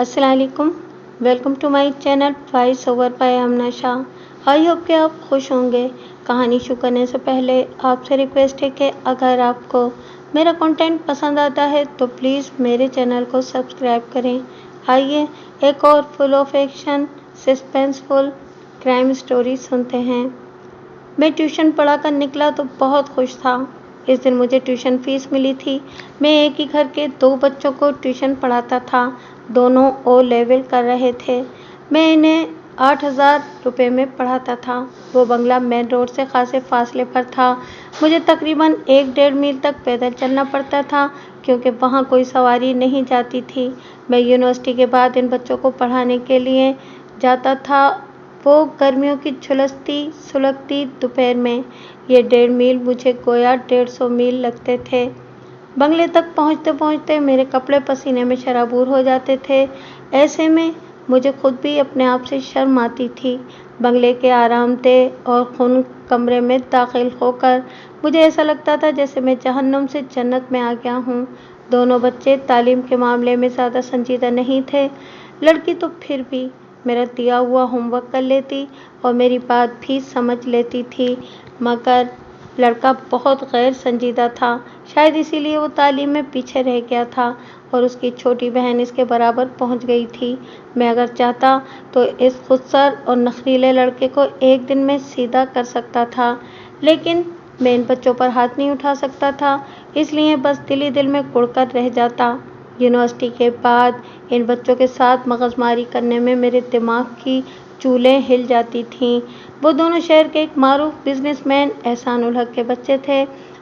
अस्सलाम वालेकुम। Welcome to my channel voice over by Amna Shah. I hope कि आप खुश होंगे। कहानी शुरू करने से पहले आपसे रिक्वेस्ट है कि अगर आपको मेरा कंटेंट पसंद आता है तो प्लीज़ मेरे चैनल को सब्सक्राइब करें। आइए एक और full of action suspenseful crime story सुनते हैं। मैं ट्यूशन पढ़ा कर निकला तो बहुत खुश था। इस दिन मुझे ट्यूशन फीस मिली थी। मैं एक ही घर के 2 बच्चों को ट्यूशन पढ़ाता था। दोनों ओ लेवल कर रहे थे। मैं इन्हें 8,000 रुपये में पढ़ाता था। वो बंगला मेन रोड से खासे फासले पर था। मुझे तकरीबन 1-1.5 मील तक पैदल चलना पड़ता था क्योंकि वहाँ कोई सवारी नहीं जाती थी। मैं यूनिवर्सिटी के बाद इन बच्चों को पढ़ाने के लिए जाता था, वो गर्मियों की झुलसती सुलगती दोपहर में। ये 1.5 मील मुझे गोया 150 मील लगते थे। बंगले तक पहुँचते पहुँचते मेरे कपड़े पसीने में शराबूर हो जाते थे। ऐसे में मुझे खुद भी अपने आप से शर्म आती थी। बंगले के आरामदेह और खुन कमरे में दाखिल होकर मुझे ऐसा लगता था जैसे मैं जहन्नुम से जन्नत में आ गया हूँ। दोनों बच्चे तालीम के मामले में ज़्यादा संजीदा नहीं थे। लड़की तो फिर भी मेरा दिया हुआ होमवर्क कर लेती और मेरी बात भी समझ लेती थी, मगर लड़का बहुत गैर संजीदा था। शायद इसीलिए वो तालीम में पीछे रह गया था और उसकी छोटी बहन इसके बराबर पहुंच गई थी। मैं अगर चाहता तो इस खुदसर और नखरीले लड़के को एक दिन में सीधा कर सकता था, लेकिन मैं इन बच्चों पर हाथ नहीं उठा सकता था, इसलिए बस दिल ही दिल में कुढ़कर रह जाता। यूनिवर्सिटी के बाद इन बच्चों के साथ मगजमारी करने में मेरे दिमाग की चूलें हिल जाती थीं। वो दोनों शहर के एक मारूफ बिजनेसमैन एहसान उल हक के बच्चे थे।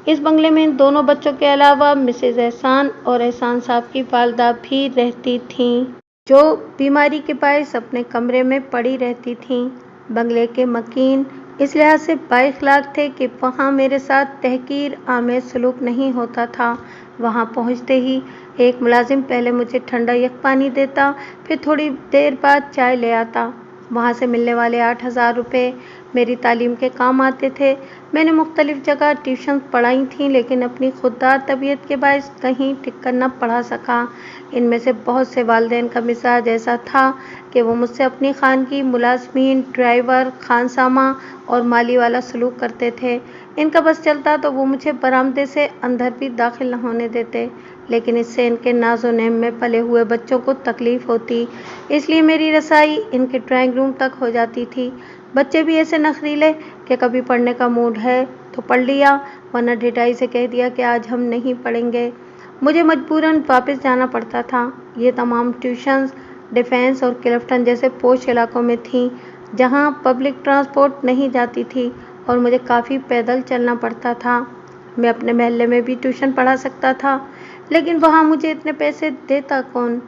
इस बंगले में इन दोनों बच्चों के अलावा मिसेज एहसान और एहसान साहब की वालदा भी रहती थीं, जो बीमारी के बायस अपने कमरे में पड़ी रहती थीं। बंगले के मकीन इस लिहाज से बाइखलाक थे कि वहाँ मेरे साथ तहकीर आमेज सलूक नहीं होता था। वहाँ पहुँचते ही एक मुलाजिम पहले मुझे ठंडा यख पानी देता, फिर थोड़ी देर बाद चाय ले आता। वहाँ से मिलने वाले 8,000 रुपये मेरी तालीम के काम आते थे। मैंने मुख्तलिफ जगह ट्यूशन पढ़ाई थीं, लेकिन अपनी खुददार तबीयत के बायस कहीं टिक कर न पढ़ा सका। इनमें से बहुत से वालिदैन का मिजाज ऐसा था कि वो मुझसे अपनी खानगी मुलाजमीन, ड्राइवर, खानसामा और माली वाला सलूक करते थे। इनका बस चलता तो वो मुझे बरामदे से अंदर भी दाखिल न होने देते, लेकिन इससे इनके नाज़ो नेम में पले हुए बच्चों को तकलीफ़ होती, इसलिए मेरी रसाई इनके ड्राइंग रूम तक हो जाती थी। बच्चे भी ऐसे नखरीले कि कभी पढ़ने का मूड है तो पढ़ लिया, वरना ढिठाई से कह दिया कि आज हम नहीं पढ़ेंगे। मुझे मजबूरन वापस जाना पड़ता था। ये तमाम ट्यूशन्स डिफेंस और क्लिफ्टन जैसे पोश इलाकों में थीं, जहाँ पब्लिक ट्रांसपोर्ट नहीं जाती थी और मुझे काफ़ी पैदल चलना पड़ता था। मैं अपने महल्ले में भी ट्यूशन पढ़ा सकता था, लेकिन वहाँ मुझे इतने पैसे देता कौन?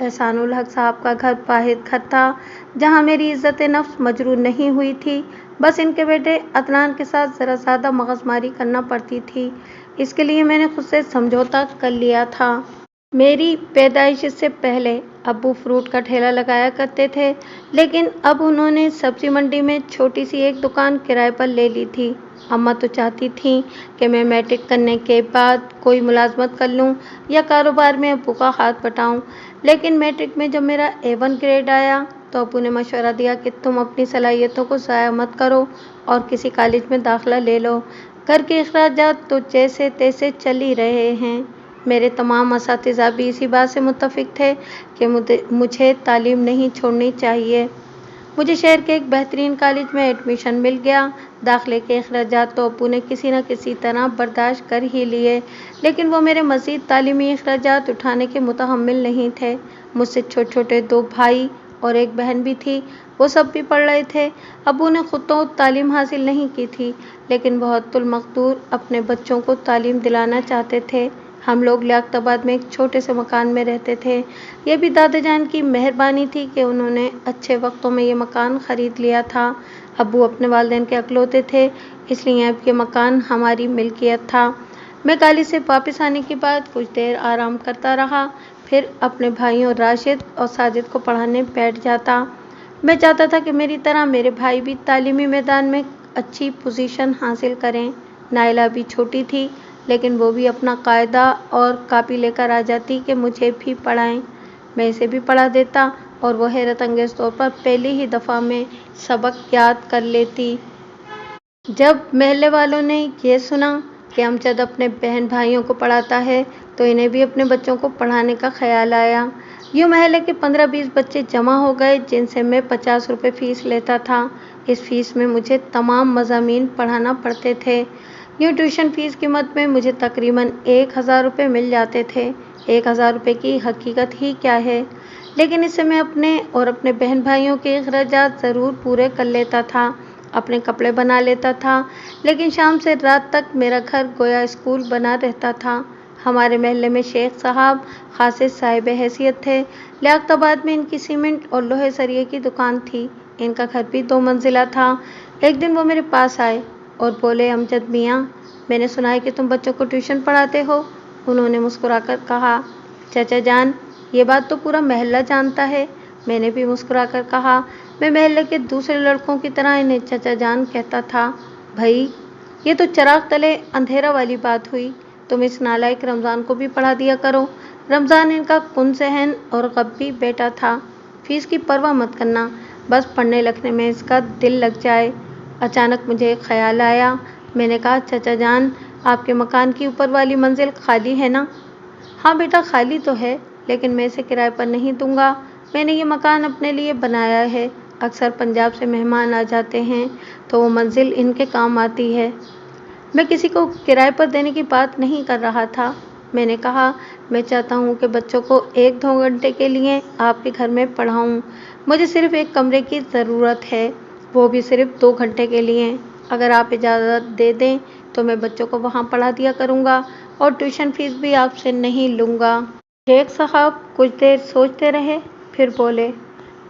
एहसानुल हक साहब का घर वाहिद घर था जहाँ मेरी इज़्ज़त नफ्स मजरूह नहीं हुई थी। बस इनके बेटे अदनान के साथ ज़रा ज़्यादा मगजमारी करना पड़ती थी, इसके लिए मैंने खुद से समझौता कर लिया था। मेरी पैदाइश से पहले अब्बू फ्रूट का ठेला लगाया करते थे, लेकिन अब उन्होंने सब्जी मंडी में छोटी सी एक दुकान किराए पर ले ली थी। अम्मा तो चाहती थीं कि मैं मैट्रिक करने के बाद कोई मुलाजमत कर लूं या कारोबार में अब्बू का हाथ बटाऊं, लेकिन मैट्रिक में जब मेरा A1 ग्रेड आया तो अब्बू ने मशवरा दिया कि तुम अपनी सलाहियतों को ज़ाया मत करो और किसी कॉलेज में दाखिला ले लो। घर के अखराजात तो जैसे तैसे चल ही रहे हैं। मेरे तमाम असातिज़ा भी इसी बात से मुत्तफिक थे कि मुझे तालीम नहीं छोड़नी चाहिए। मुझे शहर के एक बेहतरीन कॉलेज में एडमिशन मिल गया। दाखिले के अखराजात तो अब्बू ने किसी न किसी तरह बर्दाश्त कर ही लिए, लेकिन वो मेरे मज़ीद तालीमी अखराजात उठाने के मुतहम्मिल नहीं थे। मुझसे छोटे छोटे 2 भाई और एक बहन भी थी, वो सब भी पढ़ रहे थे। अब्बू ने खुद तो तालीम हासिल नहीं की थी, लेकिन बहुत मकदूर अपने बच्चों को तालीम दिलाना चाहते थे। हम लोग लियाकताबाद में एक छोटे से मकान में रहते थे। ये भी दादा जान की मेहरबानी थी कि उन्होंने अच्छे वक्तों में ये मकान ख़रीद लिया था। अब्बू अपने वालिदैन के अकलौते थे, इसलिए अब ये मकान हमारी मिल्कियत था। मैं कॉलेज से वापस आने के बाद कुछ देर आराम करता रहा, फिर अपने भाइयों राशिद और साजिद को पढ़ाने बैठ जाता। मैं चाहता था कि मेरी तरह मेरे भाई भी तालीमी मैदान में अच्छी पोजीशन हासिल करें। नाइला भी छोटी थी, लेकिन वो भी अपना कायदा और कापी लेकर आ जाती कि मुझे भी पढ़ाएं। मैं इसे भी पढ़ा देता और वो हैरत अंगेज तौर पर पहली ही दफ़ा में सबक याद कर लेती। जब मोहल्ले वालों ने ये सुना कि अमजद अपने बहन भाइयों को पढ़ाता है तो इन्हें भी अपने बच्चों को पढ़ाने का ख्याल आया। यूँ मोहल्ले के 15-20 बच्चे जमा हो गए जिनसे मैं 50 रुपये फ़ीस लेता था। इस फ़ीस में मुझे तमाम मज़ामीन पढ़ाना पड़ते थे। यूँ ट्यूशन फ़ीस की मद में मुझे तकरीबन 1000 रुपये मिल जाते थे। 1000 रुपये की हकीकत ही क्या है, लेकिन इससे मैं अपने और अपने बहन भाइयों के अखराजात ज़रूर पूरे कर लेता था, अपने कपड़े बना लेता था। लेकिन शाम से रात तक मेरा घर गोया स्कूल बना रहता था। हमारे महल्ले में शेख साहब खासे साहिब हैसियत थे। लियाकताबाद में इनकी सीमेंट और लोहे सरिये की दुकान थी। इनका घर भी 2 मंजिला था। एक दिन वो मेरे पास आए और बोले, अमजद मियाँ, मैंने सुना है कि तुम बच्चों को ट्यूशन पढ़ाते हो। उन्होंने मुस्कुराकर कहा, चाचा जान, ये बात तो पूरा महल्ला जानता है। मैंने भी मुस्कुराकर कहा। मैं महल्ले के दूसरे लड़कों की तरह इन्हें चाचा जान कहता था। भाई, ये तो चिराग तले अंधेरा वाली बात हुई। तुम इस नालायक रमज़ान को भी पढ़ा दिया करो। रमज़ान इनका कुन-सहन और गब्बी बेटा था। फ़ीस की परवाह मत करना, बस पढ़ने लिखने में इसका दिल लग जाए। अचानक मुझे एक ख्याल आया। मैंने कहा, चाचा जान, आपके मकान की ऊपर वाली मंजिल खाली है ना? हाँ बेटा, खाली तो है, लेकिन मैं इसे किराए पर नहीं दूंगा। मैंने ये मकान अपने लिए बनाया है। अक्सर पंजाब से मेहमान आ जाते हैं तो वो मंजिल इनके काम आती है। मैं किसी को किराए पर देने की बात नहीं कर रहा था। मैंने कहा, मैं चाहता हूँ कि बच्चों को 1-2 घंटे के लिए आपके घर में पढ़ाऊँ। मुझे सिर्फ एक कमरे की ज़रूरत है, वो भी सिर्फ 2 घंटे के लिए। अगर आप इजाज़त दे दें तो मैं बच्चों को वहाँ पढ़ा दिया करूँगा और ट्यूशन फ़ीस भी आपसे नहीं लूँगा। शेख साहब कुछ देर सोचते रहे, फिर बोले,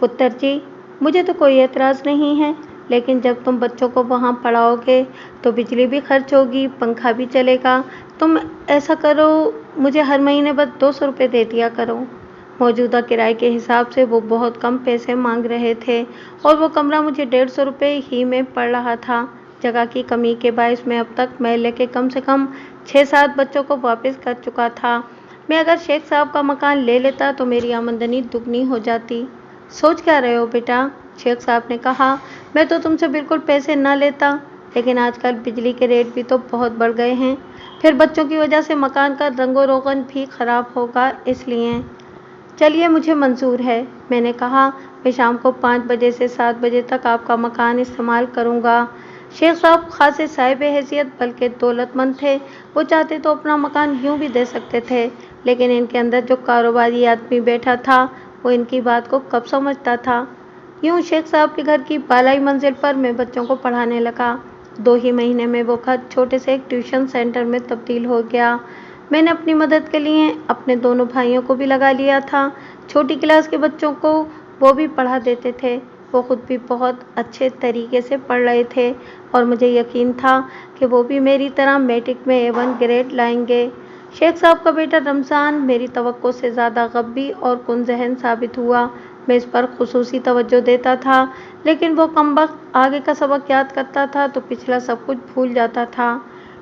पुत्र जी, मुझे तो कोई एतराज़ नहीं है, लेकिन जब तुम बच्चों को वहाँ पढ़ाओगे तो बिजली भी खर्च होगी, पंखा भी चलेगा। तुम ऐसा करो, मुझे हर महीने बस 200 रुपये दे दिया करो। मौजूदा किराए के हिसाब से वो बहुत कम पैसे मांग रहे थे और वो कमरा मुझे 150 रुपये ही में पड़ रहा था। जगह की कमी के बायस मैं अब तक महल्ले के कम से कम 6-7 बच्चों को वापस कर चुका था। मैं अगर शेख साहब का मकान ले लेता तो मेरी आमदनी दुगनी हो जाती। सोच क्या रहे हो बेटा? शेख साहब ने कहा, मैं तो तुमसे बिल्कुल पैसे ना लेता, लेकिन आजकल बिजली के रेट भी तो बहुत बढ़ गए हैं। फिर बच्चों की वजह से मकान का रंगो रोगन भी ख़राब होगा, इसलिए। चलिए, मुझे मंजूर है। मैंने कहा, मैं शाम को 5 बजे से 7 बजे तक आपका मकान इस्तेमाल करूँगा। शेख साहब खासे साहिब हैसियत बल्कि दौलतमंद थे। वो चाहते तो अपना मकान यूँ भी दे सकते थे, लेकिन इनके अंदर जो कारोबारी आदमी बैठा था वो इनकी बात को कब समझता था। यूँ शेख साहब के घर की बालाई मंजिल पर मैं बच्चों को पढ़ाने लगा। 2 ही महीने में वो घर छोटे से एक ट्यूशन सेंटर में तब्दील हो गया। मैंने अपनी मदद के लिए अपने दोनों भाइयों को भी लगा लिया था। छोटी क्लास के बच्चों को वो भी पढ़ा देते थे। वो खुद भी बहुत अच्छे तरीके से पढ़ रहे थे और मुझे यकीन था कि वो भी मेरी तरह मैट्रिक में A1 ग्रेड लाएंगे। शेख साहब का बेटा रमज़ान मेरी तवक्को से ज़्यादा गब्बी और कुन-ज़हन साबित हुआ। मैं इस पर खुसूसी तवज्जो देता था, लेकिन वो कमबख्त आगे का सबक याद करता था तो पिछला सब कुछ भूल जाता था।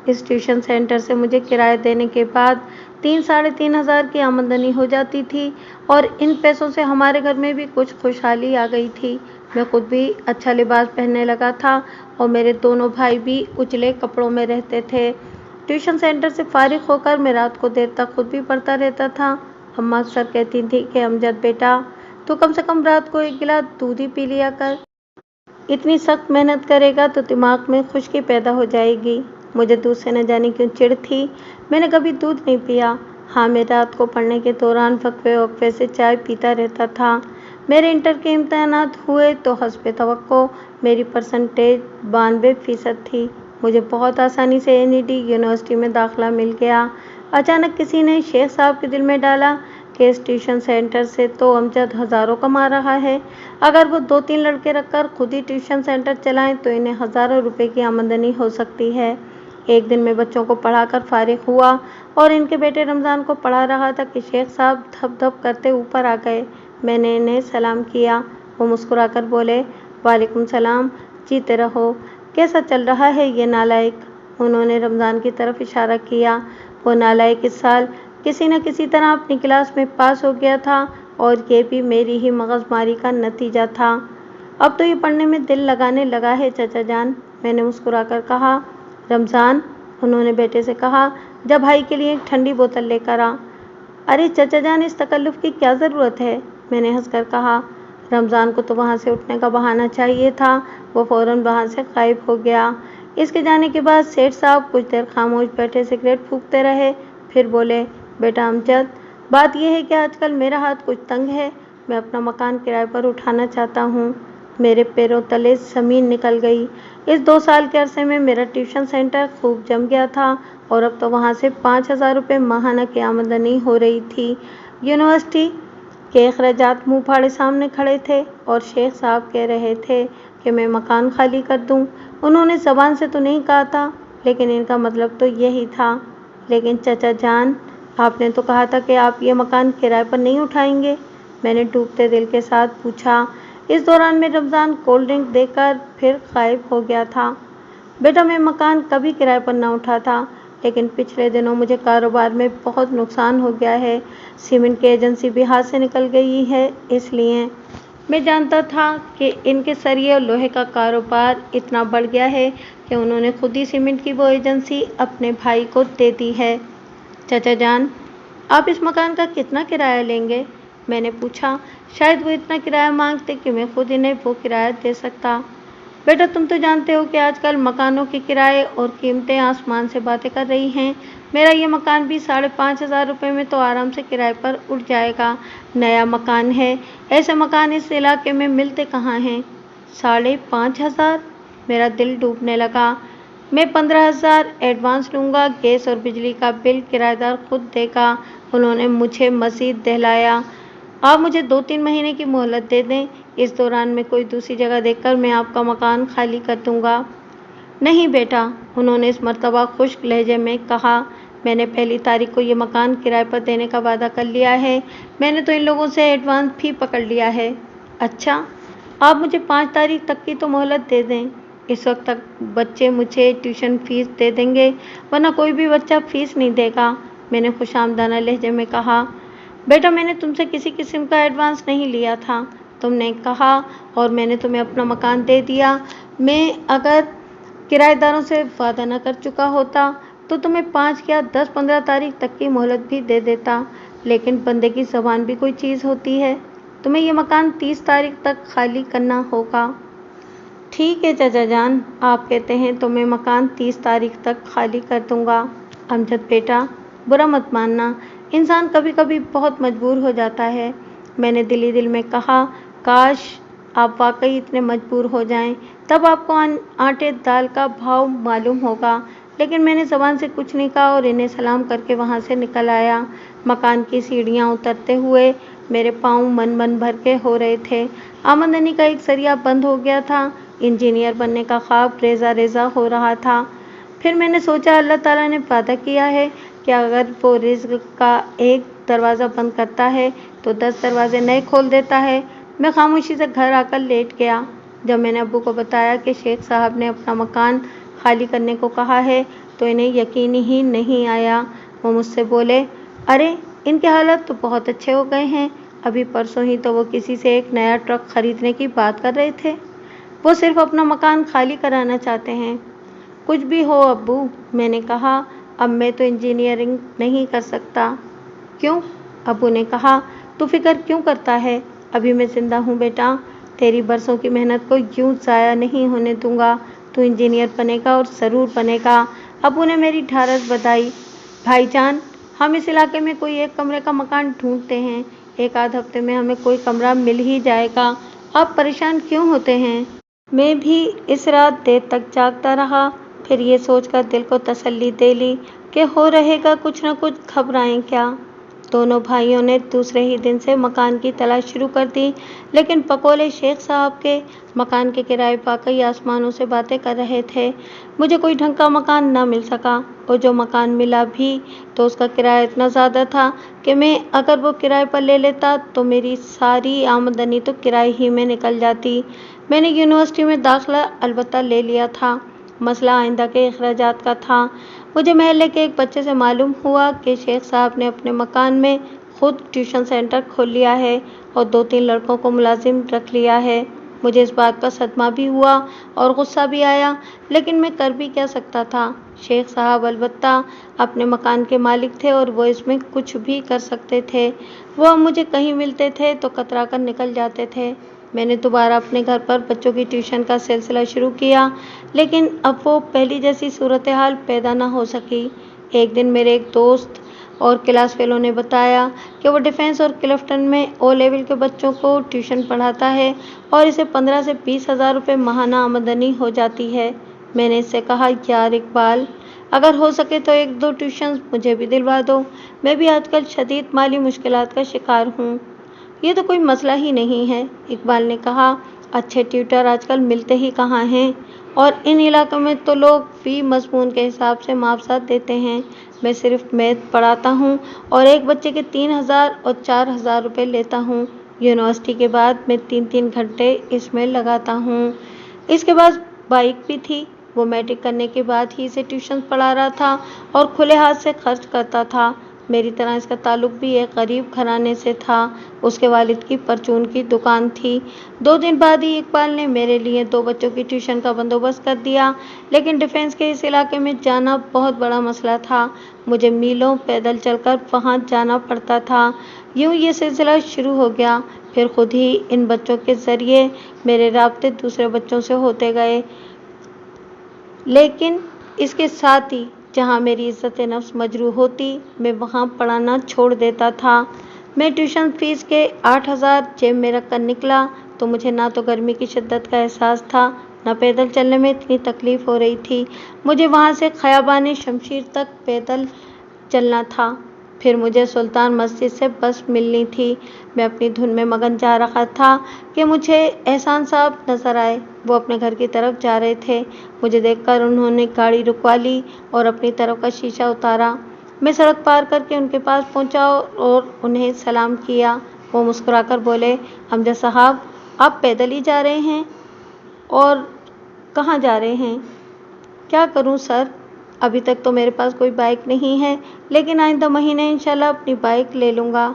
इस ट्यूशन सेंटर से मुझे किराया देने के बाद 3-3.5 हज़ार की आमदनी हो जाती थी और इन पैसों से हमारे घर में भी कुछ खुशहाली आ गई थी। मैं खुद भी अच्छा लिबास पहनने लगा था और मेरे दोनों भाई भी उजले कपड़ों में रहते थे। ट्यूशन सेंटर से फारिग होकर मैं रात को देर तक खुद भी पढ़ता रहता था। अम्मा अक्सर कहती थी कि अमजद बेटा, तो कम से कम रात को 1 गिलास दूध ही पी लिया कर। इतनी सख्त मेहनत करेगा तो दिमाग में खुश्की पैदा हो जाएगी। मुझे दूध से न जाने क्यों चिढ़ थी। मैंने कभी दूध नहीं पिया। हाँ, मैं रात को पढ़ने के दौरान वक्फे वक्फे से चाय पीता रहता था। मेरे इंटर के इम्तहानात हुए तो हस्बे तवक्को मेरी परसेंटेज 92% थी। मुझे बहुत आसानी से NED यूनिवर्सिटी में दाखिला मिल गया। अचानक किसी ने शेख साहब के दिल में डाला कि इस ट्यूशन सेंटर से तो अमजद हज़ारों कमा रहा है। अगर वो 2-3 लड़के रखकर खुद ही ट्यूशन सेंटर चलाएं तो इन्हें हज़ारों रुपए की आमदनी हो सकती है। एक दिन मैं बच्चों को पढ़ाकर फारिग हुआ और इनके बेटे रमज़ान को पढ़ा रहा था कि शेख साहब धप धप करते ऊपर आ गए। मैंने इन्हें सलाम किया। वो मुस्कुराकर बोले, वालेकुम सलाम, जीते रहो। कैसा चल रहा है ये नालायक? उन्होंने रमज़ान की तरफ इशारा किया। वो नालायक इस साल किसी न किसी तरह अपनी क्लास में पास हो गया था। اور یہ بھی میری ہی مغزماری کا نتیجہ تھا۔ اب تو یہ پڑھنے میں دل لگانے لگا ہے چچا جان، میں نے مسکرا کر کہا۔ رمضان، انہوں نے بیٹے سے کہا، جب بھائی کے لیے ایک ٹھنڈی بوتل لے کر آ۔ ارے چچا جان، اس تکلف کی کیا ضرورت ہے؟ میں نے ہنس کر کہا۔ رمضان کو تو وہاں سے اٹھنے کا بہانہ چاہیے تھا، وہ فوراً وہاں سے غائب ہو گیا۔ اس کے جانے کے بعد سیٹھ صاحب کچھ دیر خاموش بیٹھے سگریٹ پھونکتے رہے، پھر بولے، بیٹا امجد، بات یہ ہے کہ آج کل میرا ہاتھ کچھ تنگ ہے، میں اپنا مکان کرائے پر اٹھانا چاہتا ہوں۔ میرے پیروں تلے زمین نکل گئی۔ اس 2 سال کے عرصے میں میرا ٹیوشن سینٹر خوب جم گیا تھا اور اب تو وہاں سے 5,000 روپے ماہانہ کی آمدنی ہو رہی تھی۔ یونیورسٹی کے اخراجات منہ پھاڑے سامنے کھڑے تھے اور شیخ صاحب کہہ رہے تھے کہ میں مکان خالی کر دوں۔ انہوں نے زبان سے تو نہیں کہا تھا، لیکن ان کا مطلب تو یہی تھا۔ لیکن چچا جان، آپ نے تو کہا تھا کہ آپ یہ مکان کرائے پر نہیں اٹھائیں گے، میں نے ڈوبتے دل کے ساتھ پوچھا۔ اس دوران میں رمضان کولڈ ڈرنک دے کر پھر غائب ہو گیا تھا۔ بیٹا، میں مکان کبھی کرائے پر نہ اٹھا تھا، لیکن پچھلے دنوں مجھے کاروبار میں بہت نقصان ہو گیا ہے۔ سیمنٹ کی ایجنسی بھی ہاتھ سے نکل گئی ہے، اس لیے میں جانتا تھا کہ ان کے سریے اور لوہے کا کاروبار اتنا بڑھ گیا ہے کہ انہوں نے خود ہی سیمنٹ کی وہ ایجنسی اپنے بھائی کو دے دی ہے۔ چچا جان، آپ اس مکان کا کتنا کرایہ لیں گے؟ میں نے پوچھا۔ شاید وہ اتنا کرایہ مانگتے کہ میں خود انہیں وہ کرایہ دے سکتا۔ بیٹا، تم تو جانتے ہو کہ آج کل مکانوں کے کرائے اور قیمتیں آسمان سے باتیں کر رہی ہیں۔ میرا یہ مکان بھی 5,500 روپے میں تو آرام سے کرائے پر اٹھ جائے گا۔ نیا مکان ہے، ایسے مکان اس علاقے میں ملتے کہاں ہیں؟ 5,500! میرا دل ڈوبنے لگا۔ میں 15,000 ایڈوانس لوں گا، گیس اور بجلی کا بل کرایہ دار خود دے گا۔ انہوں نے مجھے مزید دہلایا۔ آپ مجھے 2-3 مہینے کی مہلت دے دیں، اس دوران میں کوئی دوسری جگہ دیکھ کر میں آپ کا مکان خالی کر دوں گا۔ نہیں بیٹا، انہوں نے اس مرتبہ خشک لہجے میں کہا، میں نے 1 تاریخ کو یہ مکان کرائے پر دینے کا وعدہ کر لیا ہے۔ میں نے تو ان لوگوں سے ایڈوانس بھی پکڑ لیا ہے۔ اچھا، آپ مجھے 5 تاریخ تک کی تو مہلت دے دیں، اس وقت تک بچے مجھے ٹیوشن فیس دے دیں گے، ورنہ کوئی بھی بچہ فیس نہیں دے گا، میں نے خوشامدانہ لہجے میں کہا۔ بیٹا، میں نے تم سے کسی قسم کا ایڈوانس نہیں لیا تھا، تم نے کہا، اور میں نے تمہیں اپنا مکان دے دیا۔ میں اگر کرایہ داروں سے وعدہ نہ کر چکا ہوتا تو تمہیں 5 یا 10-15 تاریخ تک کی مہلت بھی دے دیتا، لیکن بندے کی زبان بھی کوئی چیز ہوتی ہے۔ تمہیں یہ مکان 30 تاریخ تک خالی کرنا ہوگا۔ ٹھیک ہے چچا جان، آپ کہتے ہیں تو میں مکان 30 تاریخ تک خالی کر دوں گا۔ امجد بیٹا، برا مت ماننا، انسان کبھی کبھی بہت مجبور ہو جاتا ہے، میں نے دل ہی دل میں کہا۔ کاش آپ واقعی اتنے مجبور ہو جائیں، تب آپ کو آٹے دال کا بھاؤ معلوم ہوگا۔ لیکن میں نے زبان سے کچھ نہیں کہا اور انہیں سلام کر کے وہاں سے نکل آیا۔ مکان کی سیڑھیاں اترتے ہوئے میرے پاؤں من بھر کے ہو رہے تھے۔ آمدنی کا ایک ذریعہ بند ہو گیا تھا، انجینئر بننے کا خواب ریزہ ریزہ ہو رہا تھا۔ پھر میں نے سوچا، اللہ تعالیٰ نے وعدہ کیا ہے کہ اگر وہ رزق کا ایک دروازہ بند کرتا ہے تو 10 دروازے نئے کھول دیتا ہے۔ میں خاموشی سے گھر آ کر لیٹ گیا۔ جب میں نے ابو کو بتایا کہ شیخ صاحب نے اپنا مکان خالی کرنے کو کہا ہے تو انہیں یقین ہی نہیں آیا۔ وہ مجھ سے بولے، ارے ان کے حالات تو بہت اچھے ہو گئے ہیں، ابھی پرسوں ہی تو وہ کسی سے ایک نیا ٹرک خریدنے کی بات کر رہے تھے، وہ صرف اپنا مکان خالی کرانا چاہتے ہیں۔ کچھ بھی ہو ابو، میں نے کہا، اب میں تو انجینئرنگ نہیں کر سکتا۔ کیوں؟ ابو نے کہا، تو فکر کیوں کرتا ہے؟ ابھی میں زندہ ہوں بیٹا، تیری برسوں کی محنت کو یوں ضائع نہیں ہونے دوں گا، تو انجینئر بنے گا اور ضرور بنے گا۔ ابو نے میری ڈھارس بندھی۔ بھائی جان، ہم اس علاقے میں کوئی ایک کمرے کا مکان ڈھونڈتے ہیں، 1-8 ہفتے میں ہمیں کوئی کمرہ مل ہی جائے گا، آپ پریشان کیوں ہوتے ہیں؟ میں بھی اس رات دیر تک جاگتا رہا، پھر یہ سوچ کر دل کو تسلی دے لی کہ ہو رہے گا کچھ نہ کچھ، گھبرائیں کیا۔ دونوں بھائیوں نے دوسرے ہی دن سے مکان کی تلاش شروع کر دی، لیکن بقول شیخ صاحب کے مکان کے کرائے واقعی آسمانوں سے باتیں کر رہے تھے۔ مجھے کوئی ڈھنگ کا مکان نہ مل سکا، اور جو مکان ملا بھی تو اس کا کرایہ اتنا زیادہ تھا کہ میں اگر وہ کرائے پر لے لیتا تو میری ساری آمدنی تو کرائے ہی میں نکل جاتی۔ میں نے یونیورسٹی میں داخلہ البتہ لے لیا تھا، مسئلہ آئندہ کے اخراجات کا تھا۔ مجھے محلے کے ایک بچے سے معلوم ہوا کہ شیخ صاحب نے اپنے مکان میں खुद ट्यूशन सेंटर खोल लिया है और 2-3 लड़कों को मुलाजिम रख लिया है। मुझे इस बात पर सदमा भी हुआ और गुस्सा भी आया, लेकिन मैं कर भी क्या सकता था। शेख साहब अलबत्ता अपने मकान के मालिक थे और वो इसमें कुछ भी कर सकते थे। वो अब मुझे कहीं मिलते थे तो कतरा कर निकल जाते थे। मैंने दोबारा अपने घर पर बच्चों की ट्यूशन का सिलसिला शुरू किया, लेकिन अब वो पहली जैसी सूरत हाल पैदा न हो सकी। एक दिन मेरे एक दोस्त और क्लास फेलो ने बताया कि वो डिफेंस और क्लिफ्टन में ओ लेवल के बच्चों को ट्यूशन पढ़ाता है और इसे 15 से 20 हज़ार रुपये माहाना आमदनी हो जाती है। मैंने इससे कहा, यार इकबाल, अगर हो सके तो 1-2 ट्यूशन मुझे भी दिलवा दो। मैं भी आजकल शदीद माली मुश्किलात का शिकार हूँ। ये तो कोई मसला ही नहीं है, इकबाल ने कहा। अच्छे ट्यूटर आजकल मिलते ही कहाँ हैं, और इन इलाकों में तो लोग फी मज़मून के हिसाब से मुआवजा देते हैं। मैं सिर्फ मैथ पढ़ाता हूँ और एक बच्चे के 3,000 और 4,000 रुपये लेता हूँ। यूनिवर्सिटी के बाद मैं 3-3 घंटे इसमें लगाता हूँ। इसके बाद बाइक भी थी। वो मैट्रिक करने के बाद ही इसे ट्यूशन पढ़ा रहा था और खुले हाथ से खर्च करता था। मेरी तरह इसका ताल्लुक भी एक गरीब घराने से था। उसके वालिद की परचून की दुकान थी। 2 दिन बाद ही इकबाल ने मेरे लिए 2 बच्चों की ट्यूशन का बंदोबस्त कर दिया, लेकिन डिफेंस के इस इलाके में जाना बहुत बड़ा मसला था। मुझे मीलों पैदल चलकर वहाँ जाना पड़ता था। यूँ ये सिलसिला शुरू हो गया। फिर खुद ही इन बच्चों के ज़रिए मेरे राब्ते दूसरे बच्चों से होते गए, लेकिन इसके साथ ही जहाँ मेरी इज़्ज़त नफ्स मजरूह होती, मैं वहाँ पढ़ाना छोड़ देता था। मैं ट्यूशन फ़ीस के 8,000 जेब में रख कर निकला तो मुझे ना तो गर्मी की शिद्दत का एहसास था, न पैदल चलने में इतनी तकलीफ़ हो रही थी। मुझे वहाँ से खयाबान शमशीर तक पैदल चलना था। फिर मुझे सुल्तान मस्जिद से बस मिलनी थी। मैं अपनी धुन में मगन जा रहा था कि मुझे एहसान साहब नज़र आए। वो अपने घर की तरफ जा रहे थे। मुझे देखकर उन्होंने गाड़ी रुकवा ली और अपनी तरफ का शीशा उतारा। मैं सड़क पार करके उनके पास पहुंचा और उन्हें सलाम किया। वो मुस्कुराकर बोले, हमजा साहब, आप पैदल ही जा रहे हैं? और कहाँ जा रहे हैं? क्या करूं सर, अभी तक तो मेरे पास कोई बाइक नहीं है, लेकिन आइंदा महीने इंशाल्लाह अपनी बाइक ले लूँगा।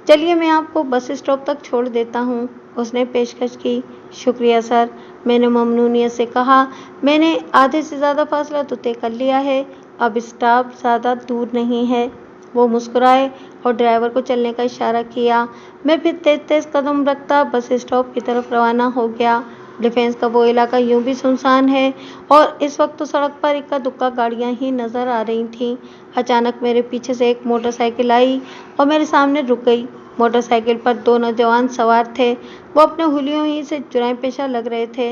चलिए मैं आपको बस स्टॉप तक छोड़ देता हूँ, उसने पेशकश की। शुक्रिया सर, मैंने ममनूनियत से कहा। मैंने आधे से ज़्यादा फासला तो तय कर लिया है, अब स्टॉप ज़्यादा दूर नहीं है। वो मुस्कुराए और ड्राइवर को चलने का इशारा किया। मैं फिर तेज़-तेज़ कदम रखता बस स्टॉप की तरफ रवाना हो गया। डिफेंस का वो इलाका यूँ भी सुनसान है और इस वक्त तो सड़क पर इक्का दुक्का गाड़ियाँ ही नज़र आ रही थीं। अचानक मेरे पीछे से एक मोटरसाइकिल आई और मेरे सामने रुक गई। मोटरसाइकिल पर 2 नौजवान सवार थे। वो अपने हुलियों ही से जुराएं पेशा लग रहे थे।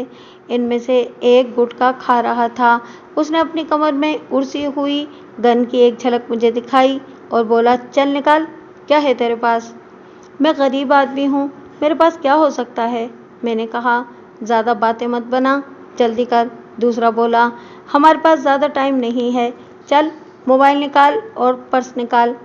इनमें से एक गुटखा खा रहा था। उसने अपनी कमर में उड़सी हुई गन की एक झलक मुझे दिखाई और बोला, चल निकाल, क्या है तेरे पास? मैं गरीब आदमी हूँ, मेरे पास क्या हो सकता है? मैंने कहा। ज़्यादा बातें मत बना, जल्दी कर। दूसरा बोला, हमारे पास ज़्यादा टाइम नहीं है, चल मोबाइल निकाल और पर्स निकाल।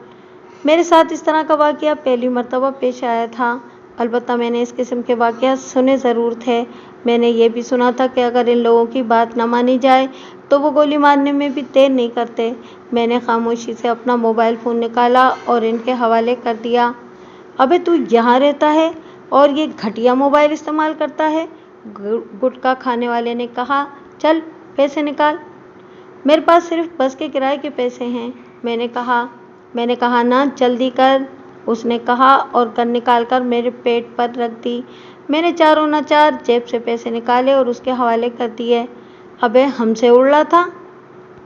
मेरे साथ इस तरह का वाक़या पहली मर्तबा पेश आया था। अलबत्ता मैंने इस किस्म के वाक़यात सुने ज़रूर थे। मैंने ये भी सुना था कि अगर इन लोगों की बात न मानी जाए तो वो गोली मारने में भी देर नहीं करते। मैंने खामोशी से अपना मोबाइल फ़ोन निकाला और इनके हवाले कर दिया। अबे तू यहाँ रहता है और ये घटिया मोबाइल इस्तेमाल करता है? गुटखा खाने वाले ने कहा। चल पैसे निकाल। मेरे पास सिर्फ बस के किराए के पैसे हैं, मैंने कहा ना, जल्दी कर, उसने कहा और गन निकाल कर मेरे पेट पर रख दी। मैंने चारों न चार जेब से पैसे निकाले और उसके हवाले कर दिए। अबे हमसे उड़ रहा था,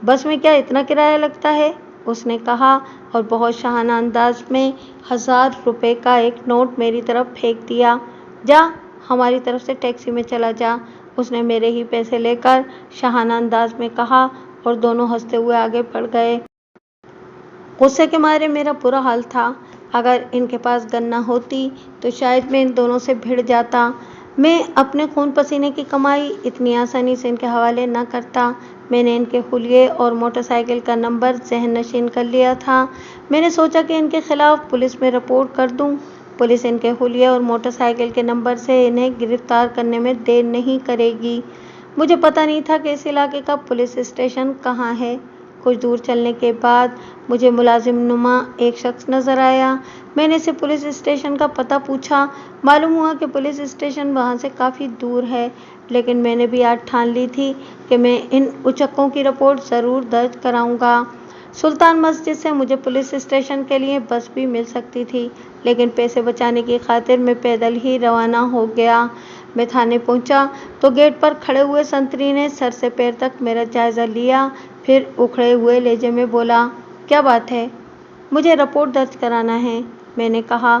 बस में क्या इतना किराया लगता है? उसने कहा और बहुत शाहाना अंदाज में 1,000 रुपये का एक नोट मेरी तरफ फेंक दिया। जा, हमारी तरफ से टैक्सी में चला जा, उसने मेरे ही पैसे लेकर शाहाना अंदाज में कहा और दोनों हंसते हुए आगे बढ़ गए। गुस्से के मारे मेरा बुरा हाल था। अगर इनके पास गन न होती तो शायद मैं इन दोनों से भिड़ जाता। मैं अपने खून पसीने की कमाई इतनी आसानी से इनके हवाले न करता। मैंने इनके हुलिये और मोटरसाइकिल का नंबर ज़हन नशीन कर लिया था। मैंने सोचा कि इनके खिलाफ पुलिस में रिपोर्ट कर दूं। पुलिस इनके हुलिये और मोटरसाइकिल के नंबर से इन्हें गिरफ्तार करने में देर नहीं करेगी। मुझे पता नहीं था कि इस इलाके का पुलिस स्टेशन कहाँ है। कुछ दूर चलने के बाद मुझे मुलाजिम नुमा एक शख्स नज़र आया। मैंने इससे पुलिस स्टेशन का पता पूछा। मालूम हुआ कि पुलिस स्टेशन वहाँ से काफ़ी दूर है, लेकिन मैंने भी आज ठान ली थी कि मैं इन उचक्कों की रिपोर्ट ज़रूर दर्ज कराऊंगा। सुल्तान मस्जिद से मुझे पुलिस स्टेशन के लिए बस भी मिल सकती थी, लेकिन पैसे बचाने की खातिर मैं पैदल ही रवाना हो गया। मैं थाने पहुंचा तो गेट पर खड़े हुए संतरी ने सर से पैर तक मेरा जायज़ा लिया, फिर उखड़े हुए लहजे में बोला, क्या बात है? मुझे रिपोर्ट दर्ज कराना है। मैंने कहा,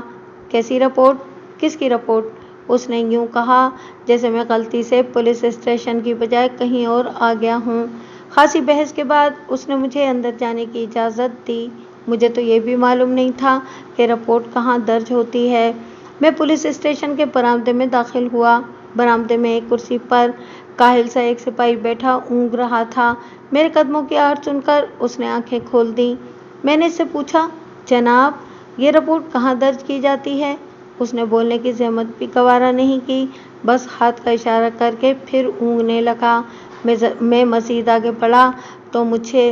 कैसी रिपोर्ट? किसकी रिपोर्ट? उसने यूं कहा जैसे मैं गलती से पुलिस स्टेशन की बजाय कहीं और आ गया हूँ। खासी बहस के बाद उसने मुझे अंदर जाने की इजाज़त दी। मुझे तो ये भी मालूम नहीं था कि रिपोर्ट कहाँ दर्ज होती है। मैं पुलिस स्टेशन के बरामदे में दाखिल हुआ। बरामदे में एक कुर्सी पर काहिल सा एक सिपाही बैठा ऊँघ रहा था। मेरे कदमों की आहट सुनकर उसने आंखें खोल दी। मैंने इससे पूछा, जनाब, ये रिपोर्ट कहाँ दर्ज की जाती है? उसने बोलने की जहमत भी गवारा नहीं की, बस हाथ का इशारा करके फिर ऊँघने लगा। मैं मज़ीद आगे बढ़ा तो मुझे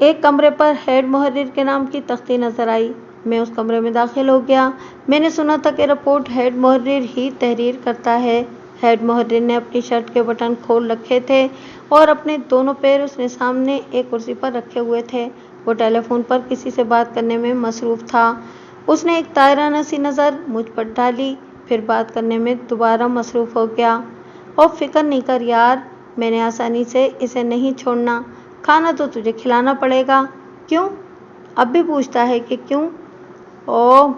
एक कमरे पर हेड मुहर्रिर के नाम की तख्ती नज़र आई। मैं उस कमरे में दाखिल हो गया। मैंने सुना था कि रिपोर्ट हेड मुहर्रिर ही तहरीर करता है। हेड मुहर्रिर ने अपनी शर्ट के बटन खोल रखे थे और अपने दोनों पैर उसने सामने एक कुर्सी पर रखे हुए थे। वो टेलीफोन पर किसी से बात करने में मसरूफ़ था। उसने एक तायराना सी नज़र मुझ पर डाली, फिर बात करने में दोबारा मसरूफ़ हो गया। और फिक्र नहीं कर यार, मैंने आसानी से इसे नहीं छोड़ना। खाना तो तुझे खिलाना पड़ेगा। क्यों? अब भी पूछता है कि क्यों? ओह,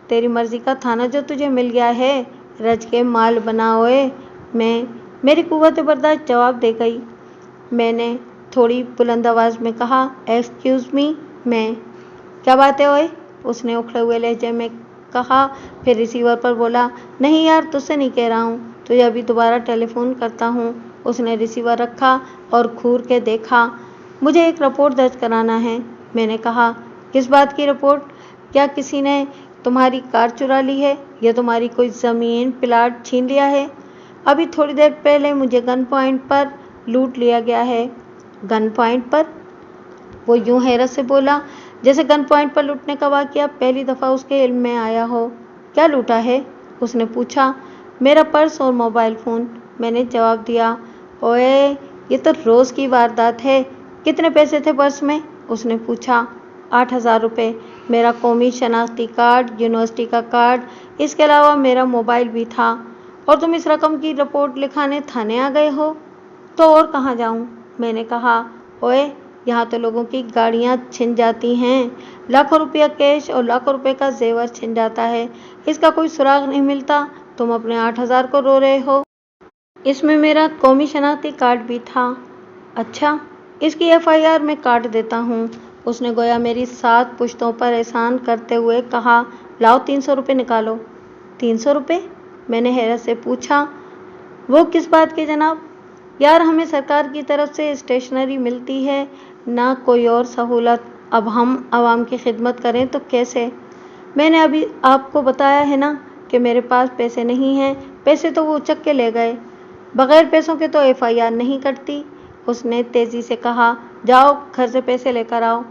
तेरी मर्जी का थाना जो तुझे मिल गया है, रज के माल बना ओए। मेरी कुव्वत बर्दाश्त जवाब दे गई। मैंने थोड़ी बुलंद आवाज़ में कहा, एक्सक्यूज़ मी, मैं। क्या बात है ओए? उसने उखड़े हुए लहजे में कहा, फिर रिसीवर पर बोला, नहीं यार, तुझसे नहीं कह रहा हूँ, तुझे अभी दोबारा टेलीफोन करता हूँ। उसने रिसीवर रखा और घूर के देखा। मुझे एक रिपोर्ट दर्ज कराना है। मैंने कहा, किस बात की रिपोर्ट? क्या किसी ने तुम्हारी कार चुरा ली है या तुम्हारी कोई ज़मीन प्लाट छीन लिया है? अभी थोड़ी देर पहले मुझे गन पॉइंट पर लूट लिया गया है। गन पॉइंट पर? वो यूं हैरत से बोला जैसे गन पॉइंट पर लूटने का वाकया पहली दफ़ा उसके इल्म में आया हो। क्या लूटा है? उसने पूछा। मेरा पर्स और मोबाइल फ़ोन, मैंने जवाब दिया। ओए, ये तो रोज़ की वारदात है। कितने पैसे थे पर्स में? उसने पूछा। 8,000 रुपये, मेरा कौमी शनाख्ती कार्ड, यूनिवर्सिटी का कार्ड, इसके अलावा मेरा मोबाइल भी था। और तुम इस रकम की रिपोर्ट लिखाने थाने आ गए हो? तो और कहाँ जाऊँ? मैंने कहा। ओए, यहाँ तो लोगों की गाड़ियाँ छिन जाती हैं, लाखों रुपया कैश और लाखों रुपए का जेवर छिन जाता है, इसका कोई सुराग नहीं मिलता। तुम अपने 8,000 को रो रहे हो। इसमें मेरा कौमी शनाख्ती कार्ड भी था। अच्छा, इसकी FIR में काट देता हूँ। उसने गोया मेरी 7 पुश्तों पर एहसान करते हुए कहा, लाओ 300 रुपये निकालो। 300 रुपये? मैंने हैरत से पूछा। वो किस बात के जनाब? यार, हमें सरकार की तरफ से स्टेशनरी मिलती है, ना कोई और सहूलत। अब हम आवाम की खिदमत करें तो कैसे? मैंने अभी आपको बताया है ना कि मेरे पास पैसे नहीं हैं। पैसे तो वो उचक के ले गए। बगैर पैसों के तो FIR नहीं कटती। उसने तेज़ी से कहा, जाओ घर से पैसे लेकर आओ।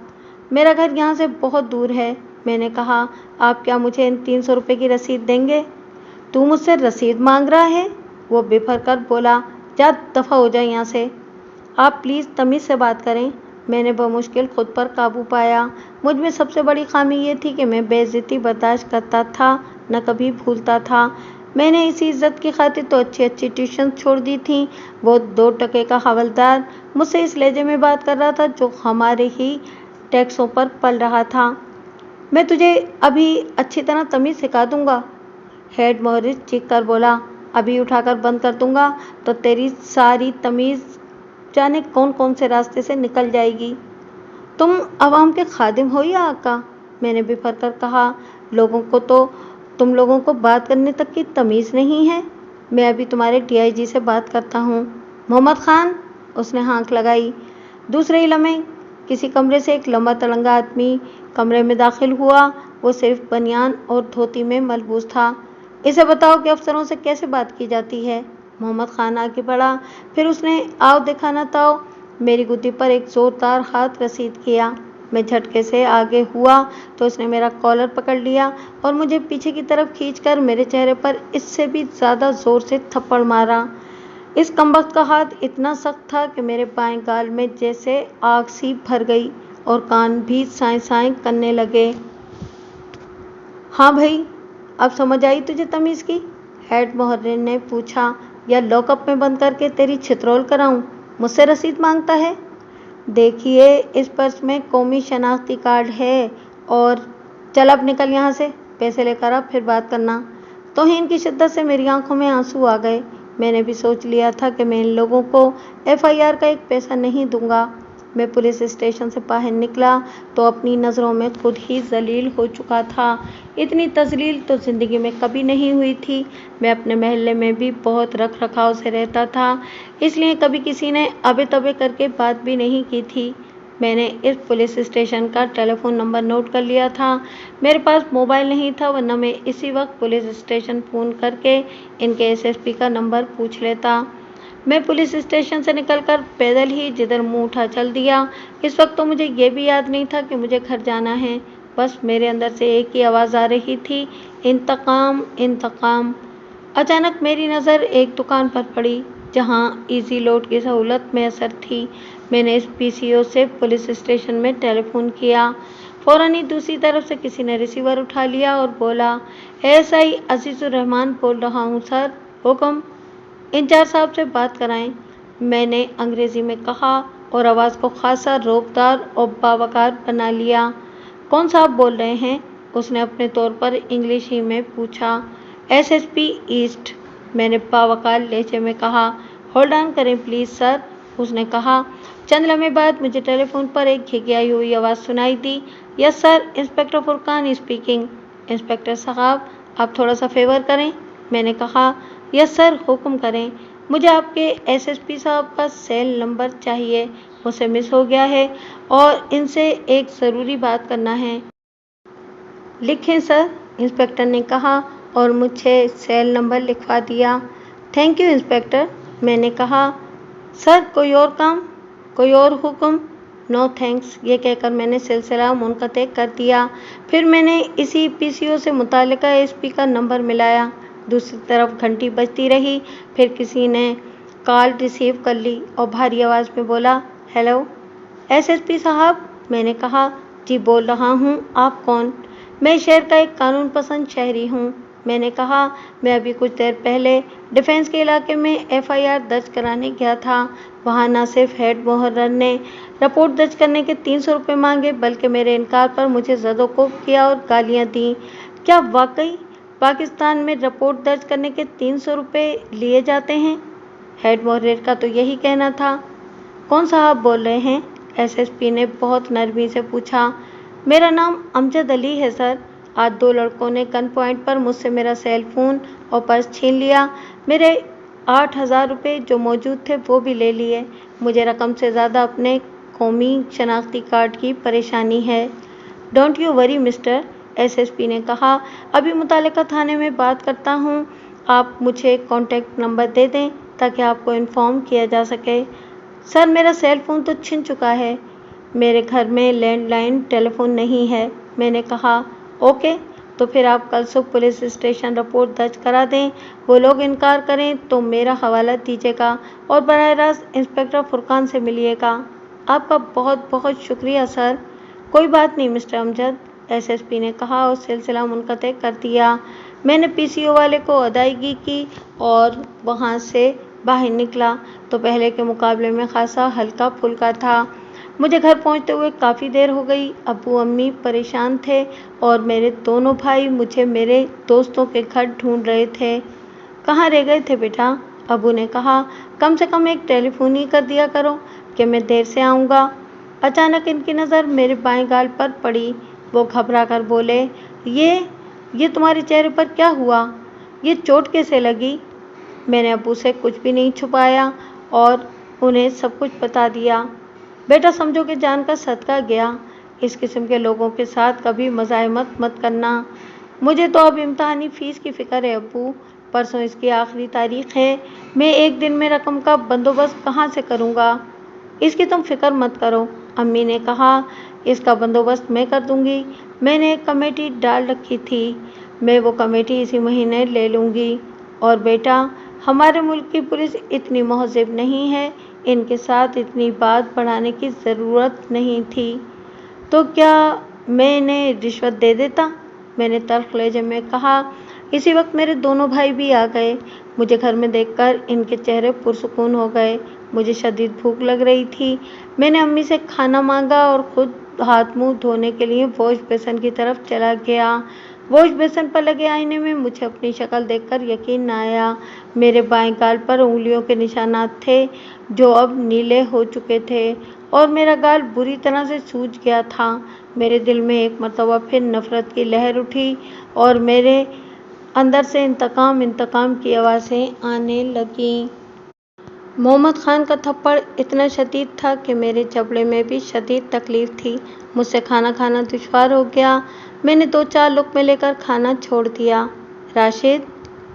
मेरा घर यहाँ से बहुत दूर है। मैंने कहा, आप क्या मुझे इन 300 रुपये की रसीद देंगे? तू मुझसे रसीद मांग रहा है? वो बिफर कर बोला, जा दफ़ा हो जाए यहाँ से। आप प्लीज़ तमीज़ से बात करें। मैंने बमुश्किल खुद पर काबू पाया। मुझ में सबसे बड़ी खामी ये थी कि मैं बेइज्जती बर्दाश्त करता था, न कभी भूलता था। मैंने इसी इज्जत की खातिर तो अच्छी अच्छी ट्यूशन छोड़ दी थी। वो 2 टके का हवलदार मुझसे इस लहजे में बात कर रहा था जो हमारे ही टैक्सों पर पल रहा था। मैं तुझे अभी अच्छी तरह तमीज़ सिखा दूंगा। हेड मुहर्रिर चीख कर बोला, अभी उठाकर बंद कर दूंगा तो तेरी सारी तमीज़ जाने कौन कौन से रास्ते से निकल जाएगी। तुम अवाम के खादिम हो या आका? मैंने बिफर कर कहा, तुम लोगों को बात करने तक की तमीज़ नहीं है। मैं अभी तुम्हारे DIG से बात करता हूँ। मोहम्मद खान, उसने हाँक लगाई। दूसरे ही लम्हे किसी कमरे से एक लंबा तलंगा आदमी कमरे में दाखिल हुआ। वो सिर्फ बनियान और धोती में मलबूस था। इसे बताओ कि अफसरों से कैसे बात की जाती है। मोहम्मद खान आगे बढ़ा। फिर उसने आओ दिखाना ताओ मेरी गुद्दी पर एक जोरदार हाथ रसीद किया। मैं झटके से आगे हुआ तो उसने मेरा कॉलर पकड़ लिया और मुझे पीछे की तरफ खींचकर मेरे चेहरे पर इससे भी ज़्यादा ज़ोर से थप्पड़ मारा। इस कमबख्त का हाथ इतना सख्त था कि मेरे बाएं गाल में जैसे आग सी भर गई और कान भी साएं साएं करने लगे। हाँ भाई, अब समझ आई तुझे तमीज़ की? हेड मोहर्रिर ने पूछा। या लॉकअप में बंद करके तेरी छितरौल कराऊं? मुझसे रसीद मांगता है? देखिए, इस पर्स में कौमी शनाख्ती कार्ड है और चल अब निकल यहाँ से, पैसे लेकर आ, फिर बात करना। तौहीन की शिद्दत से मेरी आंखों में आंसू आ गए। मैंने भी सोच लिया था कि मैं इन लोगों को FIR का एक पैसा नहीं दूंगा। मैं पुलिस स्टेशन से बाहर निकला तो अपनी नज़रों में खुद ही जलील हो चुका था। इतनी तजलील तो ज़िंदगी में कभी नहीं हुई थी। मैं अपने महल्ले में भी बहुत रख रखाव से रहता था, इसलिए कभी किसी ने अबे तबे करके बात भी नहीं की थी। मैंने इस पुलिस स्टेशन का टेलीफोन नंबर नोट कर लिया था। मेरे पास मोबाइल नहीं था, वरना मैं इसी वक्त पुलिस स्टेशन फ़ोन करके इनके SSP का नंबर पूछ लेता। मैं पुलिस स्टेशन से निकलकर पैदल ही जिधर मुंह उठा चल दिया। इस वक्त तो मुझे ये भी याद नहीं था कि मुझे घर जाना है। बस मेरे अंदर से एक ही आवाज़ आ रही थी, इंतकाम इंतकाम। अचानक मेरी नज़र एक दुकान पर पड़ी जहां इजी लोड की सहूलत मैसर थी। मैंने इस PCO से पुलिस स्टेशन में टेलीफोन किया। फ़ौरन ही दूसरी तरफ से किसी ने रिसीवर उठा लिया और बोला, SI अजीज़ुर रहमान बोल रहा हूँ सर, हुक्म। इंचार्ज साहब से बात कराएं, मैंने अंग्रेज़ी में कहा और आवाज़ को खासा रौबदार और बावकार बना लिया। कौन साहब बोल रहे हैं? उसने अपने तौर पर इंग्लिश ही में पूछा। SSP ईस्ट, मैंने बावकार लहजे में कहा। होल्ड ऑन करें प्लीज़ सर, उसने कहा। चंद लम्हे बाद मुझे टेलीफोन पर एक घिघियाई हुई आवाज़ सुनाई दी। Yes sir, inspector Furqan speaking. Inspector साहब, आप थोड़ा सा फेवर करें, मैंने कहा। यस सर, हुक्म करें। मुझे आपके SSP साहब का सेल नंबर चाहिए, मुझसे मिस हो गया है और इनसे एक ज़रूरी बात करना है। लिखें सर, इंस्पेक्टर ने कहा और मुझे सेल नंबर लिखवा दिया। थैंक यू इंस्पेक्टर, मैंने कहा। सर, कोई और काम, कोई और हुक्म? नो थैंक्स, ये कहकर मैंने सिलसिला मुनक़ते कर दिया। फिर मैंने इसी PCO से मुतालिका SP का नंबर मिलाया। दूसरी तरफ घंटी बजती रही। फिर किसी ने कॉल रिसीव कर ली और भारी आवाज़ में बोला, हेलो SSP साहब, मैंने कहा। जी बोल रहा हूँ, आप कौन? मैं शहर का एक कानून पसंद शहरी हूँ, मैंने कहा। मैं अभी कुछ देर पहले डिफेंस के इलाके में FIR दर्ज कराने गया था। वहाँ न सिर्फ हेड मोहर्रिर ने रिपोर्ट दर्ज करने के 300 रुपये मांगे, बल्कि मेरे इनकार पर मुझे ज़दोकोब किया और गालियाँ दी। क्या वाकई पाकिस्तान में रिपोर्ट दर्ज करने के 300 रुपये लिए जाते हैं? हेड मोहर्रिर का तो यही कहना था। कौन साहब बोल रहे हैं? SSP ने बहुत नरमी से पूछा। मेरा नाम अमजद अली है सर। आज 2 लड़कों ने गन पॉइंट पर मुझसे मेरा सेल फ़ोन और पर्स छीन लिया। मेरे 8,000 रुपये जो मौजूद थे वो भी ले लिए। मुझे रकम से ज़्यादा अपने कौमी शनाख्ती कार्ड की परेशानी है। Don't you worry mister, SSP ने कहा। अभी मुतालिका थाने में बात करता हूँ। आप मुझे कॉन्टैक्ट नंबर दे दें ताकि आपको इन्फॉर्म किया जा सके। सर, मेरा सेल फ़ोन तो छिन चुका है, मेरे घर में लैंडलाइन टेलीफोन नहीं है, मैंने कहा। ओके, तो फिर आप कल सुबह पुलिस स्टेशन रिपोर्ट दर्ज करा दें। वो लोग इनकार करें तो मेरा हवाला दीजिएगा और बराह रास्त इंस्पेक्टर फुरकान से मिलिएगा। आपका बहुत बहुत शुक्रिया सर। कोई बात नहीं मिस्टर अमजद, SSP ने कहा और सिलसिला मुनक़ते कर दिया। मैंने PCO वाले को अदायगी की और वहाँ से बाहर निकला तो पहले के मुकाबले में खासा हल्का फुल्का था। मुझे घर पहुंचते हुए काफ़ी देर हो गई। अब्बू अम्मी परेशान थे और मेरे दोनों भाई मुझे मेरे दोस्तों के घर ढूंढ रहे थे। कहाँ रह गए थे बेटा? अब्बू ने कहा। कम से कम एक टेलीफोन ही कर दिया करो कि मैं देर से आऊँगा। अचानक इनकी नज़र मेरे बाएं गाल पर पड़ी। वो घबरा कर बोले, ये तुम्हारे चेहरे पर क्या हुआ? ये चोट कैसे लगी? मैंने अब्बू से कुछ भी नहीं छुपाया और उन्हें सब कुछ बता दिया। बेटा, समझो कि जान का सदका गया। इस किस्म के लोगों के साथ कभी मज़ाहमत मत करना। मुझे तो अब इम्तहानी फ़ीस की फ़िक्र है अब्बू। परसों इसकी आखिरी तारीख है। मैं एक दिन में रकम का बंदोबस्त कहाँ से करूँगा? اس کی تم فکر مت کرو۔ امی نے کہا اس کا بندوبست میں کر دوں گی، میں نے ایک کمیٹی ڈال رکھی تھی، میں وہ کمیٹی اسی مہینے لے لوں گی۔ اور بیٹا ہمارے ملک کی پولیس اتنی مہذب نہیں ہے، ان کے ساتھ اتنی بات بڑھانے کی ضرورت نہیں تھی۔ تو کیا میں انہیں رشوت دے دیتا؟ میں نے تلخ لہجے میں کہا۔ اسی وقت میرے دونوں بھائی بھی آ گئے۔ مجھے گھر میں دیکھ کر ان کے چہرے پرسکون ہو گئے۔ مجھے شدید بھوک لگ رہی تھی۔ میں نے امی سے کھانا مانگا اور خود ہاتھ منہ دھونے کے لیے واش بیسن کی طرف چلا گیا۔ واش بیسن پر لگے آئینے میں مجھے اپنی شکل دیکھ کر یقین نہ آیا۔ میرے بائیں گال پر انگلیوں کے نشانات تھے جو اب نیلے ہو چکے تھے اور میرا گال بری طرح سے سوج گیا تھا۔ میرے دل میں ایک مرتبہ پھر نفرت کی لہر اٹھی اور میرے اندر سے انتقام کی آوازیں آنے لگیں۔ محمد خان کا تھپڑ اتنا شدید تھا کہ میرے جبڑے میں بھی شدید تکلیف تھی۔ مجھ سے کھانا کھانا دشوار ہو گیا۔ میں نے 2-4 لقمے لے کر کھانا چھوڑ دیا۔ راشد،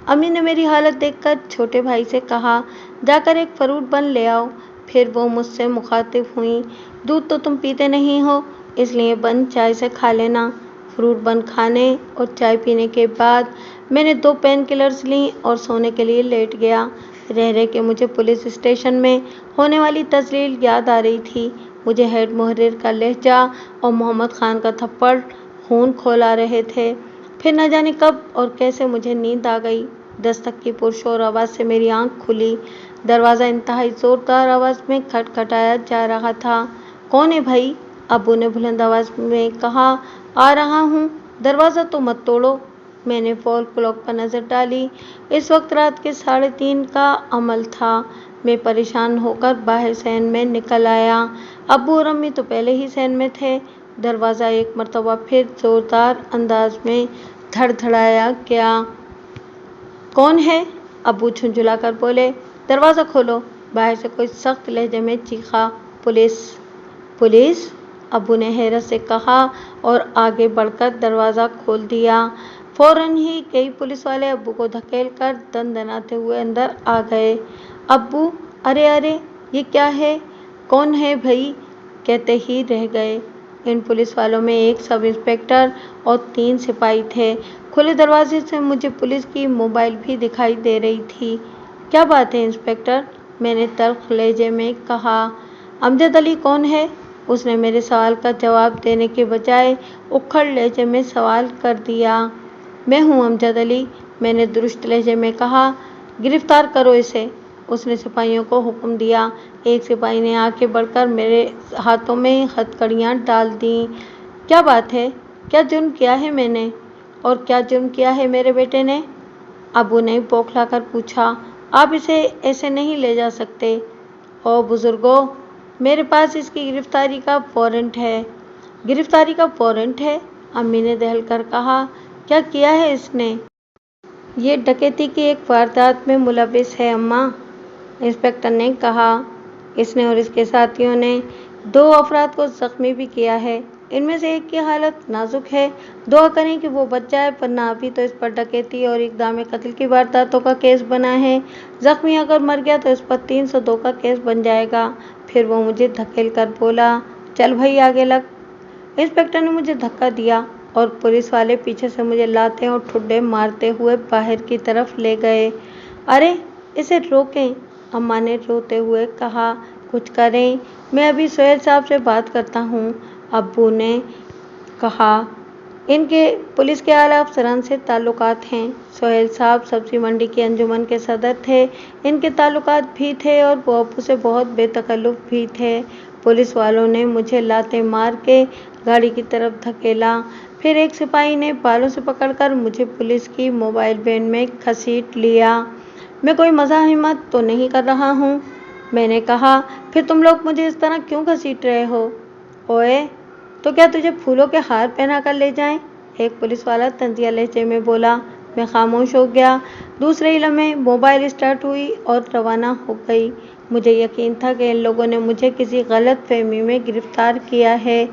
امی نے میری حالت دیکھ کر چھوٹے بھائی سے کہا، جا کر ایک فروٹ بن لے آؤ۔ پھر وہ مجھ سے مخاطب ہوئیں، دودھ تو تم پیتے نہیں ہو، اس لیے بن چائے سے کھا لینا۔ فروٹ بن کھانے اور چائے پینے کے بعد میں نے 2 پین کلرز لیں اور سونے کے لیے لیٹ گیا۔ رہ کے مجھے پولیس اسٹیشن میں ہونے والی تذلیل یاد آ رہی تھی۔ مجھے ہیڈ محرر کا لہجہ اور محمد خان کا تھپڑ خون کھولا رہے تھے۔ پھر نہ جانے کب اور کیسے مجھے نیند آ گئی۔ دستک کی پرشور آواز سے میری آنکھ کھلی۔ دروازہ انتہائی زوردار آواز میں کھٹکھٹایا جا رہا تھا۔ کون ہے بھائی؟ ابو نے بلند آواز میں کہا۔ آ رہا ہوں، دروازہ تو مت توڑو۔ میں نے وال کلاک پر نظر ڈالی۔ اس وقت رات کے 3:30 کا عمل تھا۔ میں پریشان ہو کر باہر صحن میں نکل آیا۔ ابو اور امی تو پہلے ہی صحن میں تھے۔ دروازہ ایک مرتبہ پھر زوردار انداز میں دھڑدھڑایا گیا۔ کون ہے؟ ابو جھنجھلا کر بولے۔ دروازہ کھولو، باہر سے کوئی سخت لہجے میں چیخا۔ پولیس! پولیس! ابو نے حیرت سے کہا اور آگے بڑھ کر دروازہ کھول دیا۔ فوراً ہی کئی پولیس والے ابو کو دھکیل کر دندناتے ہوئے اندر آ گئے۔ ابو! ارے یہ کیا ہے؟ کون ہے بھائی؟ کہتے ہی رہ گئے۔ ان پولیس والوں میں ایک سب انسپکٹر اور 3 سپاہی تھے۔ کھلے دروازے سے مجھے پولیس کی موبائل بھی دکھائی دے رہی تھی۔ کیا بات ہے انسپکٹر؟ میں نے تلخ لہجے میں کہا۔ امجد علی کون ہے؟ اس نے میرے سوال کا جواب دینے کے بجائے اکھڑ لہجے میں سوال کر دیا۔ میں ہوں امجد علی، میں نے درست لہجے میں کہا۔ گرفتار کرو اسے، اس نے سپاہیوں کو حکم دیا۔ ایک سپاہی نے آگے بڑھ کر میرے ہاتھوں میں ہتھکڑیاں ڈال دیں۔ کیا بات ہے؟ کیا جرم کیا ہے میں نے؟ اور کیا جرم کیا ہے میرے بیٹے نے؟ ابو نے بوکھلا کر پوچھا۔ آپ اسے ایسے نہیں لے جا سکتے۔ او بزرگوں، میرے پاس اس کی گرفتاری کا وارنٹ ہے۔ گرفتاری کا وارنٹ ہے؟ امی نے دہل کر کہا۔ کیا کیا ہے اس نے؟ یہ ڈکیتی کی ایک واردات میں ملوث ہے اماں، انسپکٹر نے کہا۔ اس نے اور اس کے ساتھیوں نے 2 افراد کو زخمی بھی کیا ہے۔ ان میں سے ایک کی حالت نازک ہے۔ دعا کریں کہ وہ بچ جائے، ورنہ ابھی تو اس پر ڈکیتی اور اقدام قتل کی وارداتوں کا کیس بنا ہے۔ زخمی اگر مر گیا تو اس پر 302 کا کیس بن جائے گا۔ پھر وہ مجھے دھکیل کر بولا، چل بھائی آگے لگ۔ انسپکٹر نے مجھے دھکا دیا اور پولیس والے پیچھے سے مجھے لاتے اور ٹھڈے مارتے ہوئے باہر کی طرف لے گئے۔ ارے اسے روکیں، اماں نے روتے ہوئے کہا۔ کچھ کریں، میں ابھی سہیل صاحب سے بات کرتا ہوں، ابو نے کہا۔ ان کے پولیس کے اعلیٰ افسران سے تعلقات ہیں۔ سہیل صاحب سبزی منڈی کی انجمن کے صدر تھے۔ ان کے تعلقات بھی تھے اور وہ ابو سے بہت بے تکلف بھی تھے۔ پولیس والوں نے مجھے لاتیں مار کے گاڑی کی طرف دھکیلا۔ پھر ایک سپاہی نے بالوں سے پکڑ کر مجھے پولیس کی موبائل وین میں گھسیٹ لیا۔ میں کوئی مزاحمت تو نہیں کر رہا ہوں؟ میں نے کہا۔ پھر تم لوگ مجھے اس طرح کیوں گھسیٹ رہے ہو؟ اوئے تو کیا تجھے پھولوں کے ہار پہنا کر لے جائیں؟ ایک پولیس والا طنزیہ لہجے میں بولا۔ میں خاموش ہو گیا۔ دوسرے ہی لمحے موبائل اسٹارٹ ہوئی اور روانہ ہو گئی۔ مجھے یقین تھا کہ ان لوگوں نے مجھے کسی غلط فہمی میں گرفتار کیا ہے،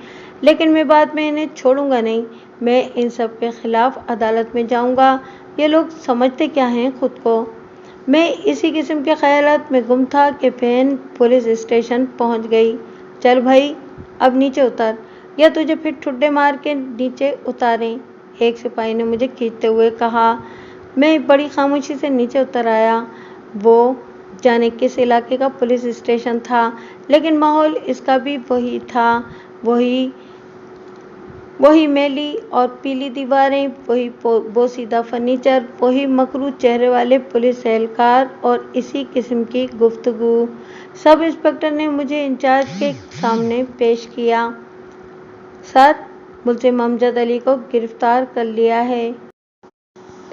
لیکن میں بعد میں انہیں چھوڑوں گا نہیں۔ میں ان سب کے خلاف عدالت میں جاؤں گا۔ یہ لوگ سمجھتے کیا ہیں خود کو؟ मैं इसी किस्म के ख्यालात में गुम था कि वैन पुलिस स्टेशन पहुंच गई। चल भाई, अब नीचे उतर या तुझे फिर ठुड्डे मार के नीचे उतारें, एक सिपाही ने मुझे खींचते हुए कहा। मैं बड़ी खामोशी से नीचे उतर आया। वो जाने किस इलाके का पुलिस स्टेशन था, लेकिन माहौल इसका भी वही था। वही मैली और पीली दीवारें, वही बोसीदा फर्नीचर, वही मकरू चेहरे वाले पुलिस एहलकार और इसी किस्म की गुफ्तगू। सब इंस्पेक्टर ने मुझे इंचार्ज के सामने पेश किया। सर, मुलजिम अमजद अली को गिरफ्तार कर लिया है।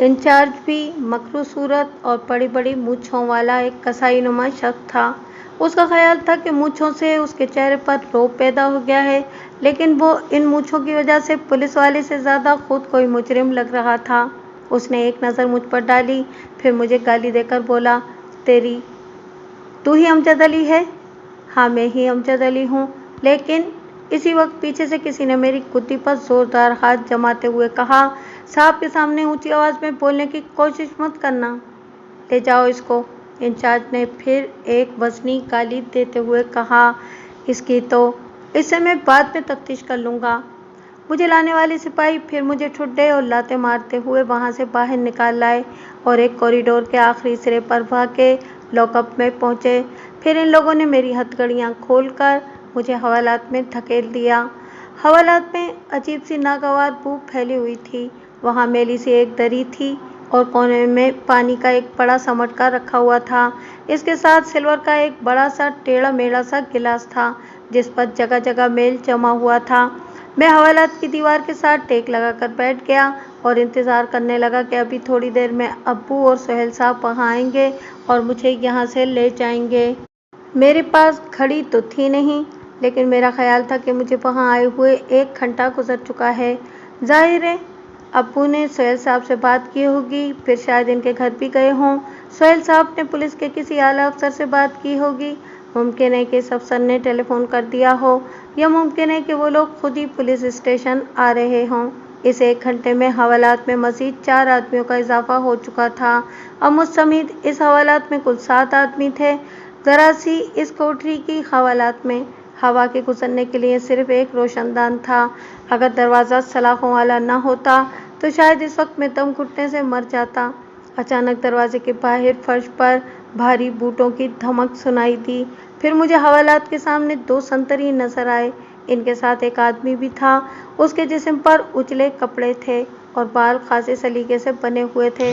इंचार्ज भी मकरू सूरत और बड़ी बड़ी मूंछों वाला एक कसाईनुमा शख्स था। उसका ख्याल था कि मूंछों से उसके चेहरे पर रौब पैदा हो गया है, लेकिन वो इन मूंछों की वजह से पुलिस वाले से ज़्यादा खुद कोई मुजरिम लग रहा था। उसने एक नज़र मुझ पर डाली, फिर मुझे गाली देकर बोला, तू ही अमजद अली है? हाँ, मैं ही अमजद अली हूँ। लेकिन इसी वक्त पीछे से किसी ने मेरी कुत्ती पर जोरदार हाथ जमाते हुए कहा, साहब के सामने ऊंची आवाज़ में बोलने की कोशिश मत करना। ले जाओ इसको। इंचार्ज ने फिर एक वज़नी गाली देते हुए कहा, इससे मैं बाद में तफ्तीश कर लूँगा। मुझे लाने वाले सिपाही फिर मुझे ठुड्डे और लाते मारते हुए वहाँ से बाहर निकाल लाए और एक कॉरिडोर के आखिरी सिरे पर भागे लॉकअप में पहुँचे। फिर इन लोगों ने मेरी हथकड़ियाँ खोलकर मुझे हवालात में धकेल दिया। हवालात में अजीब सी नागवार बू फैली हुई थी। वहाँ मैली सी एक दरी थी और कोने में पानी का एक बड़ा सा मटका रखा हुआ था। इसके साथ सिल्वर का एक बड़ा सा टेढ़ा मेढ़ा सा गिलास था, जिस पर जगह जगह मैल जमा हुआ था। मैं हवालात की दीवार के साथ टेक लगाकर बैठ गया और इंतज़ार करने लगा कि अभी थोड़ी देर में अब्बू और सुहेल साहब वहाँ आएंगे और मुझे यहाँ से ले जाएंगे। मेरे पास घड़ी तो थी नहीं, लेकिन मेरा ख्याल था कि मुझे वहाँ आए हुए 1 घंटा गुजर चुका है। जाहिर है अब्बू ने सुहेल साहब से बात की होगी, फिर शायद इनके घर भी गए हों। सुहेल साहब ने पुलिस के किसी आला अफसर से बात की होगी। मुमकिन है कि इस अफसर ने टेलीफोन कर दिया हो, या मुमकिन है कि वो लोग खुद ही पुलिस स्टेशन आ रहे हों। इस 1 घंटे में हवालात में मज़ीद 4 आदमियों का इजाफा हो चुका था। अब मुझ समेत इस हवालात में कुल 7 आदमी थे। ज़रा सी इस कोठरी की हवालात में हवा के गुजरने के लिए सिर्फ एक रोशनदान था। अगर दरवाज़ा सलाखों वाला न होता तो शायद इस वक्त मैं दम घुटने से मर जाता। अचानक दरवाजे के बाहर फर्श पर भारी बूटों की धमक सुनाई दी। फिर मुझे हवालात के सामने 2 संतरी नजर आए। इनके साथ एक आदमी भी था। उसके जिस्म पर उजले कपड़े थे और बाल खासे सलीके से बने हुए थे।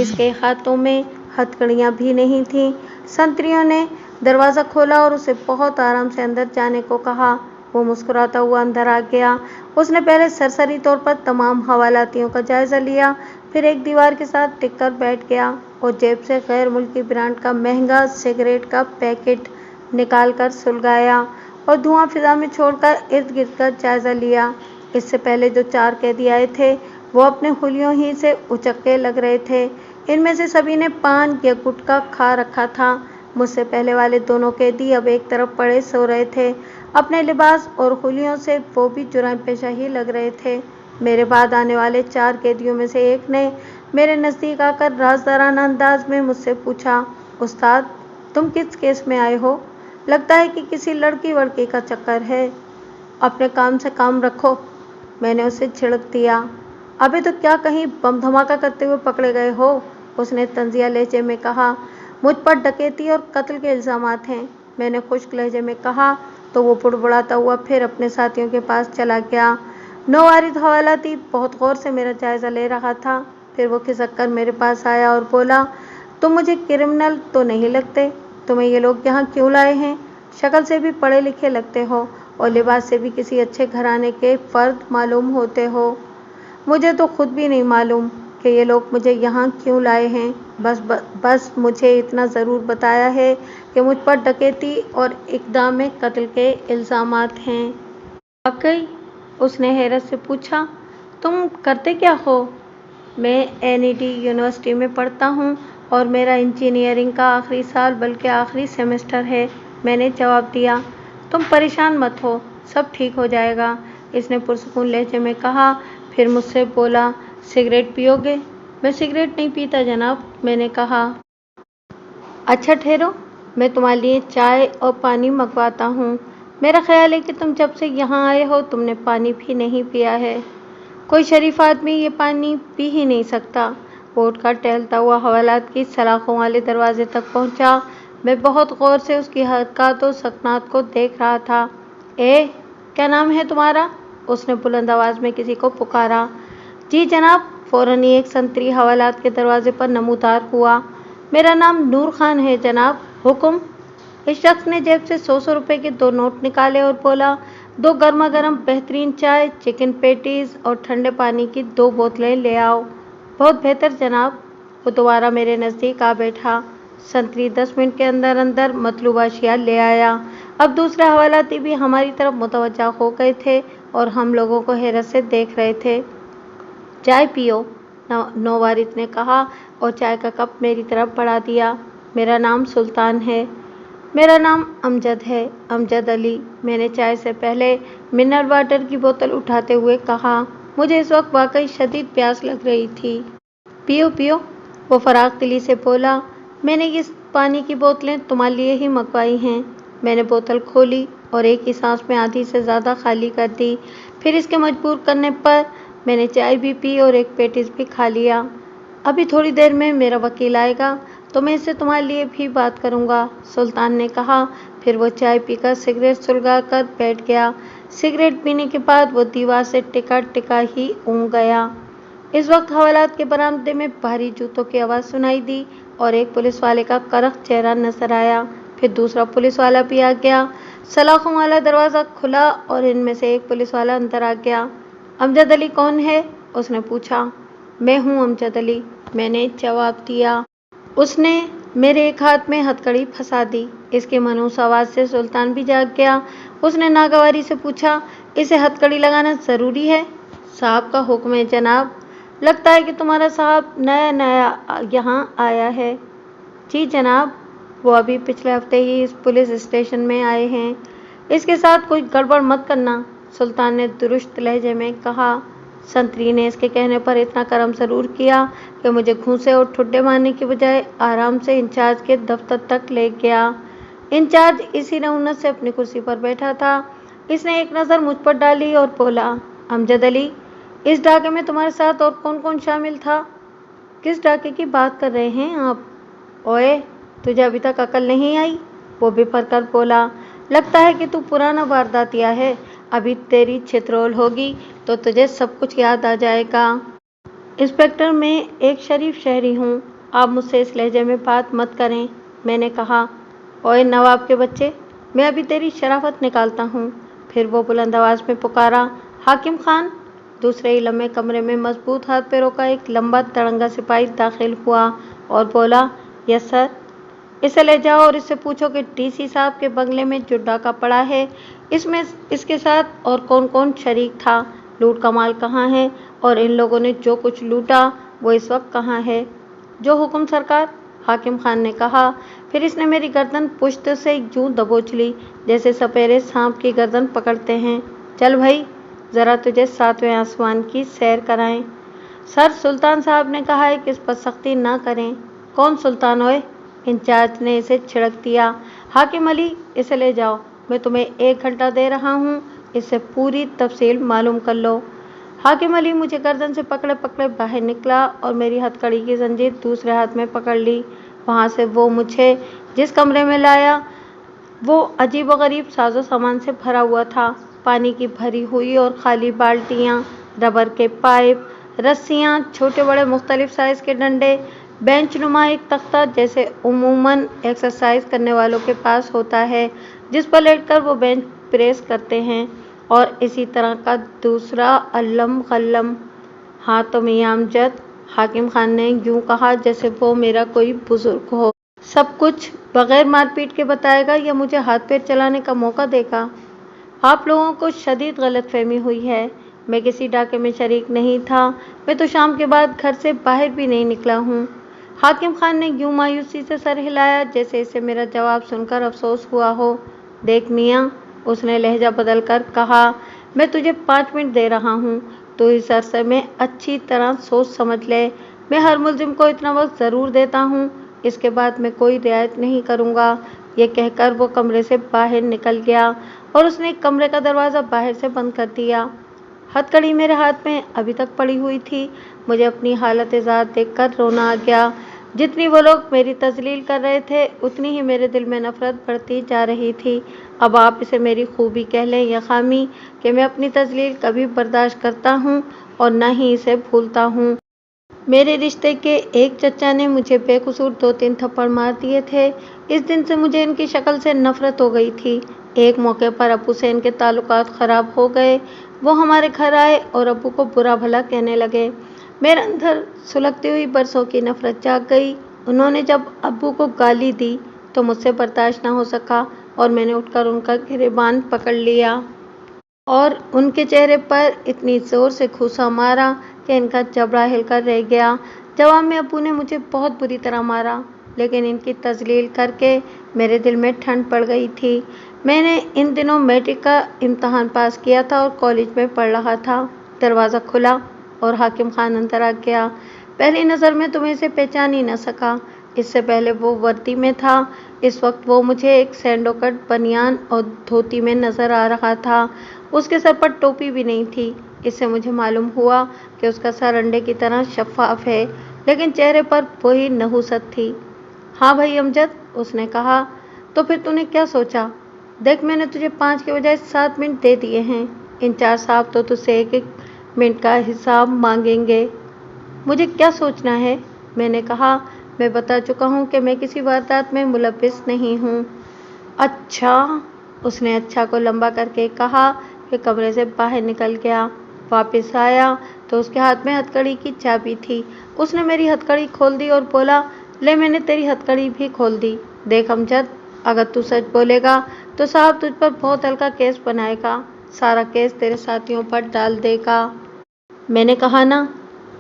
इसके हाथों में हथकड़ियाँ भी नहीं थीं। संतरियों ने दरवाज़ा खोला और उसे बहुत आराम से अंदर जाने को कहा। वो मुस्कुराता हुआ अंदर आ गया। उसने पहले सरसरी तौर पर तमाम हवालातियों का जायज़ा लिया, फिर एक दीवार के साथ टिक कर बैठ गया और जेब से गैर मुल्की ब्रांड का महंगा सिगरेट का पैकेट निकाल कर सुलगाया और धुआं फिजा में छोड़कर इर्द गिर्द का जायज़ा लिया। इससे पहले जो 4 कैदी आए थे वो अपने हुलियों ही से उचक्के लग रहे थे। इनमें से सभी ने पान या गुटखा खा रखा था। मुझसे पहले वाले दोनों कैदी अब एक तरफ पड़े सो रहे थे। अपने लिबास और हुलियों से वो भी जुर्म पेशा ही लग रहे थे। मेरे बाद आने वाले 4 कैदियों में से एक ने मेरे नज़दीक आकर राजदाराना अंदाज में मुझसे पूछा, उस्ताद, तुम किस केस में आए हो? लगता है कि किसी लड़की वड़की का चक्कर है। अपने काम से काम रखो। मैंने उसे झिड़क दिया। अबे तो क्या कहीं बम धमाका करते हुए पकड़े गए हो? उसने तंजिया लहजे में कहा। मुझ पर डकैती और कत्ल के इल्ज़ामात हैं, मैंने खुश्क लहजे में कहा। तो वो बुड़बुड़ाता हुआ फिर अपने साथियों के पास चला गया। नौवारिद हवालाती बहुत गौर से मेरा जायज़ा ले रहा था। फिर वो खिसक कर मेरे पास आया और बोला, तुम मुझे क्रिमिनल तो नहीं लगते। तुम्हें ये लोग यहाँ क्यों लाए हैं? शक्ल से भी पढ़े लिखे लगते हो और लिबास से भी किसी अच्छे घराने के फ़र्द मालूम होते हो। मुझे तो खुद भी नहीं मालूम कि ये लोग मुझे यहाँ क्यों लाए हैं। बस मुझे इतना ज़रूर बताया है कि मुझ पर डकैती और इक़दाम कत्ल के इल्ज़ामात हैं। वाकई? उसने हैरत से पूछा। तुम करते क्या हो? मैं एनईडी यूनिवर्सिटी में पढ़ता हूँ और मेरा इंजीनियरिंग का आखिरी साल बल्कि आखिरी सेमेस्टर है, मैंने जवाब दिया। तुम परेशान मत हो, सब ठीक हो जाएगा, इसने पुरसुकून लहजे में कहा। फिर मुझसे बोला, सिगरेट पियोगे? मैं सिगरेट नहीं पीता जनाब, मैंने कहा। अच्छा ठहरो, मैं तुम्हारे लिए चाय और पानी मंगवाता हूँ। मेरा ख्याल है कि तुम जब से यहाँ आए हो तुमने पानी भी नहीं पिया है। कोई शरीफ आदमी ये पानी पी ही नहीं सकता। वो उठकर टहलता हुआ हवालात की सलाखों वाले दरवाजे तक पहुंचा। मैं बहुत गौर से उसकी हरकत और सकनात को देख रहा था। क्या नाम है तुम्हारा? उसने बुलंद आवाज में किसी को पुकारा। जी जनाब, फौरन ही एक संतरी हवालात के दरवाजे पर नमूदार हुआ। मेरा नाम नूर खान है जनाब, हुक्म। इस शख्स ने जेब से 100 रुपए के 2 नोट निकाले और बोला, 2 गर्मा गर्म बेहतरीन चाय, चिकन पेटीज और ठंडे पानी की 2 बोतलें ले आओ। बहुत बेहतर जनाब। वो दोबारा मेरे नज़दीक आ बैठा। संतरी 10 मिनट के अंदर अंदर मतलूबा अशिया ले आया। अब दूसरे हवालाती भी हमारी तरफ मुतवज्जा हो गए थे और हम लोगों को हैरत से देख रहे थे। चाय पियो, नौवारिस ने कहा और चाय का कप मेरी तरफ बढ़ा दिया। मेरा नाम सुल्तान है। मेरा नाम अमजद है, अमजद अली। मैंने चाय से पहले मिनरल वाटर की बोतल उठाते हुए कहा। मुझे इस वक्त वाकई शदीद प्यास लग रही थी। पियो पियो, वो फराग दिली से बोला। मैंने ये पानी की बोतलें तुम्हारे लिए ही मंगवाई हैं। मैंने बोतल खोली और एक ही सांस में आधी से ज़्यादा खाली कर दी। फिर इसके मजबूर करने पर मैंने चाय भी पी और एक पेटिस भी खा लिया। अभी थोड़ी देर में मेरा वकील आएगा तो मैं इससे तुम्हारे लिए भी बात करूंगा, सुल्तान ने कहा। फिर वो चाय पीकर सिगरेट सुलगा कर बैठ गया। सिगरेट पीने के बाद वो दीवार से टिका टिका ही ऊँग गया। इस वक्त हवालात के बरामदे में भारी जूतों की आवाज़ सुनाई दी और एक पुलिस वाले का करख चेहरा नजर आया। फिर दूसरा पुलिस वाला भी आ गया। सलाखों वाला दरवाज़ा खुला और इनमें से एक पुलिस वाला अंदर आ गया। अमजद अली कौन है? उसने पूछा। मैं हूँ अमजद अली, मैंने जवाब दिया। उसने मेरे एक हाथ में हथकड़ी फंसा दी। इसकी मनहूस आवाज़ से सुल्तान भी जाग गया। उसने नागवारी से पूछा, इसे हथकड़ी लगाना ज़रूरी है? साहब का हुक्म है जनाब। लगता है कि तुम्हारा साहब नया नया यहाँ आया है। जी जनाब, वो अभी पिछले हफ्ते ही इस पुलिस स्टेशन में आए हैं। इसके साथ कोई गड़बड़ मत करना, सुल्तान ने दुरुस्त लहजे में कहा। संतरी ने इसके कहने पर इतना करम जरूर किया कि मुझे घूंसे और ठुड्डे मारने की बजाय आराम से इंचार्ज के दफ्तर तक ले गया। इंचार्ज इसी रउनत से अपनी कुर्सी पर बैठा था। इसने एक नज़र मुझ पर डाली और बोला, अमजद अली, इस डाके में तुम्हारे साथ और कौन कौन शामिल था? किस डाके की बात कर रहे हैं आप? ओए, तुझे अभी तक अकल नहीं आई? वो बिफर कर बोला। लगता है कि तू पुराना वारदातिया है। अभी तेरी छितरोल होगी तो तुझे सब कुछ याद आ जाएगा। इंस्पेक्टर, मैं एक शरीफ शहरी हूँ, आप मुझसे इस लहजे में बात मत करें, मैंने कहा। ओए नवाब के बच्चे, मैं अभी तेरी शराफत निकालता हूँ। फिर वो बुलंद आवाज़ में पुकारा, हाकिम खान। दूसरे ही लम्बे कमरे में मजबूत हाथ पैरों का एक लंबा तड़ंगा सिपाही दाखिल हुआ और बोला, यस सर। इसे ले जाओ और इससे पूछो कि डीसी साहब के बंगले में जो डाका पड़ा है इसमें इसके साथ और कौन कौन शरीक था, लूट का माल कहाँ है और इन लोगों ने जो कुछ लूटा वो इस वक्त कहाँ है। जो हुक्म सरकार, हाकिम खान ने कहा। फिर इसने मेरी गर्दन पुश्त से यूं दबोच ली जैसे सपेरे सांप की गर्दन पकड़ते हैं। चल भाई, ज़रा तुझे 7वें आसमान की सैर कराएं। सर, सुल्तान साहब ने कहा है कि इस पर सख्ती ना करें। कौन सुल्तान ओए? इंचार्ज ने इसे छिड़क दिया। हाकिम अली, इसे ले जाओ, मैं तुम्हें 1 घंटा दे रहा हूँ, इससे पूरी तफसील मालूम कर लो। हाकिम अली मुझे गर्दन से पकड़े पकड़े बाहर निकला और मेरी हथकड़ी की जंजीर दूसरे हाथ में पकड़ ली। वहाँ से वो मुझे जिस कमरे में लाया वो अजीब व गरीब साजो सामान से भरा हुआ था। पानी की भरी हुई और खाली बाल्टियाँ, रबर के पाइप, रस्सियाँ, छोटे बड़े मुख्तलिफ साइज़ के डंडे, बेंच नुमा एक तख्ता जैसे उमूमन एक्सरसाइज करने वालों के पास होता है, जिस पर लेटकर वो बेंच प्रेस करते हैं, और इसी तरह का दूसरा अल्लम गल्लम। हाँ तो मियां अमजद, हाकिम खान ने यूं कहा जैसे वो मेरा कोई बुजुर्ग हो। सब कुछ बगैर मारपीट के बताएगा या मुझे हाथ पैर चलाने का मौका देगा? आप लोगों को शदीद गलतफहमी हुई है। मैं किसी डाके में शरीक नहीं था। मैं तो शाम के बाद घर से बाहर भी नहीं निकला हूँ। हाकिम खान ने यूं मायूसी से सर हिलाया जैसे इसे मेरा जवाब सुनकर अफसोस हुआ हो। देख मियाँ, उसने लहजा बदल कर कहा, मैं तुझे 5 मिनट दे रहा हूँ, तो इस अरसे में अच्छी तरह सोच समझ ले। मैं हर मुलजिम को इतना वक्त ज़रूर देता हूँ اس کے بعد میں کوئی رعایت نہیں کروں گا۔ یہ کہہ کر وہ کمرے سے باہر نکل گیا اور اس نے کمرے کا دروازہ باہر سے بند کر دیا۔ ہتھ کڑی میرے ہاتھ میں ابھی تک پڑی ہوئی تھی۔ مجھے اپنی حالت ذات دیکھ کر رونا آ گیا۔ جتنی وہ لوگ میری تذلیل کر رہے تھے اتنی ہی میرے دل میں نفرت بڑھتی جا رہی تھی۔ اب آپ اسے میری خوبی کہہ لیں یا خامی کہ میں اپنی تذلیل کبھی برداشت کرتا ہوں اور نہ ہی اسے بھولتا ہوں۔ میرے رشتے کے ایک چچا نے مجھے بے قصور 2-3 تھپڑ مار دیے تھے۔ اس دن سے مجھے ان کی شکل سے نفرت ہو گئی تھی۔ ایک موقع پر ابو سے ان کے تعلقات خراب ہو گئے۔ وہ ہمارے گھر آئے اور ابو کو برا بھلا کہنے لگے۔ میرے اندر سلگتی ہوئی برسوں کی نفرت جاگ گئی۔ انہوں نے جب ابو کو گالی دی تو مجھ سے برداشت نہ ہو سکا اور میں نے اٹھ کر ان کا گریبان پکڑ لیا اور ان کے چہرے پر اتنی زور سے گھوسا مارا کہ ان کا جبڑا ہل کر رہ گیا۔ جواب میں ابو نے مجھے بہت بری طرح مارا، لیکن ان کی تذلیل کر کے میرے دل میں ٹھنڈ پڑ گئی تھی۔ میں نے ان دنوں میٹرک کا امتحان پاس کیا تھا اور کالج میں پڑھ رہا تھا۔ دروازہ کھلا اور حاکم خان اندر آ گیا۔ پہلی نظر میں تو میں اسے پہچان ہی نہ سکا۔ اس سے پہلے وہ وردی میں تھا۔ اس وقت وہ مجھے ایک سینڈو کٹ بنیان اور دھوتی میں نظر آ رہا تھا۔ اس کے سر پر ٹوپی بھی نہیں تھی۔ اس سے مجھے معلوم ہوا کہ اس کا سر انڈے کی طرح شفاف ہے، لیکن چہرے پر وہی نحوست تھی۔ ہاں بھائی امجد، اس نے کہا، تو پھر تو نے کیا سوچا؟ دیکھ، میں نے تجھے 5 کے بجائے 7 منٹ دے دیے ہیں۔ ان 4 صاحب تو تجھ سے 1-1 منٹ کا حساب مانگیں گے۔ مجھے کیا سوچنا ہے؟ میں نے کہا، میں بتا چکا ہوں کہ میں کسی واردات میں ملوث نہیں ہوں۔ اچھا، اس نے اچھا کو لمبا کر کے کہا کہ کمرے سے باہر نکل گیا۔ واپس آیا تو اس کے ہاتھ میں ہتھ کڑی کی چابی تھی۔ اس نے میری ہتھ کڑی کھول دی اور بولا، لے، میں نے تیری ہتھ کڑی بھی کھول دی۔ دیکھ امجد، اگر تو سچ بولے گا تو صاحب تجھ پر بہت ہلکا کیس بنائے گا، سارا کیس تیرے ساتھیوں پر ڈال دے گا۔ میں نے کہا نا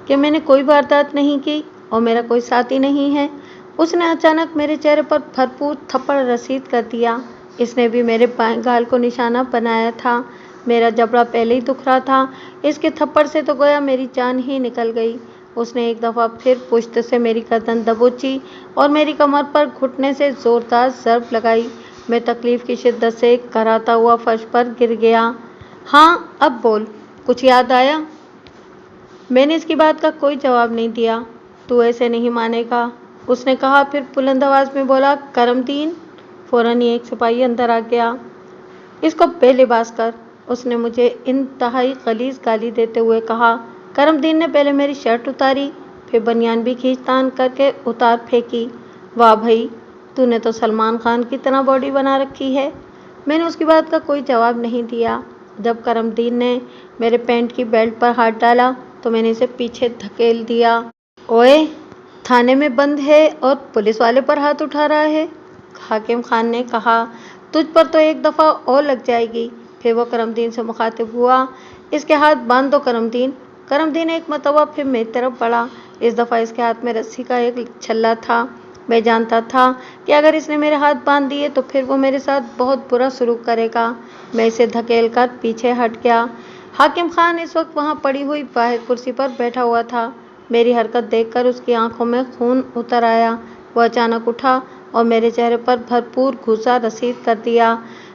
کہ میں نے کوئی واردات نہیں کی اور میرا کوئی ساتھی نہیں ہے۔ اس نے اچانک میرے چہرے پر بھرپور تھپڑ رسید کر دیا۔ اس نے بھی میرے بائیں گال کو نشانہ بنایا تھا۔ میرا جبڑا پہلے ہی دکھ رہا تھا، اس کے تھپڑ سے تو گویا میری جان ہی نکل گئی۔ اس نے ایک دفعہ پھر پشت سے میری گردن دبوچی اور میری کمر پر گھٹنے سے زوردار ضرب لگائی۔ میں تکلیف کی شدت سے کراتا ہوا فرش پر گر گیا۔ ہاں، اب بول، کچھ یاد آیا؟ میں نے اس کی بات کا کوئی جواب نہیں دیا۔ تو ایسے نہیں مانے گا، اس نے کہا، پھر بلند آواز میں بولا، کرم دین۔ فوراً ہی ایک سپاہی اندر آ گیا۔ اس کو بے لباس کر، اس نے مجھے انتہائی غلیظ گالی دیتے ہوئے کہا۔ کرم دین نے پہلے میری شرٹ اتاری، پھر بنیان بھی کھینچ تان کر کے اتار پھینکی۔ واہ بھائی، تو نے تو سلمان خان کی طرح باڈی بنا رکھی ہے۔ میں نے اس کی بات کا کوئی جواب نہیں دیا۔ جب کرم دین نے میرے پینٹ کی بیلٹ پر ہاتھ ڈالا تو میں نے اسے پیچھے دھکیل دیا۔ اوئے، تھانے میں بند ہے اور پولیس والے پر ہاتھ اٹھا رہا ہے، حاکم خان نے کہا۔ تجھ پر تو ایک دفعہ اور لگ جائے گی۔ پھر وہ کرم دین سے مخاطب ہوا، اس کے ہاتھ باندھ دو کرم دین۔ کرم دین ایک مرتبہ پھر میری طرف بڑھا۔ اس دفعہ اس کے ہاتھ میں رسی کا ایک چھلا تھا۔ میں جانتا تھا کہ اگر اس نے میرے ہاتھ باندھ دیے تو پھر وہ میرے ساتھ بہت برا سلوک کرے گا۔ میں اسے دھکیل کر پیچھے ہٹ گیا۔ حاکم خان اس وقت وہاں پڑی ہوئی باہر کرسی پر بیٹھا ہوا تھا۔ میری حرکت دیکھ کر اس کی آنکھوں میں خون اتر آیا۔ وہ اچانک اٹھا اور میرے چہرے پر بھرپور گھوسا رسید کر دیا۔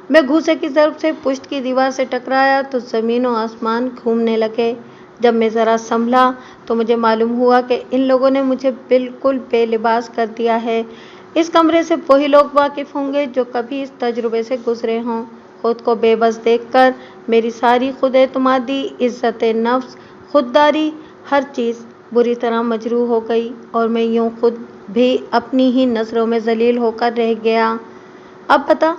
میں گھوسے کی ضرب سے پشت کی دیوار سے ٹکرایا تو زمین و آسمان گھومنے لگے۔ جب میں ذرا سنبھلا تو مجھے معلوم ہوا کہ ان لوگوں نے مجھے بالکل بے لباس کر دیا ہے۔ اس کمرے سے وہی لوگ واقف ہوں گے جو کبھی اس تجربے سے گزرے ہوں۔ خود کو بے بس دیکھ کر میری ساری خود اعتمادی، عزت نفس، خودداری، ہر چیز بری طرح مجروح ہو گئی اور میں یوں خود بھی اپنی ہی نظروں میں ذلیل ہو کر رہ گیا۔ اب بتا،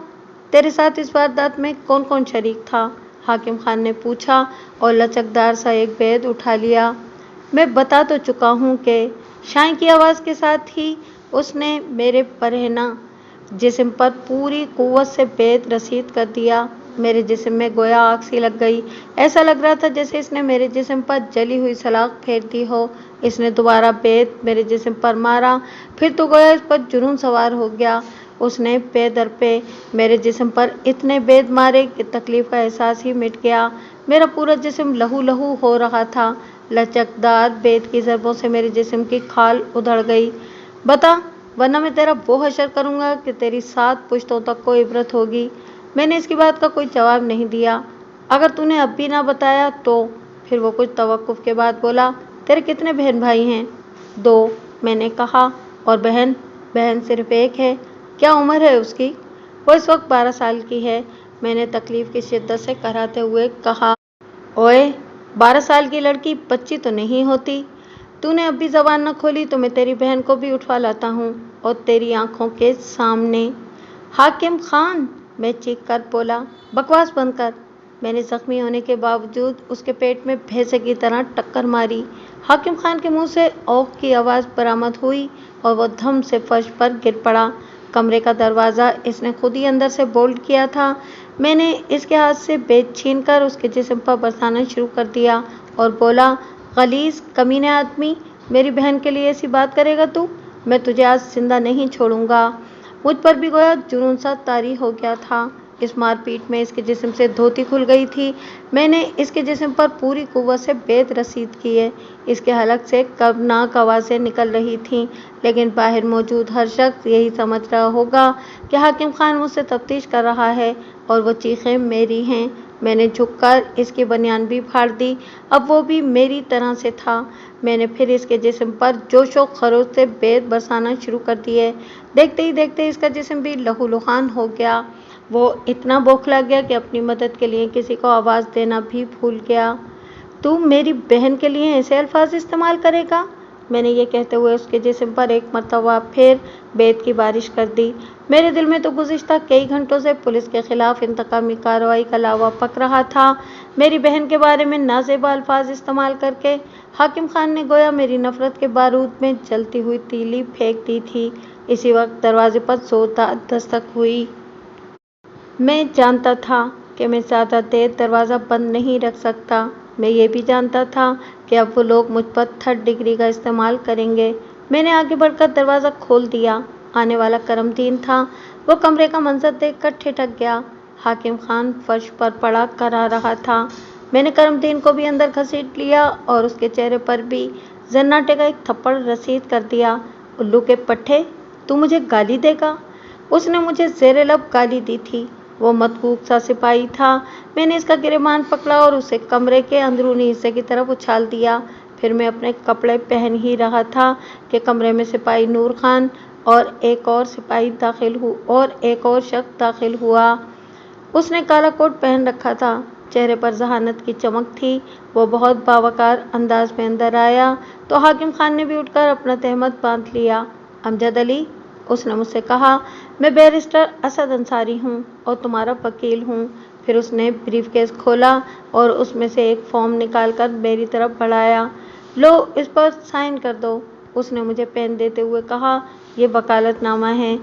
تیرے ساتھ اس واردات میں کون کون شریک تھا؟ حاکم خان نے پوچھا اور لچکدار سا ایک بید اٹھا لیا۔ میں بتا تو چکا ہوں کہ شائیں کی آواز کے ساتھ ہی اس نے میرے برہنہ جسم پر پوری قوت سے بید رسید کر دیا۔ میرے جسم میں گویا آگ سی لگ گئی۔ ایسا لگ رہا تھا جیسے اس نے میرے جسم پر جلی ہوئی سلاخ پھیر دی ہو۔ اس نے دوبارہ بید میرے جسم پر مارا، پھر تو گویا اس پر جنون سوار ہو گیا۔ اس نے پے در پے میرے جسم پر اتنے بید مارے کہ تکلیف کا احساس ہی مٹ گیا۔ میرا پورا جسم لہو لہو ہو رہا تھا۔ لچکدار بید کی ضربوں سے میرے جسم کی کھال ادھڑ گئی۔ بتا، वरना मैं तेरा वो हशर करूँगा कि तेरी 7 पुश्तों तक को इबरत होगी। मैंने इसकी बात का कोई जवाब नहीं दिया। अगर तूने अब भी ना बताया तो? फिर वो कुछ तवक्कुफ के बाद बोला, तेरे कितने बहन भाई हैं? 2, मैंने कहा। और बहन? बहन सिर्फ एक है। क्या उम्र है उसकी? वो इस वक्त 12 साल की है, मैंने तकलीफ की शिद्दत से कराते हुए कहा। ओए, 12 साल की लड़की बच्ची तो नहीं होती। तूने अब भी जबान न खोली तो मैं तेरी बहन को भी उठवा लाता हूँ, और तेरी आंखों के सामने। हाकिम खान, मैं चीख कर बोला। बकवास बंद कर। मैंने जख्मी होने के बावजूद उसके पेट में भैंसे की तरह टक्कर मारी। हाकिम खान के मुंह से औख की आवाज़ बरामद हुई और वो धम से फर्श पर गिर पड़ा। कमरे का दरवाज़ा इसने खुद ही अंदर से बोल्ट किया था। मैंने इसके हाथ से बेत छीनकर उसके जिस्म पर बरसाना शुरू कर दिया और बोला, गलीज़ कमीने आदमी, मेरी बहन के लिए ऐसी बात करेगा तू? मैं तुझे आज जिंदा नहीं छोड़ूंगा। मुझ पर भी गोया जुनून सा तारी हो गया था। इस मारपीट में इसके जिस्म से धोती खुल गई थी। मैंने इसके जिस्म पर पूरी कुव्वत से बेत रसीद की है। इसके हलक से कर्बनाक आवाज़ें निकल रही थीं, लेकिन बाहर मौजूद हर शख्स यही समझ रहा होगा कि हाकिम खान मुझसे तफ्तीश कर रहा है और वो चीखें मेरी हैं। मैंने झुककर इसकी बनियान भी फाड़ दी। अब वो भी मेरी तरह से था। मैंने फिर इसके जिस्म पर जोश व खरोश से बेत बरसाना शुरू कर दिए। देखते ही देखते इसका जिस्म भी लहूलुहान हो गया। वो इतना बौखला गया कि अपनी मदद के लिए किसी को आवाज़ देना भी भूल गया। तू मेरी बहन के लिए ऐसे अल्फाज इस्तेमाल करेगा? मैंने ये कहते हुए उसके जिस्म पर एक मरतबा फिर बेत की बारिश कर दी। मेरे दिल में तो गुज़िश्ता कई घंटों से पुलिस के खिलाफ इंतकामी कार्रवाई का लावा पक रहा था। मेरी बहन के बारे में नाज़ेबा अल्फाज इस्तेमाल करके हाकिम खान ने गोया मेरी नफ़रत के बारूद में जलती हुई तीली फेंक दी थी। इसी वक्त दरवाजे पर जोरदार दस्तक हुई। मैं जानता था कि मैं ज़्यादा देर दरवाज़ा बंद नहीं रख सकता। मैं ये भी जानता था कि अब वो लोग मुझ पर 3rd डिग्री का इस्तेमाल करेंगे। मैंने आगे बढ़कर दरवाज़ा खोल दिया। आने वाला करमदीन था। वो कमरे का मंजर देखकर ठिठक गया। हाकिम खान फर्श पर पड़ा करा रहा था। मैंने करमदीन को भी अंदर घसीट लिया और उसके चेहरे पर भी जन्नाटे का एक थप्पड़ रसीद कर दिया। उल्लू के पट्टे, तू मुझे गाली देगा? उसने मुझे ज़ेरे लब गाली दी थी। वो मतकूक सा सिपाही था। मैंने इसका गिरेबान पकड़ा और उसे कमरे के अंदरूनी हिस्से की तरफ उछाल दिया। फिर मैं अपने कपड़े पहन ही रहा था कि कमरे में सिपाही नूर खान और एक और शख्स दाखिल हुआ। उसने काला कोट पहन रखा था। चेहरे पर जहानत की चमक थी। वो बहुत बावकार अंदाज में अंदर आया तो हाकिम खान ने भी उठकर अपना तहमत बांध लिया। अमजद अली, उसने मुझसे कहा, मैं बैरिस्टर असद अंसारी हूँ और तुम्हारा वकील हूँ। फिर उसने ब्रीफकेस खोला और उसमें से एक फॉर्म निकालकर मेरी तरफ बढ़ाया। लो, इस पर साइन कर दो, उसने मुझे पेन देते हुए कहा। यह वकालतनामा है।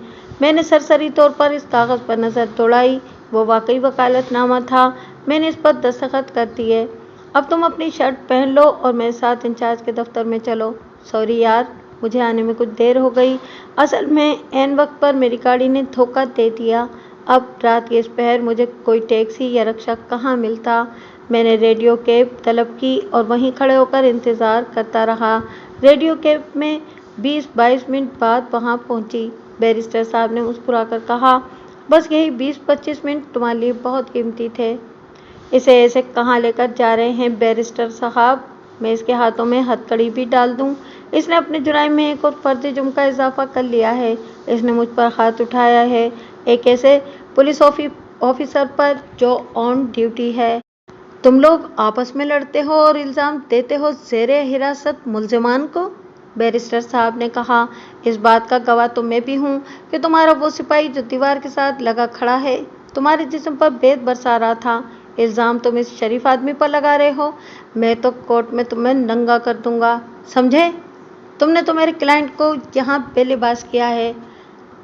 मैंने सरसरी तौर पर इस कागज़ पर नज़र दौड़ाई। वो वाकई वकालतनामा था। मैंने इस पर दस्तखत कर दिए। अब तुम अपनी शर्ट पहन लो और मेरे साथ इंचार्ज के दफ्तर में चलो। सॉरी यार, मुझे आने में कुछ देर हो गई। असल में ऐन वक्त पर मेरी गाड़ी ने धोखा दे दिया। अब रात के इस पहर मुझे कोई टैक्सी या रिक्शा कहाँ मिलता। मैंने रेडियो कैब तलब की और वहीं खड़े होकर इंतज़ार करता रहा। रेडियो कैब में 20-22 मिनट बाद वहाँ पहुँची। बैरिस्टर साहब ने मुस्कुराकर कहा, बस यही 20-25 मिनट तुम्हारे लिए बहुत कीमती थे। इसे ऐसे कहाँ लेकर जा रहे हैं बैरिस्टर साहब? मैं इसके हाथों में हथकड़ी भी डाल दूं? इसने अपने जुराइम में एक और फर्द जुर्म का इजाफा कर लिया है। इसने मुझ पर हाथ उठाया है, एक ऐसे पुलिस ऑफिसर पर जो ऑन ड्यूटी है। तुम लोग आपस में लड़ते हो और इल्ज़ाम देते हो ज़ेरे हिरासत मुलज़मान को? बैरिस्टर साहब ने कहा, इस बात का गवाह तो मैं भी हूँ कि तुम्हारा वो सिपाही जो दीवार के साथ लगा खड़ा है तुम्हारे जिस्म पर बेत बरसा रहा था। इल्ज़ाम तुम इस शरीफ आदमी पर लगा रहे हो। मैं तो कोर्ट में तुम्हें नंगा कर दूंगा, समझे? तुमने तो मेरे क्लाइंट को यहाँ बेलिबास किया है।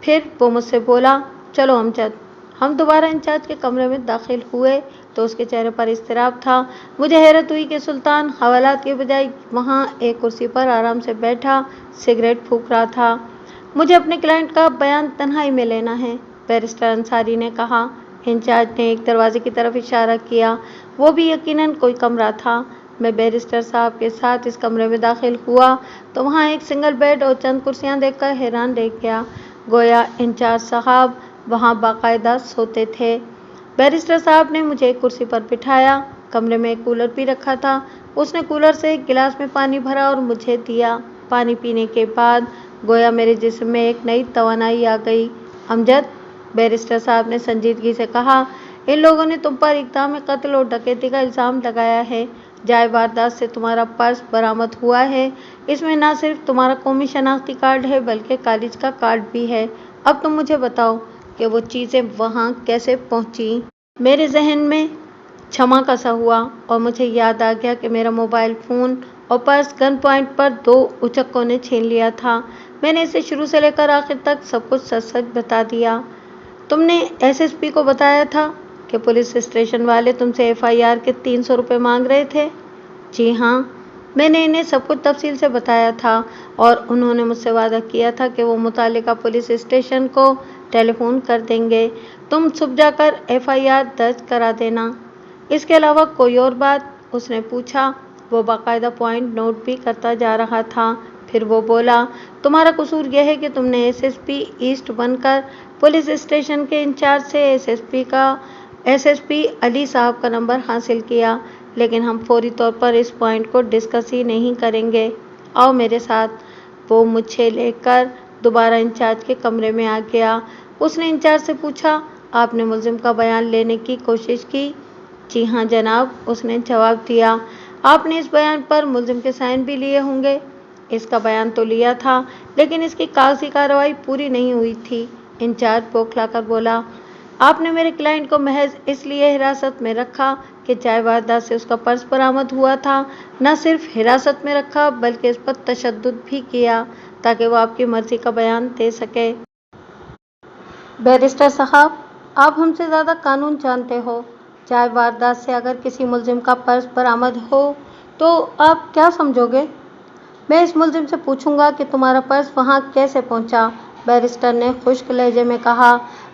फिर वो मुझसे बोला, चलो अमजद। हम दोबारा इंचार्ज के कमरे में दाखिल हुए तो उसके चेहरे पर इज़्तिराब था। मुझे हैरत हुई कि सुल्तान हवालात के बजाय वहाँ एक कुर्सी पर आराम से बैठा सिगरेट फूंक रहा था। मुझे अपने क्लाइंट का बयान तन्हाई में लेना है, बैरिस्टर अंसारी ने कहा। इंचार्ज ने एक दरवाजे की तरफ इशारा किया। वो भी यकीनन कोई कमरा था। मैं बैरिस्टर साहब के साथ इस कमरे में दाखिल हुआ तो वहाँ एक सिंगल बेड और चंद कुर्सियाँ देखकर हैरान रह गया। गोया इंचार्ज साहब वहाँ बाकायदा सोते थे। बैरिस्टर साहब ने मुझे एक कुर्सी पर बिठाया। कमरे में एक कूलर भी रखा था। उसने कूलर से एक गिलास में पानी भरा और मुझे दिया। पानी पीने के बाद गोया मेरे जिस्म में एक नई तवानाई आ गई। अमजद, बैरिस्टर साहब ने संजीदगी से कहा, इन लोगों ने तुम पर इक़दाम कत्ल और डकैती का इल्ज़ाम लगाया है। जाए वारदात से तुम्हारा पर्स बरामद हुआ है। इसमें न सिर्फ तुम्हारा कौमी शनाख्ती कार्ड है बल्कि कॉलेज का कार्ड भी है। अब तुम मुझे बताओ कि वो चीज़ें वहाँ कैसे पहुँची। मेरे जहन में छमा सा हुआ और मुझे याद आ गया कि मेरा मोबाइल फ़ोन और पर्स गन पॉइंट पर 2 उचक्कों ने छीन लिया था। मैंने इसे शुरू से लेकर आखिर तक सब कुछ सच सच बता दिया। तुमने एसएसपी को बताया था कि पुलिस स्टेशन वाले तुमसे एफआईआर के 300 रुपये मांग रहे थे? जी हाँ, मैंने इन्हें सब कुछ तफसील से बताया था और उन्होंने मुझसे वादा किया था कि वो मुतालिका पुलिस स्टेशन को टेलीफोन कर देंगे। तुम सुबह जाकर एफआईआर दर्ज करा देना। इसके अलावा कोई और बात? उसने पूछा। वो बाकायदा पॉइंट नोट भी करता जा रहा था। फिर वो बोला, तुम्हारा कसूर यह है कि तुमने एसएसपी ईस्ट बनकर पुलिस स्टेशन के इंचार्ज से एसएसपी अली साहब का नंबर हासिल किया, लेकिन हम फौरी तौर पर इस पॉइंट को डिस्कस ही नहीं करेंगे। आओ मेरे साथ। वो मुझे लेकर दोबारा इंचार्ज के कमरे में आ गया। उसने इंचार्ज से पूछा, आपने मुलजिम का बयान लेने की कोशिश की? जी हाँ जनाब, उसने जवाब दिया। आपने इस बयान पर मुलजिम के साइन भी लिए होंगे? इसका बयान तो लिया था, लेकिन इसकी कागजी कार्रवाई पूरी नहीं हुई थी। इंचार्ज बौखलाकर बोला, आपने मेरे क्लाइंट को महज इसलिए हिरासत में रखा कि चाय वारदात से उसका पर्स बरामद हुआ था। न सिर्फ हिरासत में रखा बल्कि इस पर तशद्दुद भी किया ताकि वो आपकी मर्जी का बयान दे सके। बैरिस्टर साहब, आप हमसे ज़्यादा कानून जानते हो। चाय वारदात से अगर किसी मुलजिम का पर्स बरामद हो तो आप क्या समझोगे? मैं इस मुलजिम से पूछूंगा कि तुम्हारा पर्स वहाँ कैसे पहुँचा। बैरिस्टर ने खुश्क लहजे में कहा,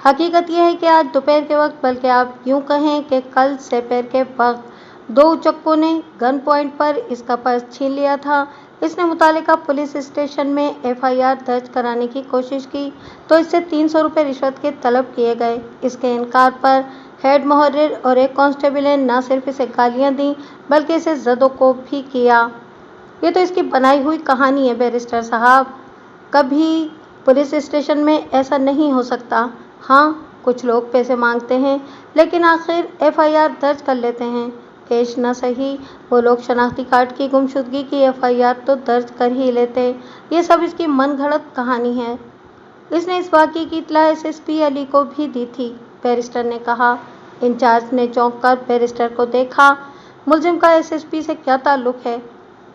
हकीकत यह है कि आज दोपहर के वक्त, बल्कि आप यूँ कहें कि कल दोपहर के वक्त 2 उचक्कों ने गन पॉइंट पर इसका पर्स छीन लिया था। इसने मुतालिका पुलिस स्टेशन में एफआईआर दर्ज कराने की कोशिश की तो इससे 300 रुपये रिश्वत के तलब किए गए। इसके इनकार पर हेड मुहर्रिर और एक कांस्टेबल ने न सिर्फ इसे गालियाँ दी बल्कि इसे ज़दोकोब भी किया। ये तो इसकी बनाई हुई कहानी है बैरिस्टर साहब। कभी पुलिस स्टेशन में ऐसा नहीं हो सकता। हाँ, कुछ लोग पैसे मांगते हैं लेकिन आखिर एफआईआर दर्ज कर लेते हैं। केश न सही, वो लोग शनाख्ती कार्ड की गुमशुदगी की एफआईआर तो दर्ज कर ही लेते। ये सब इसकी मन घड़त कहानी है। इसने इस वाक़ये की इत्तला एसएसपी अली को भी दी थी, बैरिस्टर ने कहा। इंचार्ज ने चौंक कर बैरिस्टर को देखा। मुलजिम का एसएसपी से क्या ताल्लुक़ है?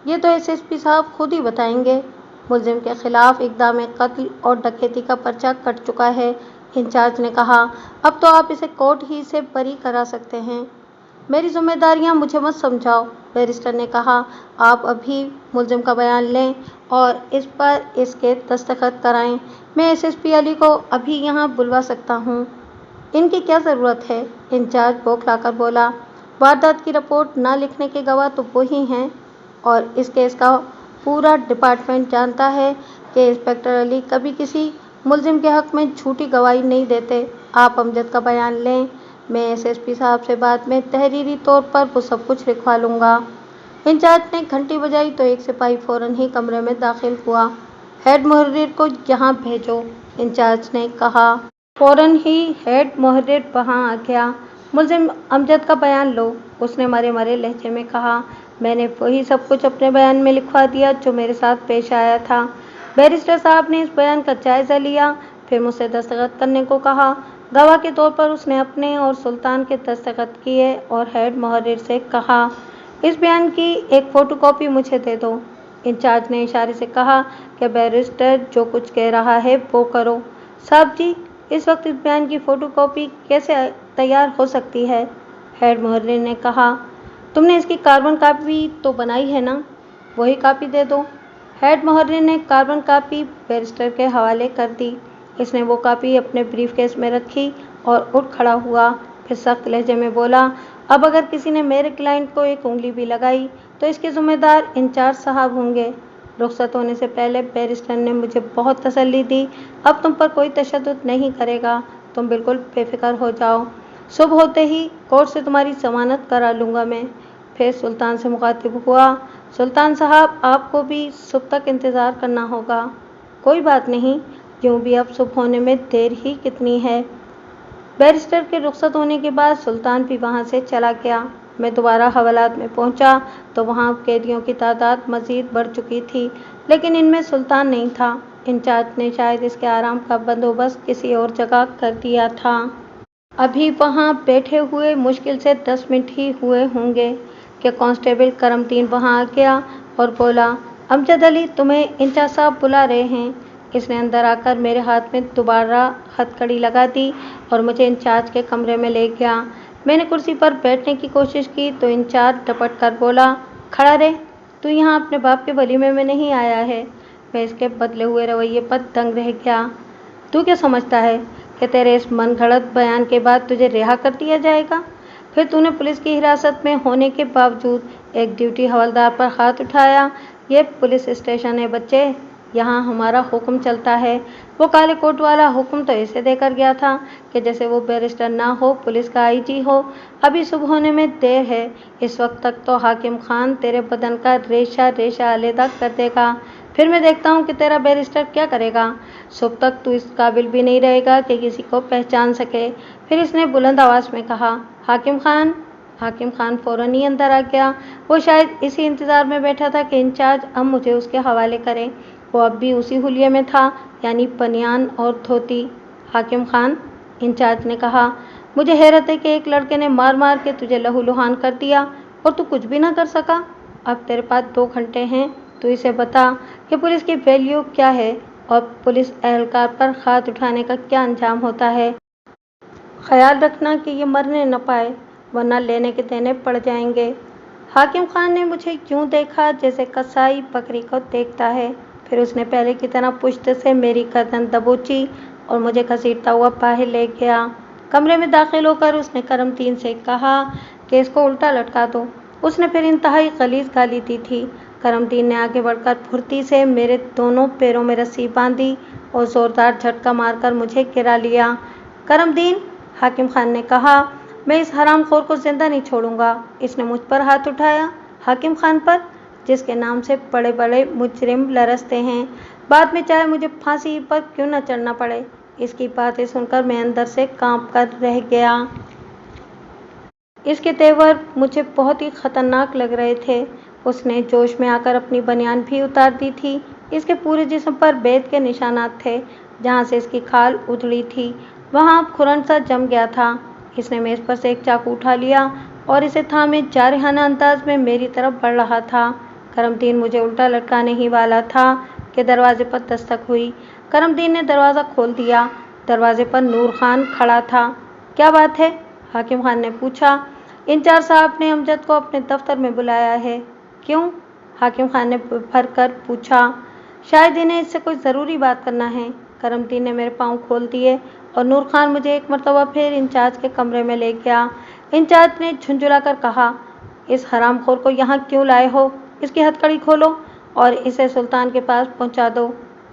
ये तो एसएसपी साहब खुद ही बताएंगे। मुलजिम के खिलाफ इक़दाम कत्ल और डकैती का पर्चा कट चुका है, इंचार्ज ने कहा। अब तो आप इसे कोर्ट ही से बरी करा सकते हैं। मेरी जिम्मेदारियां मुझे मत समझाओ, बैरिस्टर ने कहा। आप अभी मुलजिम का बयान लें और इस पर इसके दस्तखत कराएं। मैं एसएसपी अली को अभी यहाँ बुलवा सकता हूँ। इनकी क्या ज़रूरत है? इंचार्ज बौखलाकर बोला। वारदात की रिपोर्ट ना लिखने के गवाह तो वही हैं और इस केस का पूरा डिपार्टमेंट जानता है कि इंस्पेक्टर अली कभी किसी मुलजिम के हक़ में झूठी गवाही नहीं देते। आप अमजद का बयान लें। मैं एसएसपी साहब से बाद में तहरीरी तौर पर वो सब कुछ लिखवा लूँगा। इंचार्ज ने घंटी बजाई तो एक सिपाही फ़ौरन ही कमरे में दाखिल हुआ। हेड मुहर्रिर को यहाँ भेजो, इंचार्ज ने कहा। फ़ौरन ही हेड मुहर्रिर वहाँ आ गया। मुलजिम अमजद का बयान लो, उसने मरे मरे लहजे में कहा। मैंने वही सब कुछ अपने बयान में लिखवा दिया जो मेरे साथ पेश आया था। बैरिस्टर साहब ने इस बयान का जायज़ा लिया, फिर मुझसे दस्तखत करने को कहा। गवाह के तौर पर उसने अपने और सुल्तान के दस्तखत किए और हेड मुहर्रिर से कहा, इस बयान की एक फ़ोटोकॉपी मुझे दे दो। इंचार्ज ने इशारे से कहा कि बैरिस्टर जो कुछ कह रहा है वो करो। साहब जी, इस वक्त इस बयान की फ़ोटोकॉपी कैसे तैयार हो सकती है? हेड मुहर्रिर ने कहा। तुमने इसकी कार्बन कापी तो बनाई है ना? वही कापी दे दो। हेड मुहर्रिर ने कार्बन कापी बैरिस्टर के हवाले कर दी। इसने वो कापी अपने ब्रीफकेस में रखी और उठ खड़ा हुआ। फिर सख्त लहजे में बोला, अब अगर किसी ने मेरे क्लाइंट को एक उंगली भी लगाई तो इसके ज़िम्मेदार इंचार्ज साहब होंगे। रुखसत होने से पहले बैरिस्टर ने मुझे बहुत तसल्ली दी। अब तुम पर कोई तशद्दुद नहीं करेगा, तुम बिल्कुल बेफिक्र हो जाओ। सुबह होते ही कोर्ट से तुम्हारी जमानत करा लूँगा मैं। फिर सुल्तान से मुखातिब हुआ, सुल्तान साहब आपको भी सुबह तक इंतज़ार करना होगा। कोई बात नहीं, यूँ भी अब सुबह होने में देर ही कितनी है। बैरिस्टर के रुखसत होने के बाद सुल्तान भी वहाँ से चला गया। मैं दोबारा हवालात में पहुँचा तो वहाँ कैदियों की तादाद मज़ीद बढ़ चुकी थी, लेकिन इनमें सुल्तान नहीं था। इंचार्ज ने शायद इसके आराम का बंदोबस्त किसी और जगह कर दिया था। अभी वहाँ बैठे हुए मुश्किल से 10 मिनट ही हुए होंगे कि कांस्टेबल करमदीन वहाँ आ गया और बोला, अमजद अली, तुम्हें इंचार्ज साहब बुला रहे हैं। इसने अंदर आकर मेरे हाथ में दोबारा हथकड़ी लगा दी और मुझे इंचार्ज के कमरे में ले गया। मैंने कुर्सी पर बैठने की कोशिश की तो इंचार्ज टपट कर बोला, खड़ा रहे, तू यहाँ अपने बाप के वलीमे में नहीं आया है। मैं इसके बदले हुए रवैये पर दंग रह गया। तू क्या समझता है कि तेरे इस मन घड़त बयान के बाद तुझे रिहा कर दिया जाएगा? फिर तूने पुलिस की हिरासत में होने के बावजूद एक ड्यूटी हवलदार पर हाथ उठाया। ये पुलिस स्टेशन है बच्चे, यहाँ हमारा हुक्म चलता है। वो काले कोट वाला हुक्म तो ऐसे देकर गया था कि जैसे वो बैरिस्टर ना हो, पुलिस का आईजी हो। अभी सुबह होने में देर है, इस वक्त तक तो हाकिम खान तेरे बदन का रेशा रेशा अलहदा कर देगा। फिर मैं देखता हूँ कि तेरा बैरिस्टर क्या करेगा। सुबह तक तू इस काबिल भी नहीं रहेगा कि किसी को पहचान सके। फिर इसने बुलंद आवाज़ में कहा, हाकिम खान। हाकिम खान फ़ौरन ही अंदर आ गया। वो शायद इसी इंतज़ार में बैठा था कि इंचार्ज अब मुझे उसके हवाले करे। वो अब भी उसी हुलिये में था, यानी बनियान और धोती। हाकिम खान, इंचार्ज ने कहा, मुझे हैरत है कि एक लड़के ने मार मार के तुझे लहूलुहान कर दिया और तू कुछ भी ना कर सका। अब तेरे पास 2 घंटे हैं, तू इसे बता कि पुलिस की वैल्यू क्या है और पुलिस एहलकार पर हाथ उठाने का क्या अंजाम होता है। ख्याल रखना कि ये मरने न पाए, वरना लेने के देने पड़ जाएंगे। हाकिम खान ने मुझे यूँ देखा जैसे कसाई बकरी को देखता है। फिर उसने पहले की तरह पुश्त से मेरी गर्दन दबोची और मुझे घसीटता हुआ बाहर ले गया। कमरे में दाखिल होकर उसने करमदीन से कहा कि इसको उल्टा लटका दो। उसने फिर इंतहाई गलीज़ गाली दी थी। करमदीन ने आगे बढ़कर फुर्ती से मेरे दोनों पैरों में रस्सी बांधी और ज़ोरदार झटका मारकर मुझे गिरा लिया। करमदीन, हाकिम खान ने कहा, मैं इस हरामखोर को जिंदा नहीं छोड़ूंगा। इसने मुझ पर हाथ उठाया, हाकिम खान पर, जिसके नाम से बड़े बड़े मुजरिम लरसते हैं। बाद में चाहे मुझे फांसी पर क्यों न चढ़ना पड़े। इसकी बातें सुनकर मैं अंदर से कांप कर रह गया। इसके तेवर मुझे बहुत ही खतरनाक लग रहे थे। उसने जोश में आकर अपनी बनियान भी उतार दी थी। इसके पूरे जिस्म पर बेत के निशानात थे। जहाँ से इसकी खाल उधड़ी थी वहाँ खुरन सा जम गया था। इसने मेज़ पर से एक चाकू उठा लिया और इसे थामे जारहाना अंदाज में मेरी तरफ बढ़ रहा था। करमदीन मुझे उल्टा लटकाने ही वाला था कि दरवाजे पर दस्तक हुई। करमदीन ने दरवाज़ा खोल दिया। दरवाजे पर नूर खान खड़ा था। क्या बात है? हाकिम खान ने पूछा। इंचार्ज साहब ने अमजद को अपने दफ्तर में बुलाया है। क्यों? हाकिम खान ने भर कर पूछा। शायद इन्हें इससे कोई ज़रूरी बात करना है। करमदीन ने मेरे पाँव खोल दिए और नूर खान मुझे एक मरतबा फिर इंचार्ज के कमरे में ले गया। इंचार्ज ने झुंझुला कर कहा, इस हरामखोर को यहाँ क्यों लाए हो? इसकी हथकड़ी खोलो और इसे सुल्तान के पास पहुँचा दो।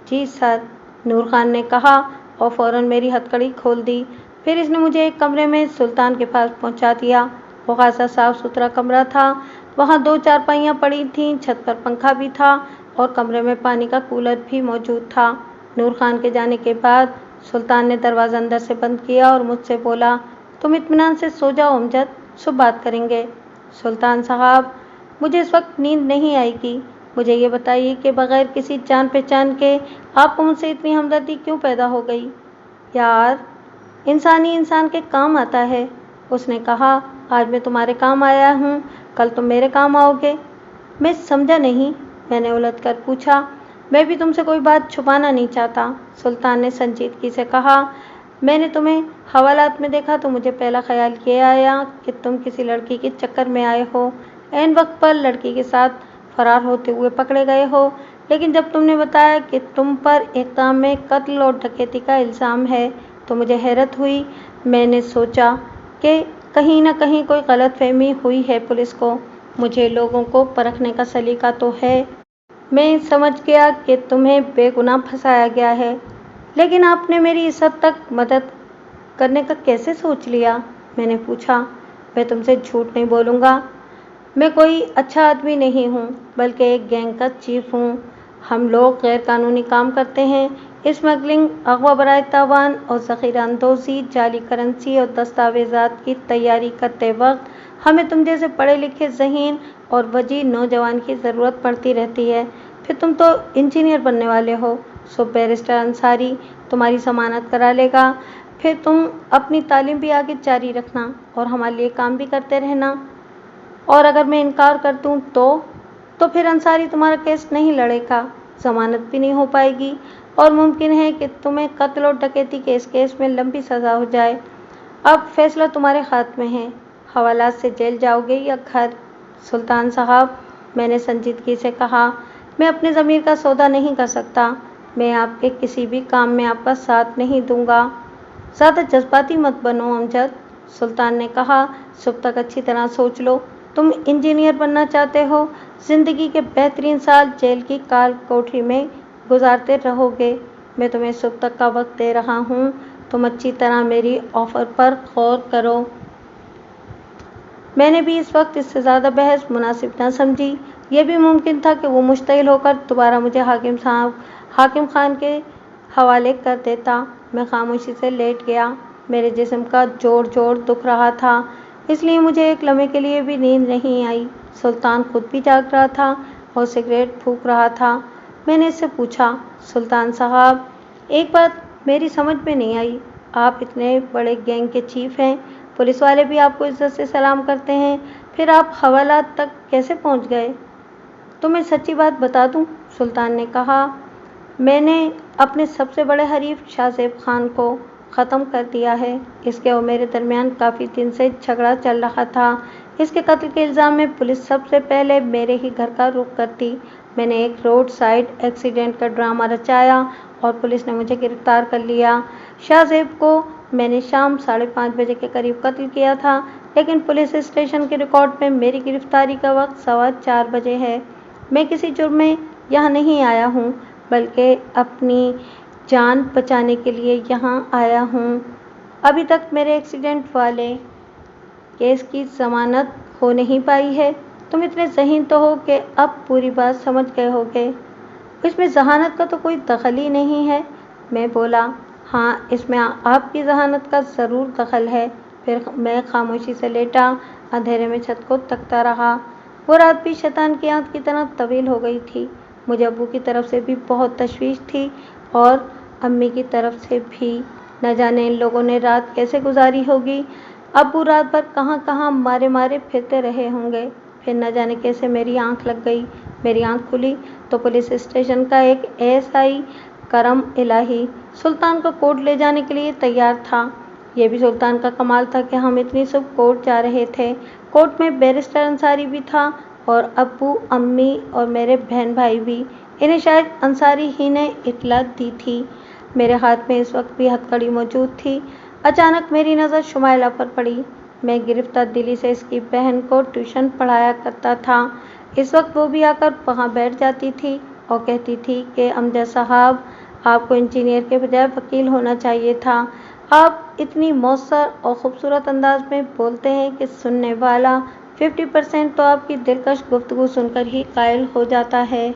जी सर, नूर खान ने कहा और फ़ौरन मेरी हथकड़ी खोल दी। फिर इसने मुझे एक कमरे में सुल्तान के पास पहुँचा दिया। वो खासा साफ़ सुथरा कमरा था। वहाँ 2 चारपाइयाँ पड़ी थीं, छत पर पंखा भी था और कमरे में पानी का कूलर भी मौजूद था। नूर खान के जाने के बाद सुल्तान ने दरवाज़ा अंदर से बंद किया और मुझसे बोला, तुम इत्मीनान से सो जाओ अमजद, सुबह बात करेंगे। सुल्तान साहब, मुझे इस वक्त नींद नहीं आएगी। मुझे ये बताइए कि बग़ैर किसी जान पहचान के आपको मुझसे इतनी हमदर्दी क्यों पैदा हो गई? यार, इंसानी इंसान के काम आता है। उसने कहा, आज मैं तुम्हारे काम आया हूँ, कल तुम मेरे काम आओगे। मैं समझा नहीं। मैंने उलझ कर पूछा। मैं भी तुमसे कोई बात छुपाना नहीं चाहता। सुल्तान ने संजीदगी से कहा, मैंने तुम्हें हवालात में देखा तो मुझे पहला ख्याल ये आया कि तुम किसी लड़की के चक्कर में आए हो, ऐन वक्त पर लड़की के साथ फरार होते हुए पकड़े गए हो। लेकिन जब तुमने बताया कि तुम पर इक़दाम में कत्ल और डकैती का इल्ज़ाम है तो मुझे हैरत हुई। मैंने सोचा कि कहीं न कहीं कोई गलतफहमी हुई है पुलिस को। मुझे लोगों को परखने का सलीका तो है। मैं समझ गया कि तुम्हें बेगुनाह फंसाया गया है, लेकिन आपने मेरी इस हद तक मदद करने का कैसे सोच लिया? मैंने पूछा। मैं तुमसे झूठ नहीं बोलूँगा। मैं कोई अच्छा आदमी नहीं हूँ, बल्कि एक गैंग का चीफ हूँ। हम लोग गैर कानूनी काम करते हैं। स्मगलिंग, अगवा बराए तावान और ज़ख़ीरा अंदोज़ी, जाली करेंसी और दस्तावेज़ात की तैयारी करते वक्त हमें तुम जैसे पढ़े लिखे, ज़हीन और वजीह नौजवान की ज़रूरत पड़ती रहती है। फिर तुम तो इंजीनियर बनने वाले हो, सो बैरिस्टर अंसारी तुम्हारी ज़मानत करा लेगा। फिर तुम अपनी तालीम भी आगे जारी रखना और हमारे लिए काम भी करते रहना। और अगर मैं इनकार कर दूं तो फिर अंसारी तुम्हारा केस नहीं लड़ेगा, ज़मानत भी नहीं हो पाएगी और मुमकिन है कि तुम्हें कत्ल और डकैती के इस केस में लंबी सज़ा हो जाए। अब फैसला तुम्हारे हाथ में है, हवालात से जेल जाओगे या घर। सुल्तान साहब, मैंने संजीदगी से कहा, मैं अपने ज़मीर का सौदा नहीं कर सकता। मैं आपके किसी भी काम में आपका साथ नहीं दूंगा। ज़्यादा जज्बाती मत बनो अमजद, सुल्तान ने कहा। सुबह तक अच्छी तरह सोच लो। तुम इंजीनियर बनना चाहते हो, ज़िंदगी के बेहतरीन साल जेल की काल कोठरी में गुजारते रहोगे। मैं तुम्हें सुबह तक का वक्त दे रहा हूँ। तुम अच्छी तरह मेरी ऑफ़र पर गौर करो। मैंने भी इस वक्त इससे ज़्यादा बहस मुनासिब न समझी। यह भी मुमकिन था कि वो मुश्तइल होकर दोबारा मुझे हाकिम खान के हवाले कर देता। मैं खामोशी से लेट गया। मेरे जिस्म का जोड़ दुख रहा था, इसलिए मुझे एक लम्हे के लिए भी नींद नहीं आई। सुल्तान खुद भी जाग रहा था और सिगरेट फूंक रहा था। मैंने इससे पूछा, सुल्तान साहब, एक बात मेरी समझ में नहीं आई। आप इतने बड़े गैंग के चीफ हैं, पुलिस वाले भी आपको इज्जत से सलाम करते हैं, फिर आप हवालात तक कैसे पहुंच गए? तो मैं सच्ची बात बता दूं, सुल्तान ने कहा, मैंने अपने सबसे बड़े हरीफ शाहज़ेब खान को ख़त्म कर दिया है। इसके और मेरे दरमियान काफ़ी दिन से झगड़ा चल रहा था। इसके कत्ल के इल्ज़ाम में पुलिस सबसे पहले मेरे ही घर का रुख करती। मैंने एक रोड साइड एक्सीडेंट का ड्रामा रचाया और पुलिस ने मुझे गिरफ्तार कर लिया। शाहज़ेब को मैंने शाम 5:30 बजे के करीब कत्ल किया था, लेकिन पुलिस स्टेशन के रिकॉर्ड में मेरी गिरफ्तारी का वक्त 4:15 बजे है। मैं किसी जुर्म में यहाँ नहीं आया हूँ, बल्कि अपनी जान बचाने के लिए यहाँ आया हूँ। अभी तक मेरे एक्सीडेंट वाले केस की ज़मानत हो नहीं पाई है। तुम इतने ज़हीन तो हो कि अब पूरी बात समझ गए होगे। इसमें जहानत का तो कोई दखल ही नहीं है, मैं बोला। हाँ, इसमें आपकी जहानत का ज़रूर दखल है। फिर मैं खामोशी से लेटा, अंधेरे में छत को तकता रहा। वो रात भी शैतान की आंख की तरह तवील हो गई थी। मुझे अब्बू की तरफ से भी बहुत तशवीश थी और अम्मी की तरफ से भी। न जाने इन लोगों ने रात कैसे गुजारी होगी। अब्बू रात भर कहाँ कहाँ मारे मारे फिरते रहे होंगे। फिर न जाने कैसे मेरी आंख लग गई। मेरी आंख खुली तो पुलिस स्टेशन का एक एएसआई करम इलाही सुल्तान का कोर्ट ले जाने के लिए तैयार था। यह भी सुल्तान का कमाल था कि हम इतनी सुबह कोर्ट जा रहे थे। कोर्ट में बैरिस्टर अंसारी भी था और अब्बू, अम्मी और मेरे बहन भाई भी। इन्हें शायद अंसारी ही ने इत्तला दी थी। मेरे हाथ में इस वक्त भी हथकड़ी मौजूद थी। अचानक मेरी नज़र शुमाइला पर पड़ी। मैं गिरफ्तार दिली से इसकी बहन को ट्यूशन पढ़ाया करता था। इस वक्त वो भी आकर वहाँ बैठ जाती थी और कहती थी कि अमजद साहब, आपको इंजीनियर के बजाय वकील होना चाहिए था। आप इतनी मौसर और ख़ूबसूरत अंदाज में बोलते हैं कि सुनने वाला 50% तो आपकी दिलकश गुफ्तगू सुनकर ही कायल हो जाता है।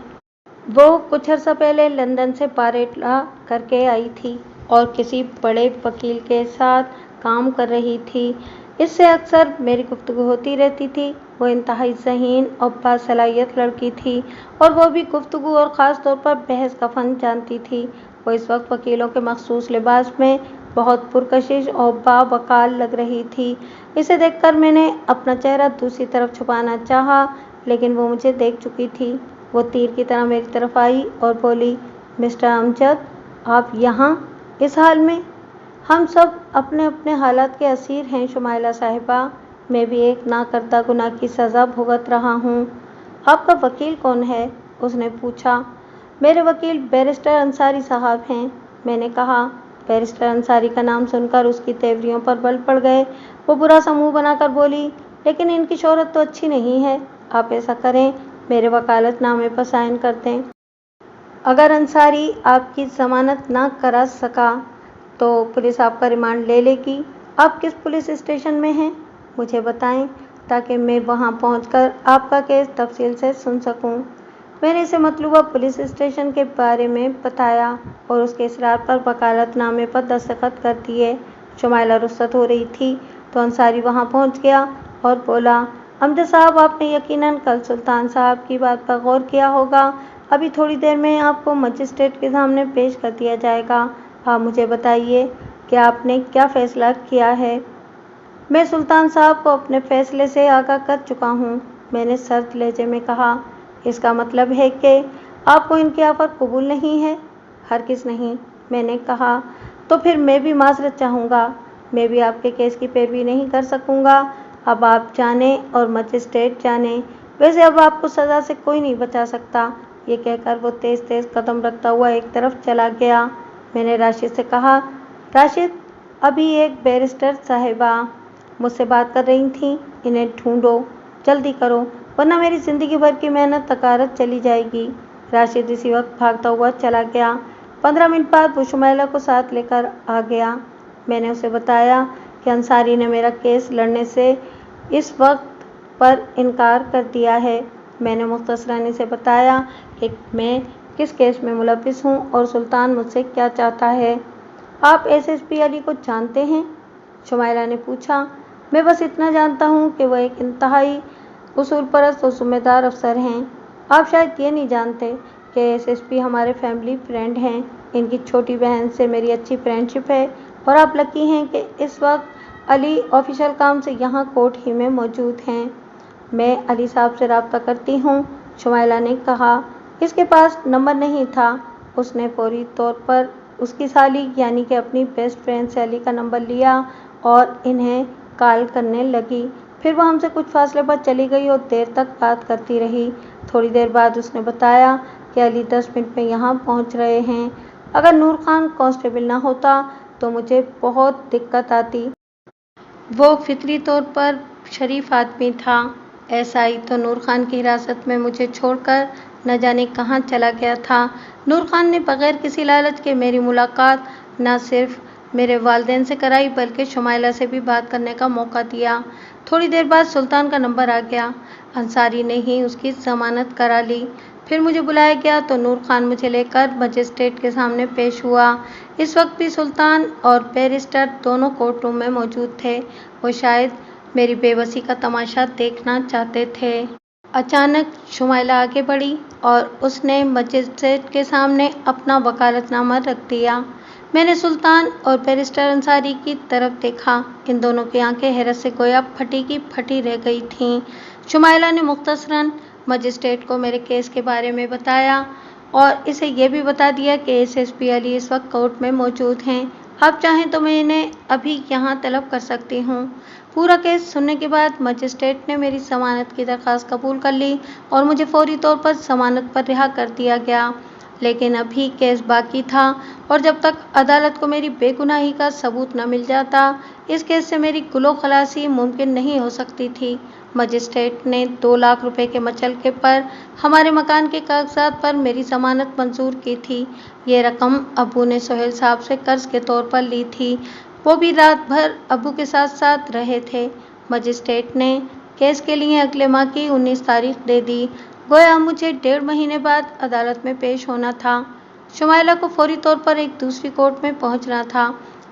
वो कुछ अर्सा पहले लंदन से पारेला करके आई थी और किसी बड़े वकील के साथ काम कर रही थी। इससे अक्सर मेरी गुफ्तगू होती रहती थी। वो इंतहाई ज़हीन और बासलाहियत लड़की थी और वो भी गुफ्तगू और ख़ास तौर पर बहस का फ़न जानती थी। वो इस वक्त वकीलों के मखसूस लिबास में बहुत पुरकशिश और बावक़ार लग रही थी। इसे देखकर मैंने अपना चेहरा दूसरी तरफ छुपाना चाहा, लेकिन वो मुझे देख चुकी थी। वो तीर की तरह मेरी तरफ आई और बोली, मिस्टर अमजद, आप यहाँ इस हाल में? हम सब अपने अपने हालात के असीर हैं शुमाइला साहिबा। मैं भी एक ना करता गुनाह की सज़ा भुगत रहा हूँ। आपका वकील कौन है? उसने पूछा। मेरे वकील बैरिस्टर अंसारी साहब हैं, मैंने कहा। बैरिस्टर अंसारी का नाम सुनकर उसकी तेवरियों पर बल पड़ गए। वो बुरा सा मुँह बनाकर बोली, लेकिन इनकी शोहरत तो अच्छी नहीं है। आप ऐसा करें, मेरे वकालतनामे पर साइन कर दें। अगर अंसारी आपकी जमानत ना करा सका तो पुलिस आपका रिमांड ले लेगी। आप किस पुलिस स्टेशन में हैं मुझे बताएं, ताकि मैं वहां पहुंचकर आपका केस तफसील से सुन सकूं। मैंने इसे मतलूबा पुलिस स्टेशन के बारे में बताया और उसके इसरार पर वकालतनामे पर दस्तखत कर दिए। शुमाइला रुखसत हो रही थी तो अंसारी वहां पहुंच गया और बोला, अमजद साहब, आपने यकीनन कल सुल्तान साहब की बात पर गौर किया होगा। अभी थोड़ी देर में आपको मजिस्ट्रेट के सामने पेश कर दिया जाएगा। आप मुझे बताइए कि आपने क्या फैसला किया है। मैं सुल्तान साहब को अपने फैसले से आगाह कर चुका हूँ, मैंने सर्द लहजे में कहा। इसका मतलब है कि आपको इनकी ऑफर कबूल नहीं है? हरगिज़ नहीं, मैंने कहा। तो फिर मैं भी माजरत चाहूँगा, मैं भी आपके केस की पैरवी नहीं कर सकूँगा। अब आप जाने और मजिस्ट्रेट जाने। वैसे अब आपको सज़ा से कोई नहीं बचा सकता। ये कहकर वो तेज़ तेज़ कदम रखता हुआ एक तरफ चला गया। मैंने राशिद से कहा, राशिद, अभी एक बैरिस्टर साहिबा मुझसे बात कर रही थीं, इन्हें ढूंढो, जल्दी करो, वरना मेरी ज़िंदगी भर की मेहनत तकारत चली जाएगी। राशिद इसी वक्त भागता हुआ चला गया। 15 मिनट बाद वो शुमाइला को साथ लेकर आ गया। मैंने उसे बताया कि अंसारी ने मेरा केस लड़ने से इस वक्त पर इनकार कर दिया है। मैंने मुख्तसरन इसे बताया कि मैं किस केस में मुलविस हूँ और सुल्तान मुझसे क्या चाहता है। आप एसएसपी अली को जानते हैं? शुमाइला ने पूछा। मैं बस इतना जानता हूँ कि वह एक इंतहाई उसूल परस्त और ज़िम्मेदार अफसर हैं। आप शायद ये नहीं जानते कि एसएसपी हमारे फैमिली फ्रेंड हैं। इनकी छोटी बहन से मेरी अच्छी फ्रेंडशिप है और आप लकी हैं कि इस वक्त अली ऑफिशियल काम से यहाँ कोर्ट ही में मौजूद हैं। मैं अली साहब से रब्ता करती हूँ, शुमाइला ने कहा। इसके पास नंबर नहीं था। उसने फौरी तौर पर उसकी साली यानी कि अपनी बेस्ट फ्रेंड से अली का नंबर लिया और इन्हें कॉल करने लगी। फिर वह हमसे कुछ फासले पर चली गई और देर तक बात करती रही। थोड़ी देर बाद उसने बताया कि अली 10 मिनट में यहाँ पहुँच रहे हैं। अगर नूर खान कांस्टेबल ना होता तो मुझे बहुत दिक्कत आती। वो फितरी तौर पर शरीफ आदमी था। एसआई तो नूर खान की हिरासत में मुझे छोड़कर न जाने कहाँ चला गया था। नूर खान ने बगैर किसी लालच के मेरी मुलाकात न सिर्फ मेरे वालिदैन से कराई बल्कि शुमाइला से भी बात करने का मौका दिया। थोड़ी देर बाद सुल्तान का नंबर आ गया। अंसारी ने ही उसकी जमानत करा ली। फिर मुझे बुलाया गया तो नूर खान मुझे लेकर मजिस्ट्रेट के सामने पेश हुआ। इस वक्त भी सुल्तान और बैरिस्टर दोनों कोर्ट रूम में मौजूद थे। वो शायद मेरी बेबसी का तमाशा देखना चाहते थे। अचानक शुमाइला आगे बढ़ी और उसने मजिस्ट्रेट के सामने अपना वकालतनामा रख दिया। मैंने सुल्तान और बैरिस्टर अंसारी की तरफ देखा। इन दोनों की आंखें हैरत से गोया फटी की फटी रह गई थीं। शुमाइला ने मुख्तसरन मजिस्ट्रेट को मेरे केस के बारे में बताया और इसे यह भी बता दिया कि एसएसपी अली इस वक्त कोर्ट में मौजूद हैं। आप चाहें तो मैं इन्हें अभी यहाँ तलब कर सकती हूँ। पूरा केस सुनने के बाद मजिस्ट्रेट ने मेरी जमानत की दरख्वास्त कबूल कर ली और मुझे फौरी तौर पर जमानत पर रिहा कर दिया गया। लेकिन अभी केस बाकी था और जब तक अदालत को मेरी बेगुनाही का सबूत न मिल जाता, इस केस से मेरी गुलो खलासी मुमकिन नहीं हो सकती थी। मजिस्ट्रेट ने 2 लाख रुपए के मचलके पर हमारे मकान के कागजात पर मेरी जमानत मंजूर की थी। ये रकम अबू ने सोहेल साहब से कर्ज के तौर पर ली थी। वो भी रात भर अबू के साथ साथ रहे थे। मजिस्ट्रेट ने केस के लिए अगले माह की 19 तारीख दे दी। गोया मुझे 1.5 महीने बाद अदालत में पेश होना था। शुमाइला को फौरी तौर पर एक दूसरी कोर्ट में पहुंचना था।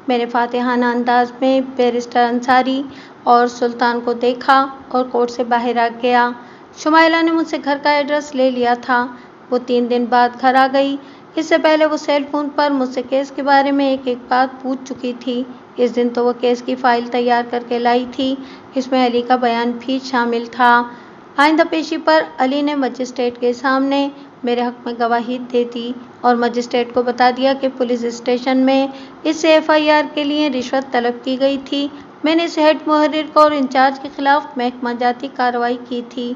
मैंने फातिहाना अंदाज में बैरिस्टर अंसारी और सुल्तान को देखा और कोर्ट से बाहर आ गया। शुमाइला ने मुझसे घर का एड्रेस ले लिया था। वो 3 दिन बाद घर आ गई। इससे पहले वो सेल फोन पर मुझसे केस के बारे में एक बात पूछ चुकी थी। इस दिन तो वो केस की फाइल तैयार करके लाई थी। इसमें अली का बयान भी शामिल था। आइंदा पेशी पर अली ने मजिस्ट्रेट के सामने मेरे हक में गवाही दे दी और मजिस्ट्रेट को बता दिया कि पुलिस स्टेशन में इससे एफआईआर के लिए रिश्वत तलब की गई थी। मैंने इस हेड मुहर्रिर और इंचार्ज के खिलाफ महकमा जाती कार्रवाई की थी।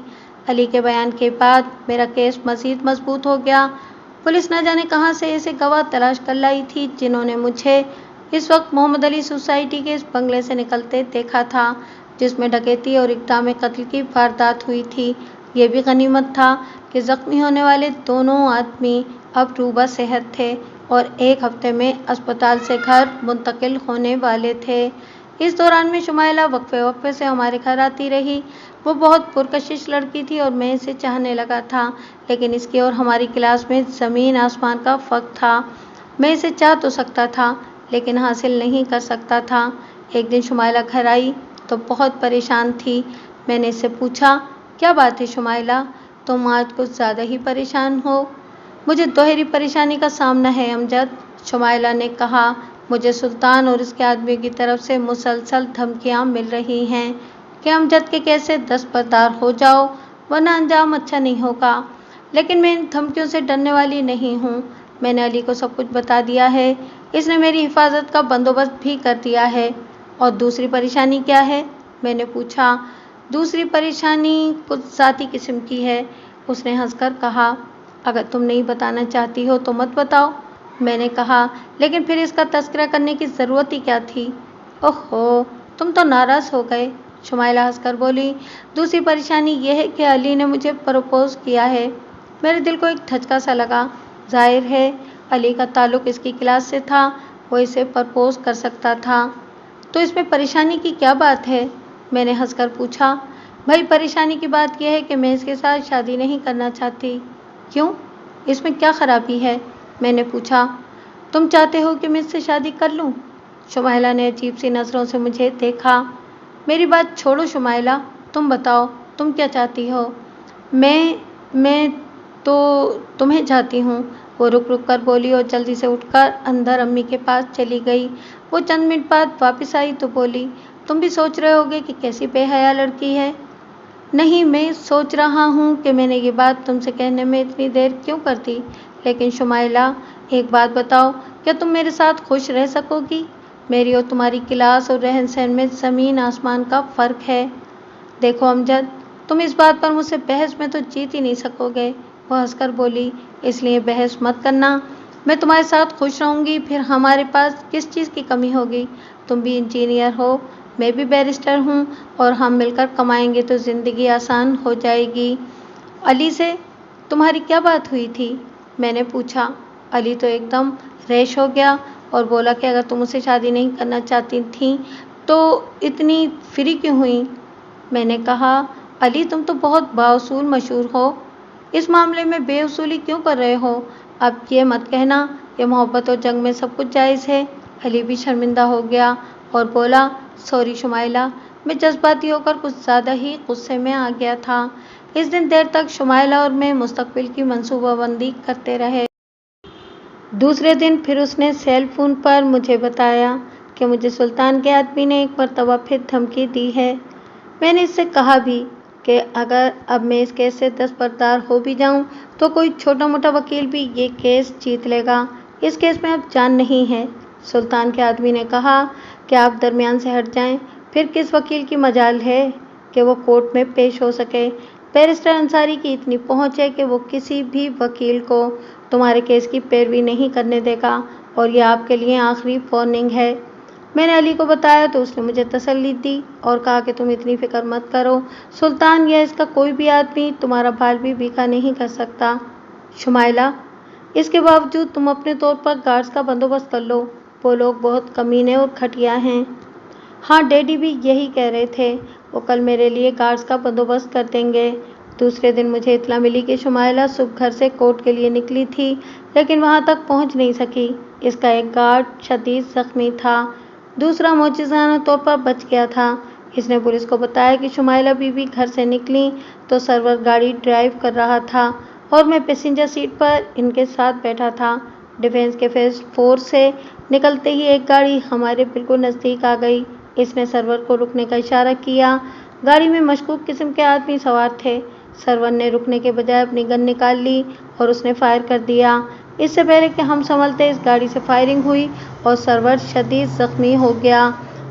अली के बयान के बाद मेरा केस मज़ीद मजबूत हो गया। पुलिस न जाने कहाँ से ऐसे गवाह तलाश कर लाई थी जिन्होंने मुझे इस वक्त मोहम्मद अली सोसाइटी के इस बंगले से निकलते देखा था जिसमें डकैती और इक़दाम कत्ल की वारदात हुई थी। ये भी गनीमत था कि जख्मी होने वाले दोनों आदमी अब रूबा सेहत थे और 1 हफ्ते में अस्पताल से घर मुंतकिल होने वाले थे। इस दौरान में शुमाइला वक्फे से हमारे घर आती रही। वो बहुत पुरकशिश लड़की थी और मैं इसे चाहने लगा था, लेकिन इसकी और हमारी क्लास में ज़मीन आसमान का फ़र्क था। मैं इसे चाह तो सकता था, लेकिन हासिल नहीं कर सकता था। एक दिन शुमाइला घर आई तो बहुत परेशान थी। मैंने इससे पूछा, क्या बात है शुमाइला, तुम आज कुछ ज़्यादा ही परेशान हो? मुझे दोहरी परेशानी का सामना है अमजद, शुमाइला ने कहा। मुझे सुल्तान और इसके आदमियों की तरफ से मुसलसल धमकियां मिल रही हैं कि अमजद के केस से दस्तबरदार हो जाओ, वरना अंजाम अच्छा नहीं होगा। लेकिन मैं इन धमकियों से डरने वाली नहीं हूँ। मैंने अली को सब कुछ बता दिया है। इसने मेरी हिफाजत का बंदोबस्त भी कर दिया है। और दूसरी परेशानी क्या है? मैंने पूछा। दूसरी परेशानी कुछ ज़ाती किस्म की है, उसने हंसकर कहा। अगर तुम नहीं बताना चाहती हो तो मत बताओ, मैंने कहा। लेकिन फिर इसका तज़किरा करने की ज़रूरत ही क्या थी? ओहो, तुम तो नाराज़ हो गए, शुमाइला हंसकर बोली। दूसरी परेशानी यह है कि अली ने मुझे प्रपोज़ किया है। मेरे दिल को एक धचका सा लगा। जाहिर है अली का ताल्लुक़ इसकी क्लास से था, वो इसे प्रपोज़ कर सकता था। तो इसमें परेशानी की क्या बात है? मैंने हंसकर पूछा। भाई, परेशानी की बात यह है कि मैं इसके साथ शादी नहीं करना चाहती। क्यों? इसमें क्या खराबी है? मैंने पूछा। तुम चाहते हो कि मैं इससे शादी कर लूँ? शुमाइला ने अजीब सी नज़रों से मुझे देखा। मेरी बात छोड़ो शुमाइला, तुम बताओ, तुम क्या चाहती हो? मैं तो तुम्हें चाहती हूँ, वो रुक रुक कर बोली और जल्दी से उठकर अंदर अम्मी के पास चली गई। वो चंद मिनट बाद वापस आई तो बोली, तुम भी सोच रहे होगे कि कैसी बेहया लड़की है। नहीं, मैं सोच रहा हूँ कि मैंने ये बात तुमसे कहने में इतनी देर क्यों कर दी। लेकिन शुमाइला, एक बात बताओ, क्या तुम मेरे साथ खुश रह सकोगी? मेरी और तुम्हारी क्लास और रहन सहन में ज़मीन आसमान का फ़र्क है। देखो अमजद, तुम इस बात पर मुझसे बहस में तो जीत ही नहीं सकोगे, वो हंसकर बोली। इसलिए बहस मत करना। मैं तुम्हारे साथ खुश रहूँगी, फिर हमारे पास किस चीज़ की कमी होगी? तुम भी इंजीनियर हो, मैं भी बैरिस्टर हूँ, और हम मिलकर कमाएंगे तो ज़िंदगी आसान हो जाएगी। अली से तुम्हारी क्या बात हुई थी? मैंने पूछा। अली तो एकदम रैश हो गया और बोला कि अगर तुम मुझसे शादी नहीं करना चाहती थी तो इतनी फ्री क्यों हुई? मैंने कहा, अली तुम तो बहुत बाउसूल मशहूर हो, इस मामले में बेउसूली क्यों कर रहे हो? अब ये मत कहना कि मोहब्बत और जंग में सब कुछ जायज़ है। अली भी शर्मिंदा हो गया और बोला, सॉरी शुमाइला, मैं जज्बाती होकर कुछ ज़्यादा ही गुस्से में आ गया था। इस दिन देर तक शुमाइला और मैं मुस्तकबिल की मंसूबाबंदी करते रहे। दूसरे दिन फिर उसने सेल फ़ोन पर मुझे बताया कि मुझे सुल्तान के आदमी ने एक मरतबा फिर धमकी दी है। मैंने इससे कहा भी कि अगर अब मैं इस केस से दस्तबरदार हो भी जाऊं तो कोई छोटा मोटा वकील भी ये केस जीत लेगा। इस केस में अब जान नहीं है। सुल्तान के आदमी ने कहा कि आप दरमियान से हट जाएं, फिर किस वकील की मजाल है कि वो कोर्ट में पेश हो सके। बैरिस्टर अंसारी की इतनी पहुंच है कि वो किसी भी वकील को तुम्हारे केस की पैरवी नहीं करने देगा, और ये आपके लिए आखिरी वार्निंग है। मैंने अली को बताया तो उसने मुझे तसल्ली दी और कहा कि तुम इतनी फिक्र मत करो, सुल्तान या इसका कोई भी आदमी तुम्हारा बाल भी बीखा नहीं कर सकता। शुमाइला, इसके बावजूद तुम अपने तौर पर गार्ड्स का बंदोबस्त कर लो, वो लोग बहुत कमीने और घटिया हैं। हाँ, डैडी भी यही कह रहे थे, वो कल मेरे लिए गार्ड्स का बंदोबस्त कर देंगे। दूसरे दिन मुझे इत्तला मिली कि शुमाइला सुबह घर से कोर्ट के लिए निकली थी, लेकिन वहाँ तक पहुँच नहीं सकी। इसका एक गार्ड शदीद ज़ख्मी था, दूसरा मौजूदाना तौर पर बच गया था। इसने पुलिस को बताया कि शुमाइला बीवी घर से निकली तो सरवर गाड़ी ड्राइव कर रहा था और मैं पैसेंजर सीट पर इनके साथ बैठा था। डिफेंस के फेज़ 4 से निकलते ही एक गाड़ी हमारे बिल्कुल नज़दीक आ गई। इसने सर्वर को रुकने का इशारा किया। गाड़ी में मशकूक किस्म के आदमी सवार थे। सर्वर ने रुकने के बजाय अपनी गन निकाल ली और उसने फायर कर दिया। इससे पहले कि हम संभलते इस गाड़ी से फायरिंग हुई और सर्वर शदीद ज़ख्मी हो गया।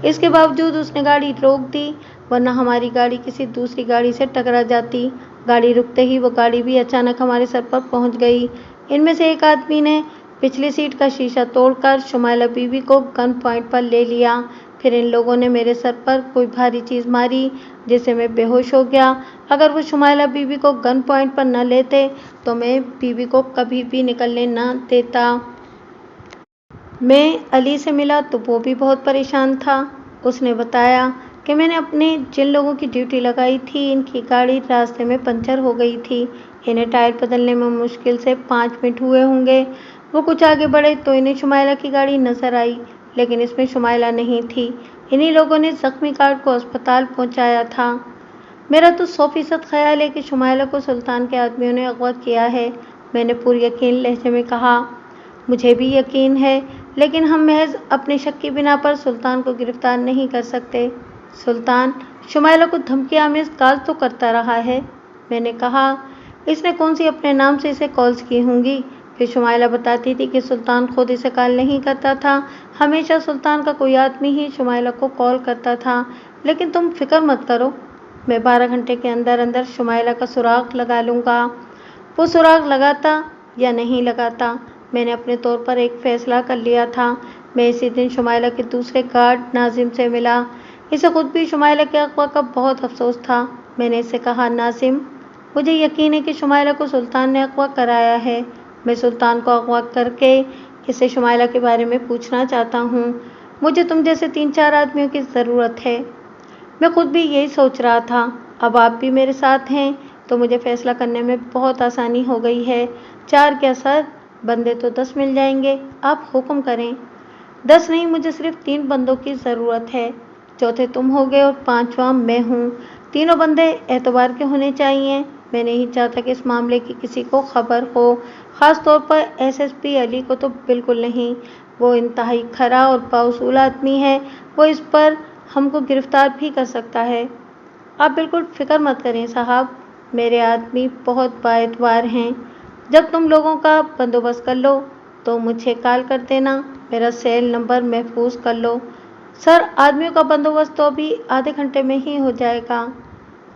इसके बावजूद उसने गाड़ी रोक दी, वरना हमारी गाड़ी किसी दूसरी गाड़ी से टकरा जाती। गाड़ी रुकते ही वो गाड़ी भी अचानक हमारे सर पर पहुंच गई। इनमें से एक आदमी ने पिछली सीट का शीशा तोड़कर शुमाइला बीवी को गन पॉइंट पर ले लिया। پھر ان لوگوں نے میرے سر پر کوئی بھاری چیز ماری جس سے میں بے ہوش ہو گیا۔ اگر وہ شمائلہ بی بی کو گن پوائنٹ پر نہ لیتے تو میں بی بی کو کبھی بھی نکلنے نہ دیتا۔ میں علی سے ملا تو وہ بھی بہت پریشان تھا۔ اس نے بتایا کہ میں نے اپنے جن لوگوں کی ڈیوٹی لگائی تھی ان کی گاڑی راستے میں پنچر ہو گئی تھی۔ انہیں ٹائر بدلنے میں مشکل سے 5 منٹ ہوئے ہوں گے۔ وہ کچھ آگے بڑھے تو انہیں شمائلہ کی گاڑی نظر آئی، لیکن اس میں شمائلہ نہیں تھی۔ انہی لوگوں نے زخمی گارڈ کو اسپتال پہنچایا تھا۔ میرا تو 100% خیال ہے کہ شمائلہ کو سلطان کے آدمیوں نے اغوا کیا ہے، میں نے پر یقین لہجے میں کہا۔ مجھے بھی یقین ہے، لیکن ہم محض اپنے شک کی بنا پر سلطان کو گرفتار نہیں کر سکتے۔ سلطان شمائلہ کو دھمکی آمیز کالز تو کرتا رہا ہے، میں نے کہا۔ اس نے کون سی اپنے نام سے اسے کالز کی ہوں گی؟ پھر شمائلہ بتاتی تھی کہ سلطان خود اسے کال نہیں کرتا تھا، ہمیشہ سلطان کا کوئی آدمی ہی شمائلہ کو کال کرتا تھا۔ لیکن تم فکر مت کرو، میں 12 گھنٹے کے اندر اندر شمائلہ کا سراغ لگا لوں گا۔ وہ سراغ لگاتا یا نہیں لگاتا، میں نے اپنے طور پر ایک فیصلہ کر لیا تھا۔ میں اسی دن شمائلہ کے دوسرے گارڈ ناظم سے ملا۔ اسے خود بھی شمائلہ کے اغوا کا بہت افسوس تھا۔ میں نے اسے کہا، ناظم، مجھے یقین ہے کہ شمائلہ کو سلطان نے اغوا کرایا ہے۔ میں سلطان کو اغوا کر کے اسے شمائلہ کے بارے میں پوچھنا چاہتا ہوں۔ مجھے تم جیسے 3-4 آدمیوں کی ضرورت ہے۔ میں خود بھی یہی سوچ رہا تھا۔ اب آپ بھی میرے ساتھ ہیں تو مجھے فیصلہ کرنے میں بہت آسانی ہو گئی ہے۔ 4 کیا سر، بندے تو 10 مل جائیں گے، آپ حکم کریں۔ 10 نہیں، مجھے صرف 3 بندوں کی ضرورت ہے۔ چوتھے تم ہوگے اور 5واں میں ہوں۔ تینوں بندے اعتبار کے ہونے چاہیے۔ میں نہیں چاہتا کہ اس معاملے کی کسی کو خبر ہو، خاص طور پر ایس ایس پی علی کو تو بالکل نہیں۔ وہ انتہائی کھرا اور بااصول آدمی ہے، وہ اس پر ہم کو گرفتار بھی کر سکتا ہے۔ آپ بالکل فکر مت کریں صاحب، میرے آدمی بہت بااعتبار ہیں۔ جب تم لوگوں کا بندوبست کر لو تو مجھے کال کر دینا، میرا سیل نمبر محفوظ کر لو۔ سر، آدمیوں کا بندوبست تو ابھی آدھے گھنٹے میں ہی ہو جائے گا،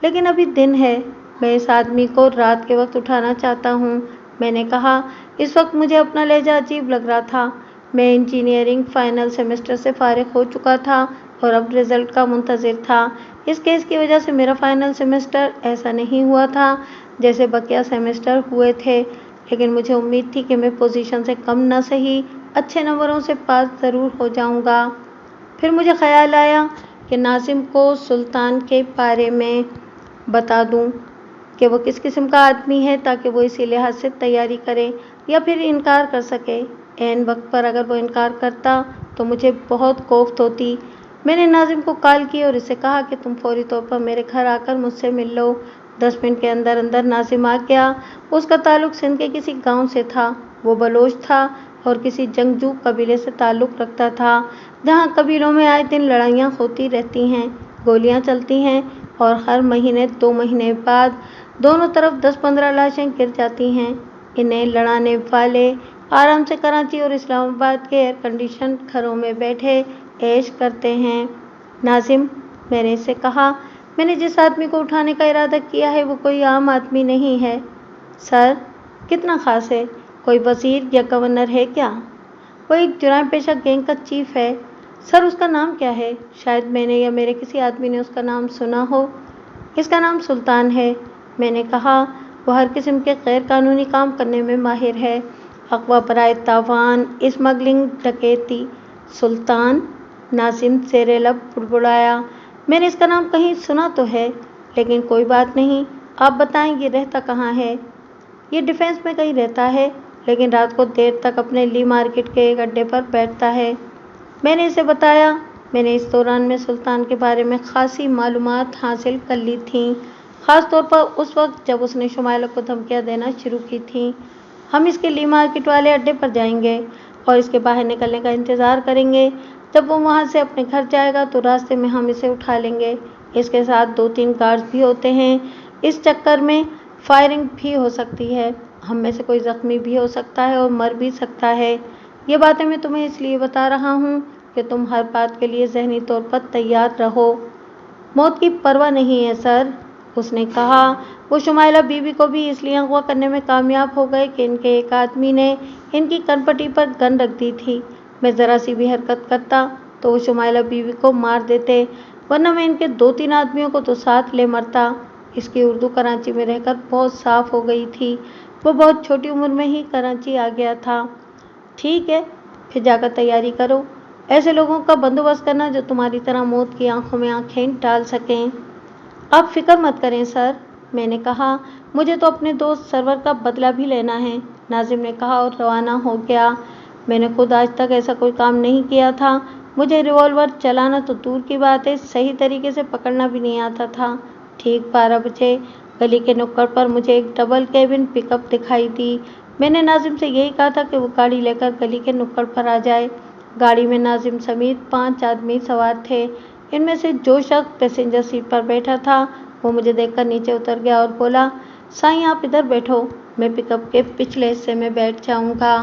لیکن ابھی دن ہے، میں اس آدمی کو رات کے وقت اٹھانا چاہتا ہوں، میں نے کہا۔ اس وقت مجھے اپنا لہجہ عجیب لگ رہا تھا۔ میں انجینئرنگ فائنل سیمسٹر سے فارغ ہو چکا تھا اور اب رزلٹ کا منتظر تھا۔ اس کیس کی وجہ سے میرا فائنل سیمسٹر ایسا نہیں ہوا تھا جیسے بقیہ سیمسٹر ہوئے تھے، لیکن مجھے امید تھی کہ میں پوزیشن سے کم نہ سہی اچھے نمبروں سے پاس ضرور ہو جاؤں گا۔ پھر مجھے خیال آیا کہ ناظم کو سلطان کے بارے میں بتا دوں کہ وہ کس قسم کا آدمی ہے، تاکہ وہ اسی لحاظ سے تیاری کرے یا پھر انکار کر سکے۔ عین وقت پر اگر وہ انکار کرتا تو مجھے بہت کوفت ہوتی۔ میں نے ناظم کو کال کی اور اسے کہا کہ تم فوری طور پر میرے گھر آ کر مجھ سے مل لو۔ 10 منٹ کے اندر اندر ناظم آ گیا۔ اس کا تعلق سندھ کے کسی گاؤں سے تھا۔ وہ بلوچ تھا اور کسی جنگجو قبیلے سے تعلق رکھتا تھا، جہاں قبیلوں میں آئے دن لڑائیاں ہوتی رہتی ہیں، گولیاں چلتی ہیں اور ہر مہینے 2 مہینے بعد دونوں طرف 10-15 لاشیں گر جاتی ہیں۔ انہیں لڑانے والے آرام سے کراچی اور اسلام آباد کے ایئر کنڈیشن گھروں میں بیٹھے عیش کرتے ہیں۔ ناظم، میں نے اس سے کہا، میں نے جس آدمی کو اٹھانے کا ارادہ کیا ہے وہ کوئی عام آدمی نہیں ہے۔ سر، کتنا خاص ہے؟ کوئی وزیر یا گورنر ہے کیا؟ وہ ایک جرائم پیشہ گینگ کا چیف ہے۔ سر، اس کا نام کیا ہے؟ شاید میں نے یا میرے کسی آدمی نے اس کا نام سنا ہو۔ اس کا نام سلطان ہے، میں نے کہا۔ وہ ہر قسم کے غیر قانونی کام کرنے میں ماہر ہے، اغوا، برائے تاوان، اسمگلنگ، ڈکیتی۔ سلطان؟ ناظم زیر لب بڑبڑایا۔ میں نے اس کا نام کہیں سنا تو ہے، لیکن کوئی بات نہیں، آپ بتائیں یہ رہتا کہاں ہے؟ یہ ڈیفینس میں کہیں رہتا ہے، لیکن رات کو دیر تک اپنے لی مارکیٹ کے ایک اڈے پر بیٹھتا ہے۔ میں نے اسے بتایا۔ میں نے اس دوران میں سلطان کے بارے میں خاصی معلومات حاصل کر لی تھیں، خاص طور پر اس وقت جب اس نے شمائلہ کو دھمکیاں دینا شروع کی تھیں۔ ہم اس کے لی مارکیٹ والے اڈے پر جائیں گے اور اس کے باہر نکلنے کا انتظار کریں گے۔ جب وہ وہاں سے اپنے گھر جائے گا تو راستے میں ہم اسے اٹھا لیں گے۔ اس کے ساتھ 2-3 گارڈز بھی ہوتے ہیں، اس چکر میں فائرنگ بھی ہو سکتی ہے، ہم میں سے کوئی زخمی بھی ہو سکتا ہے اور مر بھی سکتا ہے۔ یہ باتیں میں تمہیں اس لیے بتا رہا ہوں کہ تم ہر بات کے لیے ذہنی طور پر تیار رہو۔ موت کی پرواہ نہیں ہے سر، اس نے کہا۔ وہ شمائلہ بی بی کو بھی اس لیے اغوا کرنے میں کامیاب ہو گئے کہ ان کے ایک آدمی نے ان کی کن پٹی پر گن رکھ دی تھی۔ میں ذرا سی بھی حرکت کرتا तो वो शुमाइला बीवी को मार देते, वरना मैं इनके 2-3 आदमियों को तो साथ ले मरता। इसकी उर्दू कराची में रहकर बहुत साफ हो गई थी। वो बहुत छोटी उम्र में ही कराची आ गया था। ठीक है, फिर जाकर तैयारी करो। ऐसे लोगों का बंदोबस्त करना जो तुम्हारी तरह मौत की आंखों में आंखें डाल सकें। आप फिक्र मत करें सर, मैंने कहा। मुझे तो अपने दोस्त सरवर का बदला भी लेना है, नाजिम ने कहा और रवाना हो गया। मैंने खुद आज तक ऐसा कोई काम नहीं किया था। मुझे रिवॉल्वर चलाना तो दूर की बात है, सही तरीके से पकड़ना भी नहीं आता था। ठीक 12 बजे गली के नुक्कड़ पर मुझे एक डबल केबिन पिकअप दिखाई दी। मैंने नाजिम से यही कहा था कि वो गाड़ी लेकर गली के नुक्कड़ पर आ जाए। गाड़ी में नाजिम समेत 5 आदमी सवार थे। इनमें से जो शख्स पैसेंजर सीट पर बैठा था वो मुझे देखकर नीचे उतर गया और बोला, साईं आप इधर बैठो, मैं पिकअप के पिछले हिस्से में बैठ जाऊंगा।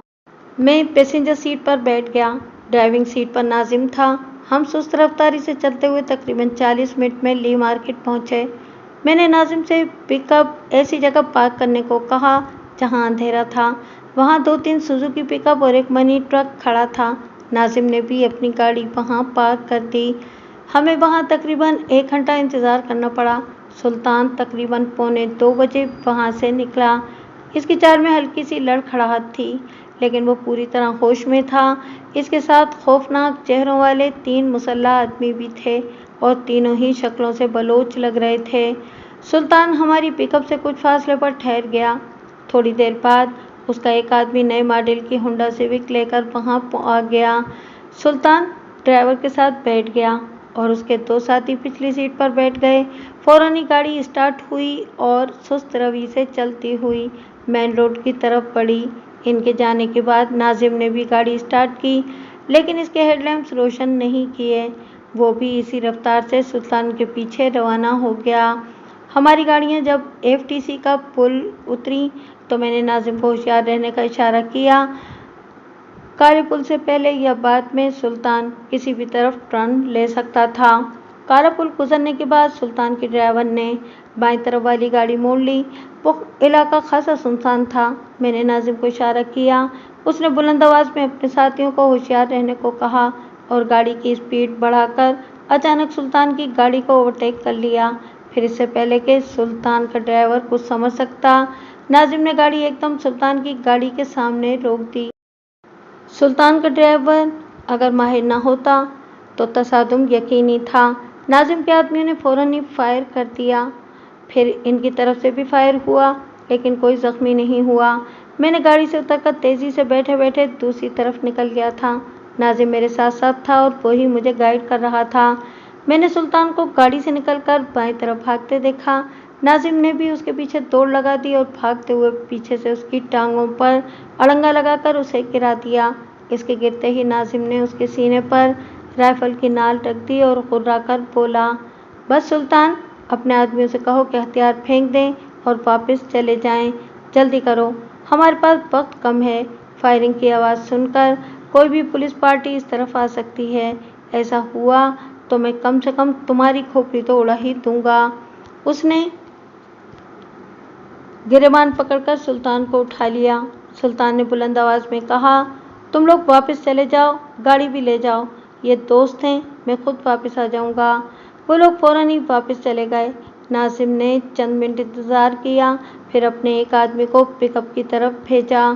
मैं पैसेंजर सीट पर बैठ गया। ड्राइविंग सीट पर नाजिम था। हम सुस्त रफ्तारी से चलते हुए तकरीबन 40 मिनट में ली मार्केट पहुंचे। मैंने नाजिम से पिकअप ऐसी जगह पार्क करने को कहा जहां अंधेरा था। वहां 2-3 सुजुकी पिकअप और एक मनी ट्रक खड़ा था। नाजिम ने भी अपनी गाड़ी वहां पार्क कर दी। हमें वहां तकरीबन 1 घंटा इंतज़ार करना पड़ा। सुल्तान तकरीबन 1:45 बजे वहां से निकला। इसकी चाल में हल्की सी लड़खड़ाहट थी, लेकिन वो पूरी तरह होश में था। इसके साथ खौफनाक चेहरों वाले 3 मुसल्लह आदमी भी थे और तीनों ही शक्लों से बलोच लग रहे थे। सुल्तान हमारी पिकअप से कुछ फासले पर ठहर गया। थोड़ी देर बाद उसका एक आदमी नए मॉडल की होंडा सिविक लेकर वहां आ गया। सुल्तान ड्राइवर के साथ बैठ गया और उसके 2 साथी पिछली सीट पर बैठ गए। फौरन ही गाड़ी स्टार्ट हुई और सुस्त रवि से चलती हुई मेन रोड की तरफ बढ़ी। इनके जाने के बाद नाजिम ने भी गाड़ी स्टार्ट की, लेकिन इसके हेडलैम्प्स रोशन नहीं किए। वो भी इसी रफ्तार से सुल्तान के पीछे रवाना हो गया। हमारी गाड़ियां जब एफटीसी का पुल उतरी तो मैंने नाजिम को होशियार रहने का इशारा किया। काले पुल से पहले या बाद में सुल्तान किसी भी तरफ टर्न ले सकता था। काला पुल गुजरने के बाद सुल्तान के ड्राइवर ने बाईं तरफ वाली गाड़ी मोड़ ली। वो इलाका खासा सुनसान था। मैंने नाजिम को इशारा किया। उसने बुलंद आवाज़ में अपने साथियों को होशियार रहने को कहा और गाड़ी की स्पीड बढ़ाकर अचानक सुल्तान की गाड़ी को ओवरटेक कर लिया। फिर इससे पहले कि सुल्तान का ड्राइवर कुछ समझ सकता, नाजिम ने गाड़ी एकदम सुल्तान की गाड़ी के सामने रोक दी। सुल्तान का ड्राइवर अगर माहिर न होता तो तसादुम यकीनी था। नाजिम के आदमियों ने फौरन ही फायर कर दिया। फिर इनकी तरफ से भी फायर हुआ, लेकिन कोई जख्मी नहीं हुआ। मैंने गाड़ी से उतरकर तेज़ी से बैठे बैठे दूसरी तरफ निकल गया था। नाजिम मेरे साथ साथ था और वही मुझे गाइड कर रहा था। मैंने सुल्तान को गाड़ी से निकलकर बाईं तरफ भागते देखा। नाजिम ने भी उसके पीछे दौड़ लगा दी और भागते हुए पीछे से उसकी टांगों पर अड़ंगा लगाकर उसे गिरा दिया। इसके गिरते ही नाजिम ने उसके सीने पर राइफल की नाल रख दी और घुर्राकर बोला, बस सुल्तान, अपने आदमियों से कहो कि हथियार फेंक दें और वापस चले जाएं। जल्दी करो, हमारे पास वक्त कम है। फायरिंग की आवाज़ सुनकर कोई भी पुलिस पार्टी इस तरफ आ सकती है। ऐसा हुआ तो मैं कम से कम तुम्हारी खोपड़ी तो उड़ा ही दूंगा। उसने गिरेबान पकड़कर सुल्तान को उठा लिया। सुल्तान ने बुलंद आवाज़ में कहा, तुम लोग वापस चले जाओ, गाड़ी भी ले जाओ। ये दोस्त हैं, मैं खुद वापस आ जाऊंगा। वो लोग फौरन ही वापस चले गए। नाजिम ने चंद मिनट इंतज़ार किया, फिर अपने एक आदमी को पिकअप की तरफ भेजा।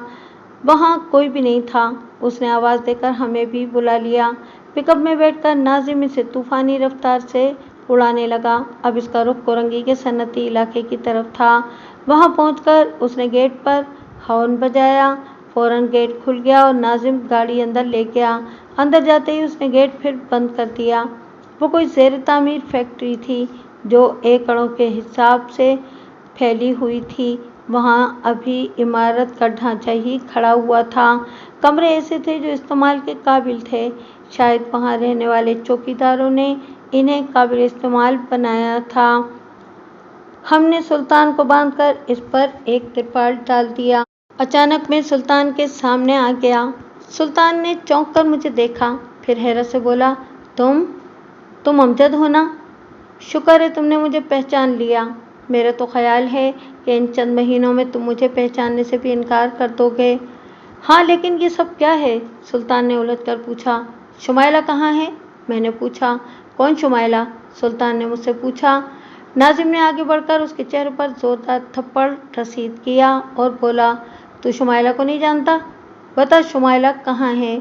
वहाँ कोई भी नहीं था। उसने आवाज़ देकर हमें भी बुला लिया। पिकअप में बैठकर नाजिम इसे तूफ़ानी रफ्तार से उड़ाने लगा। अब इसका रुख कोरंगी के सन्नती इलाके की तरफ था। वहाँ पहुंचकर उसने गेट पर हॉर्न बजाया। फौरन गेट खुल गया और नाजिम गाड़ी अंदर ले गया। अंदर जाते ही उसने गेट फिर बंद कर दिया। वो कोई ज़ेर तामीर फैक्ट्री थी जो एकड़ों के हिसाब से फैली हुई थी। वहाँ अभी इमारत का ढांचा ही खड़ा हुआ था। कमरे ऐसे थे जो इस्तेमाल के काबिल थे। शायद वहाँ रहने वाले चौकीदारों ने इन्हें काबिल इस्तेमाल बनाया था। हमने सुल्तान को बांधकर इस पर एक तिरपाल डाल दिया। अचानक मैं सुल्तान के सामने आ गया। सुल्तान ने चौंक कर मुझे देखा, फिर हैरत से बोला, तुम अमजद हो ना? शुक्र है तुमने मुझे पहचान लिया। मेरा तो ख्याल है कि इन चंद महीनों में तुम मुझे पहचानने से भी इनकार कर दोगे। हाँ, लेकिन ये सब क्या है? सुल्तान ने उलझ कर पूछा। शुमाइला कहाँ है? मैंने पूछा। कौन शुमाइला? सुल्तान ने मुझसे पूछा। नाजिम ने आगे बढ़कर उसके चेहरे पर जोरदार थप्पड़ रसीद किया और बोला, तू शुमाइला को नहीं जानता? बता शुमाइला कहाँ है?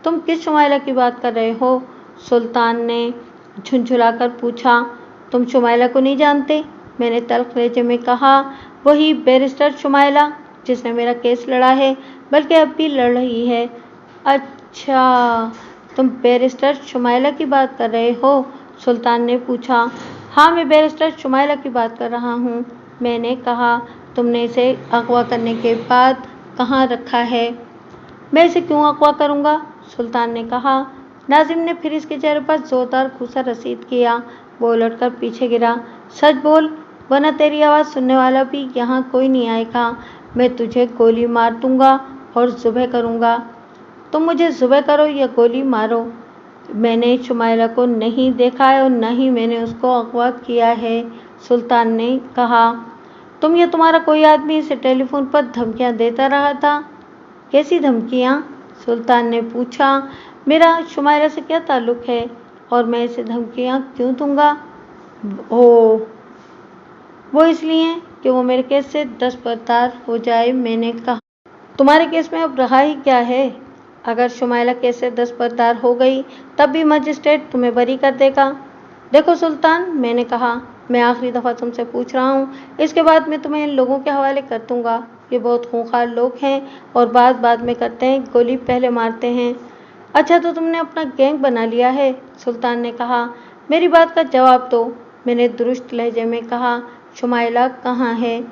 तुम किस शुमाइला की बात कर रहे हो? सुल्तान ने झुंझुलाकर पूछा। तुम शुमाइला को नहीं जानते? मैंने तल्ख लहजे में कहा। वही बैरिस्टर शुमाइला जिसने मेरा केस लड़ा है, बल्कि अब भी लड़ रही है। अच्छा, तुम बैरिस्टर शुमाइला की बात कर रहे हो? सुल्तान ने पूछा। हाँ, मैं बैरिस्टर शुमाइला की बात कर रहा हूँ, मैंने कहा। तुमने इसे अगवा करने के बाद कहाँ रखा है? मैं इसे क्यों अगवा करूँगा? सुल्तान ने कहा। नाजिम ने फिर इसके चेहरे पर जोरदार घूंसा रसीद किया। वो उलटकर पीछे गिरा। सच बोल, वरना तेरी आवाज़ सुनने वाला भी यहाँ कोई नहीं आएगा। मैं तुझे गोली मार दूंगा और ज़ुबह करूँगा। तुम मुझे ज़ुबह करो या गोली मारो। मैंने शुमाइला को नहीं देखा है और न ही मैंने उसको अगवा किया है, सुल्तान ने कहा। तुम या तुम्हारा कोई आदमी इसे टेलीफोन पर धमकियाँ देता रहा था? कैसी धमकियाँ? सुल्तान ने पूछा। मेरा शुमाइला से क्या ताल्लुक़ है और मैं इसे धमकियाँ क्यों दूंगा? वो इसलिए कि वो मेरे केस से दस्तबरदार हो जाए, मैंने कहा। तुम्हारे केस में अब रहा ही क्या है? अगर शुमाइला केस से दस्तबरदार हो गई तब भी मजिस्ट्रेट तुम्हें बरी कर देगा। देखो सुल्तान, मैंने कहा, मैं आखिरी दफ़ा तुमसे पूछ रहा हूँ, इसके बाद मैं तुम्हें इन लोगों के हवाले कर दूंगा। ये बहुत खूंखार लोग हैं और बात बाद में करते हैं, गोली पहले मारते हैं। अच्छा, तो तुमने अपना गैंग बना लिया है? सुल्तान ने कहा। मेरी बात का जवाब दो, मैंने दुरुस्त लहजे में कहा। शुमाइला कहाँ है?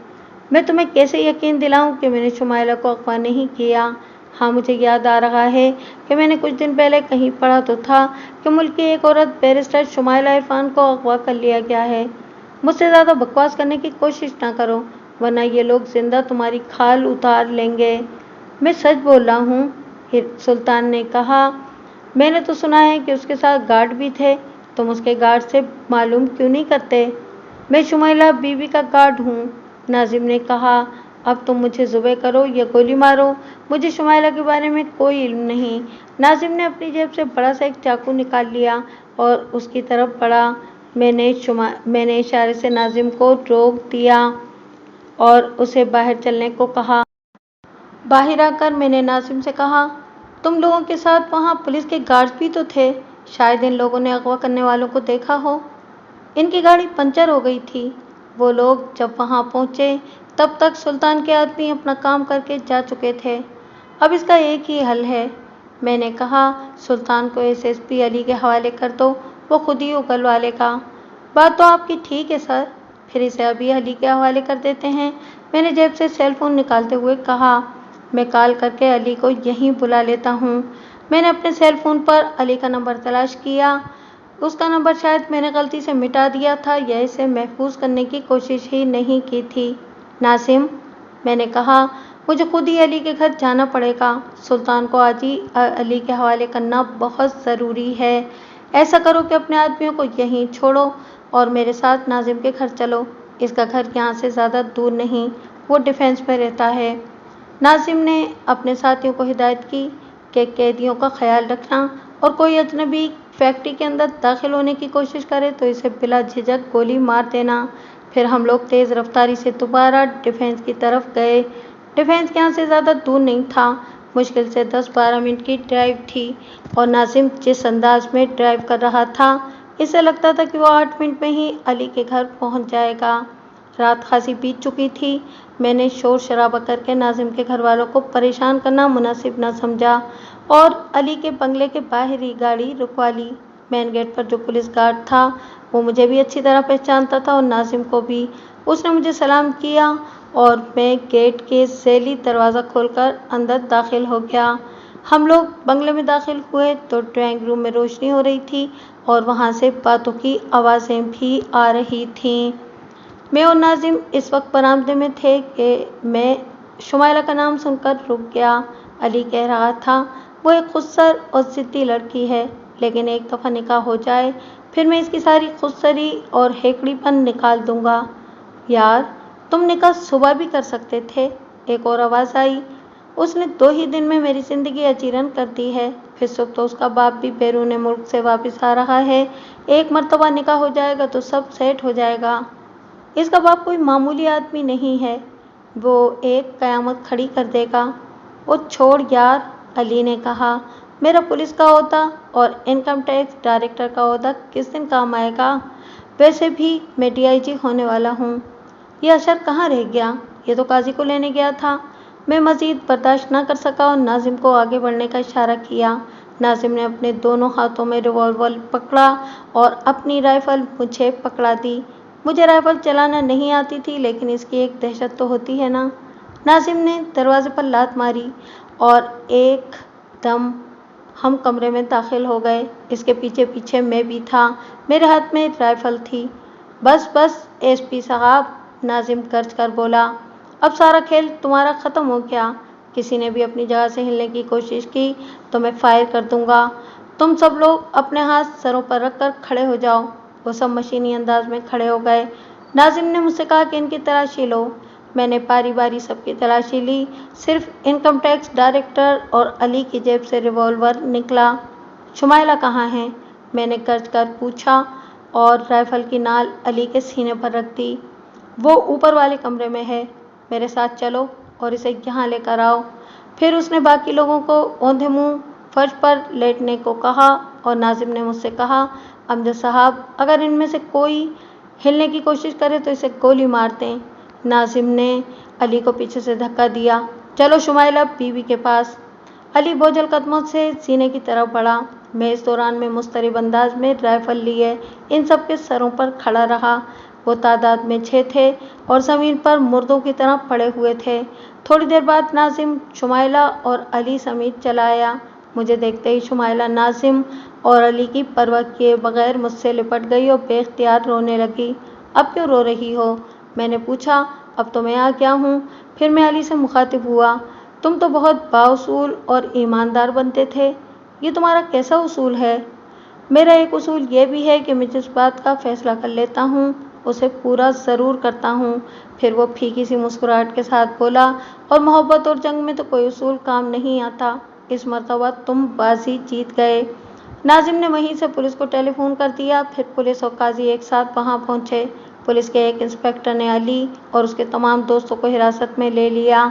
मैं तुम्हें कैसे यकीन दिलाऊं कि मैंने शुमाइला को अगवा नहीं किया? हाँ, मुझे याद आ रहा है कि मैंने कुछ दिन पहले कहीं पढ़ा तो था कि मुल्क की एक औरत बैरिस्टर शुमाइला इरफान को अगवा कर लिया गया है। मुझसे ज़्यादा बकवास करने की कोशिश ना करो, वरना ये लोग जिंदा तुम्हारी खाल उतार लेंगे। मैं सच बोल रहा हूँ, सुल्तान ने कहा। मैंने तो सुना है कि उसके साथ गार्ड भी थे। तुम उसके गार्ड से मालूम क्यों नहीं करते? मैं शुमाइला बीवी का गार्ड हूँ, नाजिम ने कहा। अब तुम मुझे ज़ुबह करो या गोली मारो, मुझे शुमाइला के बारे में कोई इल्म नहीं। नाजिम ने अपनी जेब से बड़ा सा एक चाकू निकाल लिया और उसकी तरफ बढ़ा। मैंने इशारे से नाजिम को रोक दिया और उसे बाहर चलने को कहा। बाहर आकर मैंने नाजिम से कहा, तुम लोगों के साथ वहाँ पुलिस के गार्ड्स भी तो थे, शायद इन लोगों ने अगवा करने वालों को देखा हो। इनकी गाड़ी पंचर हो गई थी। वो लोग जब वहाँ पहुँचे तब तक सुल्तान के आदमी अपना काम करके जा चुके थे। अब इसका एक ही हल है, मैंने कहा। सुल्तान को एसएसपी अली के हवाले कर दो, वो खुद ही उगलवा लेगा। बात तो आपकी ठीक है सर, फिर इसे अभी अली के हवाले कर देते हैं, मैंने जेब से सेल फ़ोन निकालते हुए कहा। मैं कॉल करके अली को यहीं बुला लेता हूँ। मैंने अपने सेल फ़ोन पर अली का नंबर तलाश किया। उसका नंबर शायद मैंने गलती से मिटा दिया था या इसे महफूज करने की कोशिश ही नहीं की थी। नासिम, मैंने कहा, मुझे खुद ही अली के घर जाना पड़ेगा। सुल्तान को आज ही अली के हवाले करना बहुत ज़रूरी है। ऐसा करो कि अपने आदमियों को यहीं छोड़ो और मेरे साथ नाजिम के घर चलो। इसका घर यहाँ से ज़्यादा दूर नहीं, वो डिफेंस में रहता है। नाजिम ने अपने साथियों को हिदायत की कि कैदियों का ख्याल रखना और कोई अजनबी फैक्ट्री के अंदर दाखिल होने की कोशिश करे तो इसे बिला झिझक गोली मार देना। फिर हम लोग तेज़ रफ्तारी से दोबारा डिफेंस की तरफ गए। डिफेंस यहाँ से ज़्यादा दूर नहीं था, मुश्किल से 10-12 मिनट की ड्राइव थी और नाजिम जिस अंदाज में ड्राइव कर रहा था, इससे लगता था कि वो 8 मिनट में ही अली के घर पहुँच जाएगा। रात खासी बीत चुकी थी। मैंने शोर शराबा करके नाजिम के घर वालों को परेशान करना मुनासिब न समझा और अली के बंगले के बाहर ही गाड़ी रुकवा ली। मेन गेट पर जो पुलिस गार्ड था वो मुझे भी अच्छी तरह पहचानता था और नाजिम को भी। उसने मुझे सलाम किया और मैं गेट के ज़ैली दरवाज़ा खोलकर अंदर दाखिल हो गया। हम लोग बंगले में दाखिल हुए तो ड्राइंग रूम में रोशनी हो रही थी और वहाँ से बातों की आवाज़ें भी आ रही थीं। मैं और नाजिम इस वक्त बरामदे में थे कि मैं शुमाइला का नाम सुनकर रुक गया। अली कह रहा था, वो एक खुदसर और ज़िद्दी लड़की है, लेकिन एक दफ़ा निकाह हो जाए फिर मैं इसकी सारी खुदसरी और हेकड़ीपन निकाल दूंगा। यार, तुम निकाह सुबह भी कर सकते थे, एक और आवाज़ आई। اس نے 2 ہی دن میں میری زندگی اچیرن کر دی ہے۔ پھر صبح تو اس کا باپ بھی بیرون ملک سے واپس آ رہا ہے۔ ایک مرتبہ نکاح ہو جائے گا تو سب سیٹ ہو جائے گا۔ اس کا باپ کوئی معمولی آدمی نہیں ہے، وہ ایک قیامت کھڑی کر دے گا۔ وہ چھوڑ یار، علی نے کہا، میرا پولیس کا عہدہ اور انکم ٹیکس ڈائریکٹر کا عہدہ کس دن کام آئے گا؟ ویسے بھی میں DIG ہونے والا ہوں۔ یہ اشر کہاں رہ گیا؟ یہ تو قاضی کو لینے گیا تھا۔ میں مزید برداشت نہ کر سکا اور ناظم کو آگے بڑھنے کا اشارہ کیا۔ ناظم نے اپنے دونوں ہاتھوں میں ریوالور پکڑا اور اپنی رائفل مجھے پکڑا دی۔ مجھے رائفل چلانا نہیں آتی تھی، لیکن اس کی ایک دہشت تو ہوتی ہے نا۔ ناظم نے دروازے پر لات ماری اور ایک دم ہم کمرے میں داخل ہو گئے۔ اس کے پیچھے پیچھے میں بھی تھا، میرے ہاتھ میں رائفل تھی۔ بس بس SP صاحب، ناظم گرج کر بولا، اب سارا کھیل تمہارا ختم ہو گیا۔ کسی نے بھی اپنی جگہ سے ہلنے کی کوشش کی تو میں فائر کر دوں گا۔ تم سب لوگ اپنے ہاتھ سروں پر رکھ کر کھڑے ہو جاؤ۔ وہ سب مشینی انداز میں کھڑے ہو گئے۔ ناظم نے مجھ سے کہا کہ ان کی تلاشی لو۔ میں نے باری باری سب کی تلاشی لی۔ صرف انکم ٹیکس ڈائریکٹر اور علی کی جیب سے ریوالور نکلا۔ شمائلہ کہاں ہے؟ میں نے گرج کر پوچھا اور رائفل کی نال علی کے سینے پر رکھ دی۔ وہ اوپر والے کمرے میں ہے، میرے ساتھ چلو اور اسے یہاں لے کر آؤ۔ پھر اس نے باقی لوگوں کو اوندھے منہ فرش پر لیٹنے کو کہا اور ناظم نے مجھ سے کہا، امجد صاحب، اگر ان میں سے کوئی ہلنے کی کوشش کرے تو اسے گولی مار دیں۔ ناظم نے علی کو پیچھے سے دھکا دیا، چلو شمائلہ بیوی کے پاس۔ علی بوجھل قدموں سے سینے کی طرف بڑھا۔ میں اس دوران میں مضطرب انداز میں رائفل لیے ان سب کے سروں پر کھڑا رہا۔ وہ تعداد میں 6 تھے اور زمین پر مردوں کی طرح پڑے ہوئے تھے۔ تھوڑی دیر بعد ناظم، شمائلہ اور علی سمیت چلا آیا۔ مجھے دیکھتے ہی شمائلہ ناظم اور علی کی پرواہ کیے بغیر مجھ سے لپٹ گئی اور بے اختیار رونے لگی۔ اب کیوں رو رہی ہو؟ میں نے پوچھا۔ اب تو میں آ گیا ہوں۔ پھر میں علی سے مخاطب ہوا، تم تو بہت بااصول اور ایماندار بنتے تھے، یہ تمہارا کیسا اصول ہے؟ میرا ایک اصول یہ بھی ہے کہ میں جس بات کا فیصلہ کر لیتا ہوں اسے پورا ضرور کرتا ہوں۔ پھر وہ پھیکی سی مسکراہٹ کے ساتھ بولا، اور محبت اور جنگ میں تو کوئی اصول کام نہیں آتا۔ اس مرتبہ تم بازی جیت گئے۔ ناظم نے وہیں سے پولیس کو ٹیلی فون کر دیا۔ پھر پولیس اور قاضی ایک ساتھ وہاں پہنچے۔ پولیس کے ایک انسپکٹر نے علی اور اس کے تمام دوستوں کو حراست میں لے لیا۔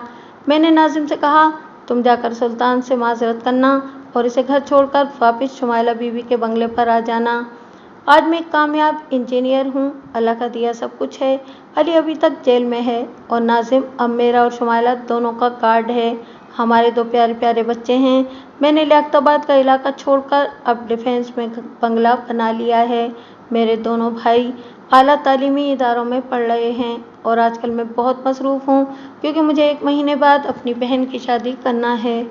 میں نے ناظم سے کہا، تم جا کر سلطان سے معذرت کرنا اور اسے گھر چھوڑ کر واپس شمائلہ بیوی کے بنگلے پر آ جانا۔ آج میں ایک کامیاب انجینئر ہوں، اللہ کا دیا سب کچھ ہے۔ علی ابھی تک جیل میں ہے اور ناظم اب میرا اور شمائلہ دونوں کا گارڈ ہے۔ ہمارے 2 پیارے پیارے بچے ہیں۔ میں نے لیاقت آباد کا علاقہ چھوڑ کر اب ڈیفینس میں بنگلہ بنا لیا ہے۔ میرے دونوں بھائی اعلیٰ تعلیمی اداروں میں پڑھ رہے ہیں اور آج کل میں بہت مصروف ہوں کیونکہ مجھے 1 مہینے بعد اپنی بہن کی شادی کرنا ہے۔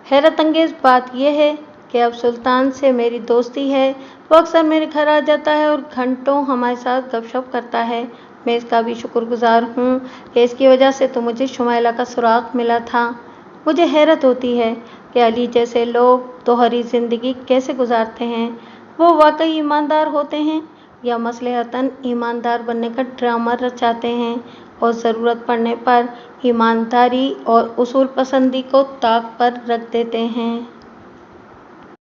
حیرت انگیز بات یہ ہے کہ اب سلطان سے میری دوستی ہے۔ وہ اکثر میرے گھر آ جاتا ہے اور گھنٹوں ہمارے ساتھ گپ شپ کرتا ہے۔ میں اس کا بھی شکر گزار ہوں کہ اس کی وجہ سے تو مجھے شمائلہ کا سراغ ملا تھا۔ مجھے حیرت ہوتی ہے کہ علی جیسے لوگ دوہری زندگی کیسے گزارتے ہیں۔ وہ واقعی ایماندار ہوتے ہیں یا مصلحتاً ایماندار بننے کا ڈرامہ رچاتے ہیں اور ضرورت پڑنے پر ایمانداری اور اصول پسندی کو طاق پر رکھ دیتے ہیں۔